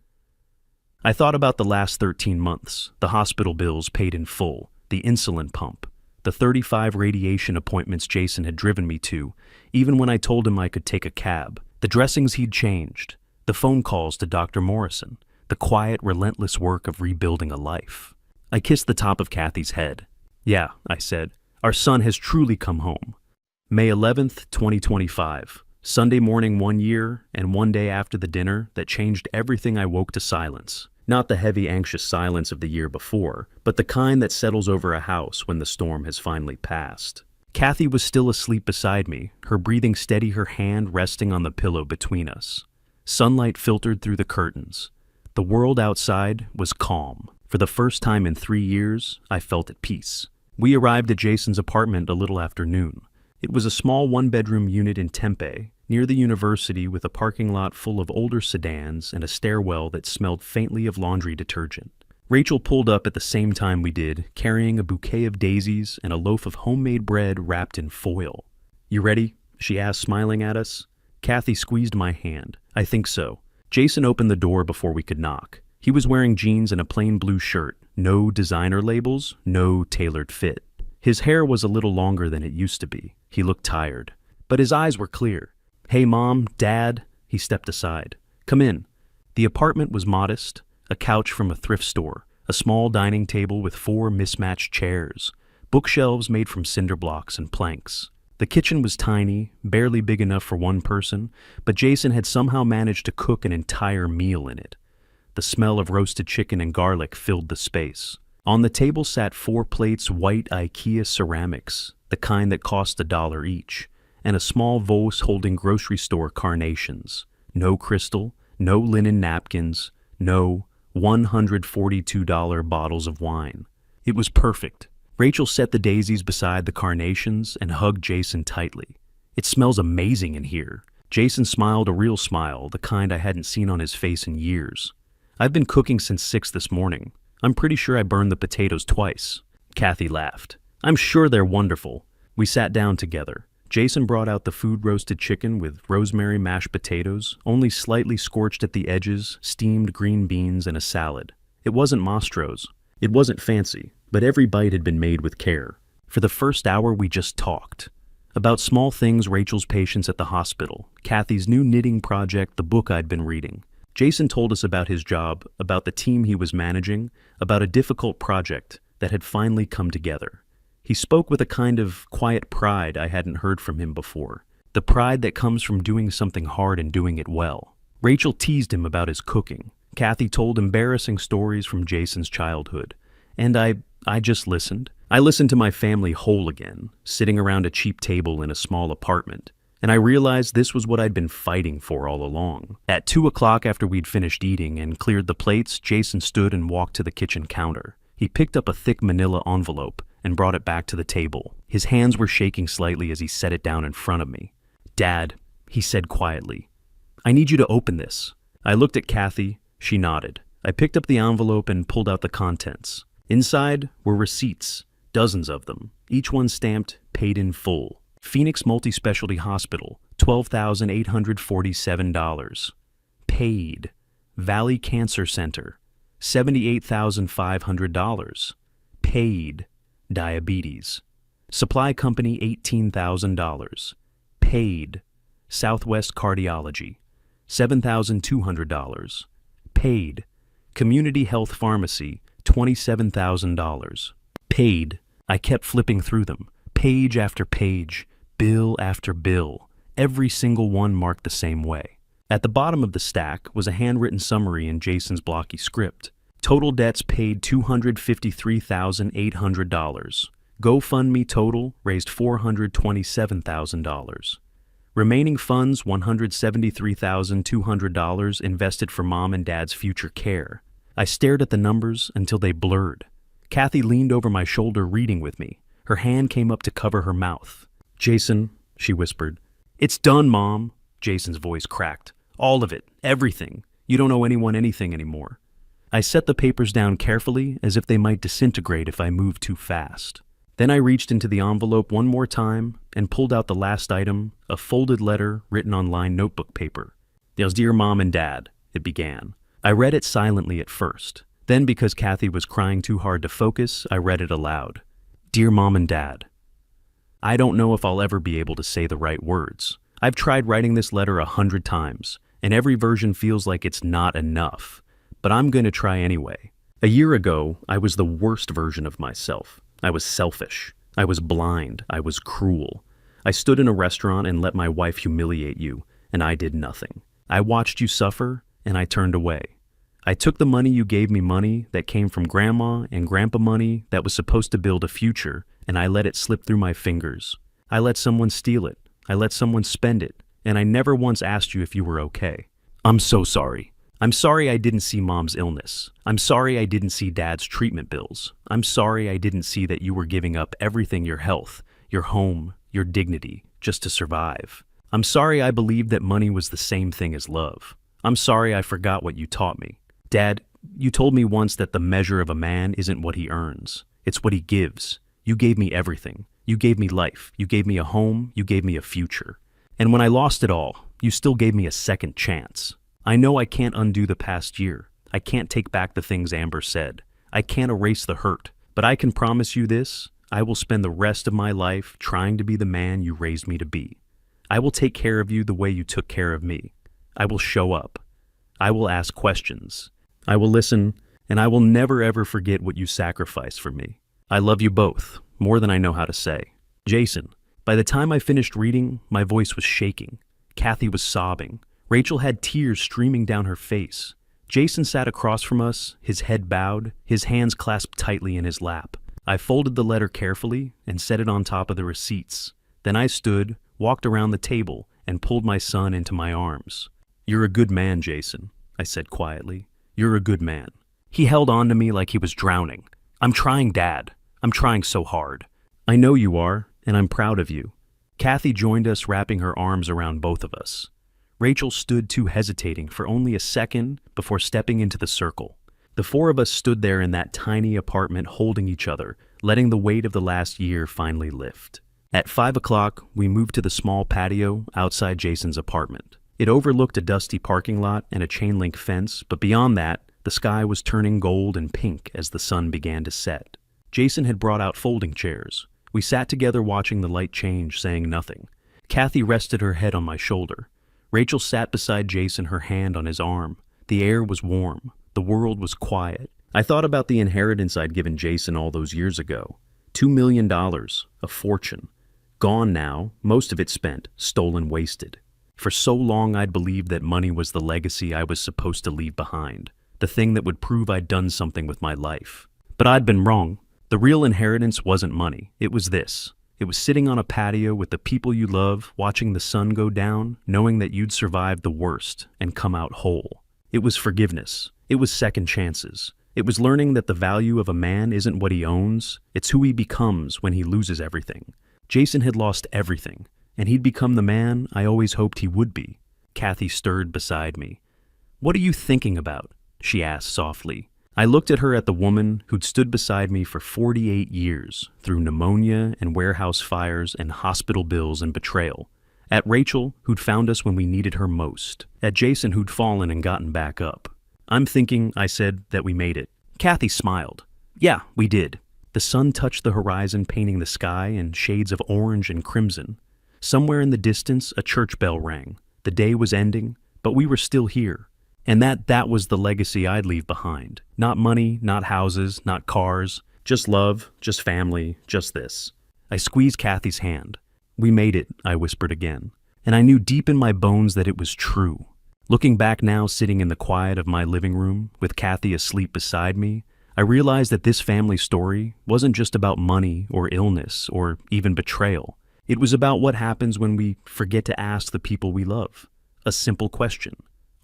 I thought about the last 13 months, the hospital bills paid in full, the insulin pump, the 35 radiation appointments Jason had driven me to, even when I told him I could take a cab, the dressings he'd changed, the phone calls to Dr. Morrison, the quiet, relentless work of rebuilding a life. I kissed the top of Kathy's head. "Yeah," I said, "our son has truly come home." May 11th, 2025. Sunday morning 1 year, and one day after the dinner that changed everything. I woke to silence. Not the heavy, anxious silence of the year before, but the kind that settles over a house when the storm has finally passed. Kathy was still asleep beside me, her breathing steady, her hand resting on the pillow between us. Sunlight filtered through the curtains. The world outside was calm. For the first time in 3 years, I felt at peace. We arrived at Jason's apartment a little after noon. It was a small one-bedroom unit in Tempe, near the university, with a parking lot full of older sedans and a stairwell that smelled faintly of laundry detergent. Rachel pulled up at the same time we did, carrying a bouquet of daisies and a loaf of homemade bread wrapped in foil. "You ready?" she asked, smiling at us. Kathy squeezed my hand. "I think so." Jason opened the door before we could knock. He was wearing jeans and a plain blue shirt, no designer labels, no tailored fit. His hair was a little longer than it used to be. He looked tired, but his eyes were clear. "Hey, Mom, Dad," he stepped aside. "Come in." The apartment was modest, a couch from a thrift store, a small dining table with 4 mismatched chairs, bookshelves made from cinder blocks and planks. The kitchen was tiny, barely big enough for one person, but Jason had somehow managed to cook an entire meal in it. The smell of roasted chicken and garlic filled the space. On the table sat 4 plates, white IKEA ceramics, the kind that cost $1 each, and a small vase holding grocery store carnations. No crystal, no linen napkins, no $142 bottles of wine. It was perfect. Rachel set the daisies beside the carnations and hugged Jason tightly. "It smells amazing in here." Jason smiled, a real smile, the kind I hadn't seen on his face in years. "I've been cooking since 6 this morning. I'm pretty sure I burned the potatoes twice." Kathy laughed. "I'm sure they're wonderful." We sat down together. Jason brought out the food roasted chicken with rosemary mashed potatoes, only slightly scorched at the edges, steamed green beans, and a salad. It wasn't Mastro's. It wasn't fancy, but every bite had been made with care. For the first hour, we just talked. About small things, Rachel's patients at the hospital, Kathy's new knitting project, the book I'd been reading. Jason told us about his job, about the team he was managing, about a difficult project that had finally come together. He spoke with a kind of quiet pride I hadn't heard from him before, the pride that comes from doing something hard and doing it well. Rachel teased him about his cooking. Kathy told embarrassing stories from Jason's childhood, and I just listened. I listened to my family whole again, sitting around a cheap table in a small apartment, and I realized this was what I'd been fighting for all along. At 2 o'clock, after we'd finished eating and cleared the plates, Jason stood and walked to the kitchen counter. He picked up a thick manila envelope and brought it back to the table. His hands were shaking slightly as he set it down in front of me. "Dad," he said quietly, "I need you to open this." I looked at Kathy. She nodded. I picked up the envelope and pulled out the contents. Inside were receipts, dozens of them, each one stamped "paid in full." Phoenix Multi-Specialty Hospital, $12,847. Paid. Valley Cancer Center, $78,500. Paid. Diabetes. Supply Company, $18,000. Paid. Southwest Cardiology, $7,200. Paid. Community Health Pharmacy, $27,000. Paid. I kept flipping through them, page after page, bill after bill, every single one marked the same way. At the bottom of the stack was a handwritten summary in Jason's blocky script. Total debts paid $253,800. GoFundMe total raised $427,000. Remaining funds $173,200 invested for Mom and Dad's future care. I stared at the numbers until they blurred. Kathy leaned over my shoulder reading with me. Her hand came up to cover her mouth. "Jason," she whispered. "It's done, Mom." Jason's voice cracked. "All of it. Everything. You don't owe anyone anything anymore." I set the papers down carefully, as if they might disintegrate if I moved too fast. Then I reached into the envelope one more time and pulled out the last item, a folded letter written on lined notebook paper. "Dear Mom and Dad," it began. I read it silently at first. Then, because Kathy was crying too hard to focus, I read it aloud. "Dear Mom and Dad, I don't know if I'll ever be able to say the right words. I've tried writing this letter 100 times, and every version feels like it's not enough. But I'm going to try anyway. A year ago, I was the worst version of myself. I was selfish. I was blind. I was cruel. I stood in a restaurant and let my wife humiliate you, and I did nothing. I watched you suffer, and I turned away. I took the money you gave me, money that came from Grandma and Grandpa, money that was supposed to build a future, and I let it slip through my fingers. I let someone steal it. I let someone spend it, and I never once asked you if you were okay. I'm so sorry. I'm sorry I didn't see Mom's illness. I'm sorry I didn't see Dad's treatment bills. I'm sorry I didn't see that you were giving up everything, your health, your home, your dignity, just to survive. I'm sorry I believed that money was the same thing as love. I'm sorry I forgot what you taught me. Dad, you told me once that the measure of a man isn't what he earns. It's what he gives. You gave me everything. You gave me life. You gave me a home. You gave me a future. And when I lost it all, you still gave me a second chance. I know I can't undo the past year. I can't take back the things Amber said. I can't erase the hurt. But I can promise you this, I will spend the rest of my life trying to be the man you raised me to be. I will take care of you the way you took care of me. I will show up. I will ask questions. I will listen, and I will never ever forget what you sacrificed for me. I love you both, more than I know how to say. Jason. By the time I finished reading, my voice was shaking. Kathy was sobbing. Rachel had tears streaming down her face. Jason sat across from us, his head bowed, his hands clasped tightly in his lap. I folded the letter carefully and set it on top of the receipts. Then I stood, walked around the table, and pulled my son into my arms. "You're a good man, Jason," I said quietly. "You're a good man." He held on to me like he was drowning. "I'm trying, Dad. I'm trying so hard." "I know you are, and I'm proud of you." Kathy joined us, wrapping her arms around both of us. Rachel stood too, hesitating for only a second before stepping into the circle. The four of us stood there in that tiny apartment holding each other, letting the weight of the last year finally lift. At 5 o'clock, we moved to the small patio outside Jason's apartment. It overlooked a dusty parking lot and a chain-link fence, but beyond that, the sky was turning gold and pink as the sun began to set. Jason had brought out folding chairs. We sat together watching the light change, saying nothing. Kathy rested her head on my shoulder. Rachel sat beside Jason, her hand on his arm. The air was warm. The world was quiet. I thought about the inheritance I'd given Jason all those years ago. $2 million, a fortune. Gone now, most of it spent, stolen, wasted. For so long I'd believed that money was the legacy I was supposed to leave behind, the thing that would prove I'd done something with my life. But I'd been wrong. The real inheritance wasn't money. It was this. It was sitting on a patio with the people you love, watching the sun go down, knowing that you'd survived the worst and come out whole. It was forgiveness. It was second chances. It was learning that the value of a man isn't what he owns, it's who he becomes when he loses everything. Jason had lost everything, and he'd become the man I always hoped he would be. Kathy stirred beside me. "What are you thinking about?" she asked softly. I looked at her, at the woman who'd stood beside me for 48 years, through pneumonia and warehouse fires and hospital bills and betrayal. At Rachel, who'd found us when we needed her most. At Jason, who'd fallen and gotten back up. "I'm thinking," I said, "that we made it." Kathy smiled. "Yeah, we did." The sun touched the horizon, painting the sky in shades of orange and crimson. Somewhere in the distance, a church bell rang. The day was ending, but we were still here. And that was the legacy I'd leave behind. Not money, not houses, not cars, just love, just family, just this. I squeezed Kathy's hand. "We made it," I whispered again. And I knew deep in my bones that it was true. Looking back now, sitting in the quiet of my living room, with Kathy asleep beside me, I realized that this family story wasn't just about money or illness or even betrayal. It was about what happens when we forget to ask the people we love. A simple question.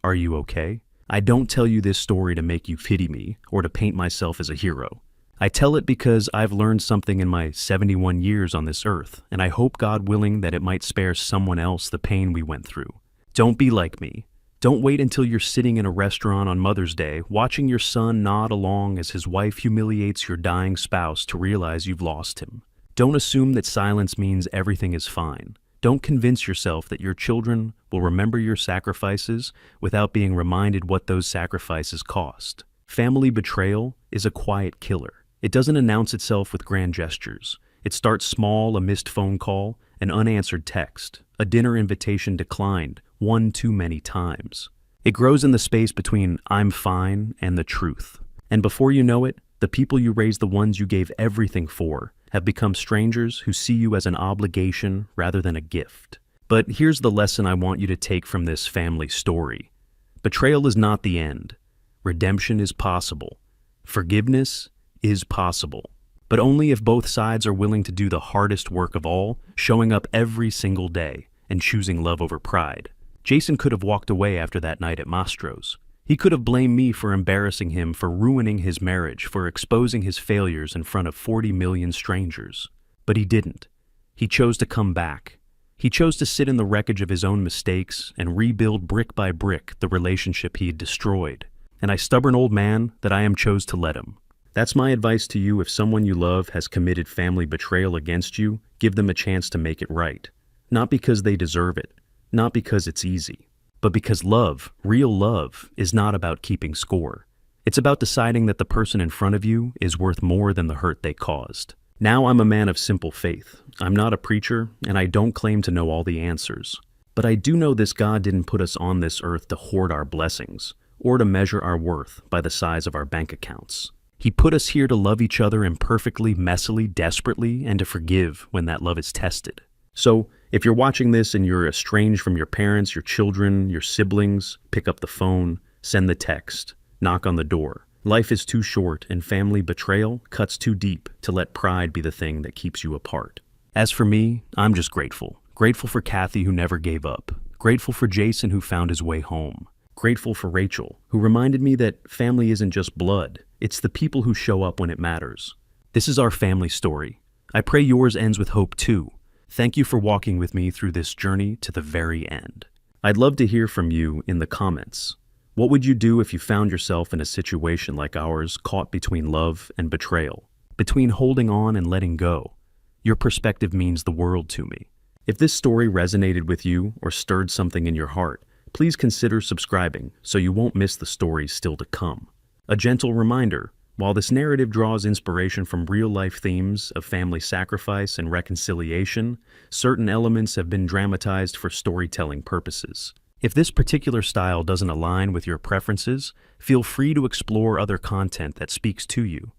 Are you okay? I don't tell you this story to make you pity me or to paint myself as a hero. I tell it because I've learned something in my 71 years on this earth, and I hope, God willing, that it might spare someone else the pain we went through. Don't be like me. Don't wait until you're sitting in a restaurant on Mother's Day, watching your son nod along as his wife humiliates your dying spouse to realize you've lost him. Don't assume that silence means everything is fine. Don't convince yourself that your children will remember your sacrifices without being reminded what those sacrifices cost. Family betrayal is a quiet killer. It doesn't announce itself with grand gestures. It starts small: a missed phone call, an unanswered text, a dinner invitation declined one too many times. It grows in the space between "I'm fine" and the truth. And before you know it, the people you raised, the ones you gave everything for, have become strangers who see you as an obligation rather than a gift. But here's the lesson I want you to take from this family story. Betrayal is not the end. Redemption is possible. Forgiveness is possible. But only if both sides are willing to do the hardest work of all, showing up every single day and choosing love over pride. Jason could have walked away after that night at Mastro's. He could have blamed me for embarrassing him, for ruining his marriage, for exposing his failures in front of 40 million strangers. But he didn't. He chose to come back. He chose to sit in the wreckage of his own mistakes and rebuild brick by brick the relationship he had destroyed. And I, stubborn old man that I am, chose to let him. That's my advice to you. If someone you love has committed family betrayal against you, give them a chance to make it right. Not because they deserve it, not because it's easy, but because love, real love, is not about keeping score. It's about deciding that the person in front of you is worth more than the hurt they caused. Now I'm a man of simple faith. I'm not a preacher, and I don't claim to know all the answers. But I do know this: God didn't put us on this earth to hoard our blessings, or to measure our worth by the size of our bank accounts. He put us here to love each other imperfectly, messily, desperately, and to forgive when that love is tested. So, if you're watching this and you're estranged from your parents, your children, your siblings, pick up the phone, send the text, knock on the door. Life is too short, and family betrayal cuts too deep to let pride be the thing that keeps you apart. As for me, I'm just grateful. Grateful for Kathy, who never gave up. Grateful for Jason, who found his way home. Grateful for Rachel, who reminded me that family isn't just blood. It's the people who show up when it matters. This is our family story. I pray yours ends with hope too. Thank you for walking with me through this journey to the very end. I'd love to hear from you in the comments. What would you do if you found yourself in a situation like ours, caught between love and betrayal, between holding on and letting go? Your perspective means the world to me. If this story resonated with you or stirred something in your heart, please consider subscribing so you won't miss the stories still to come. A gentle reminder: while this narrative draws inspiration from real-life themes of family sacrifice and reconciliation, certain elements have been dramatized for storytelling purposes. If this particular style doesn't align with your preferences, feel free to explore other content that speaks to you.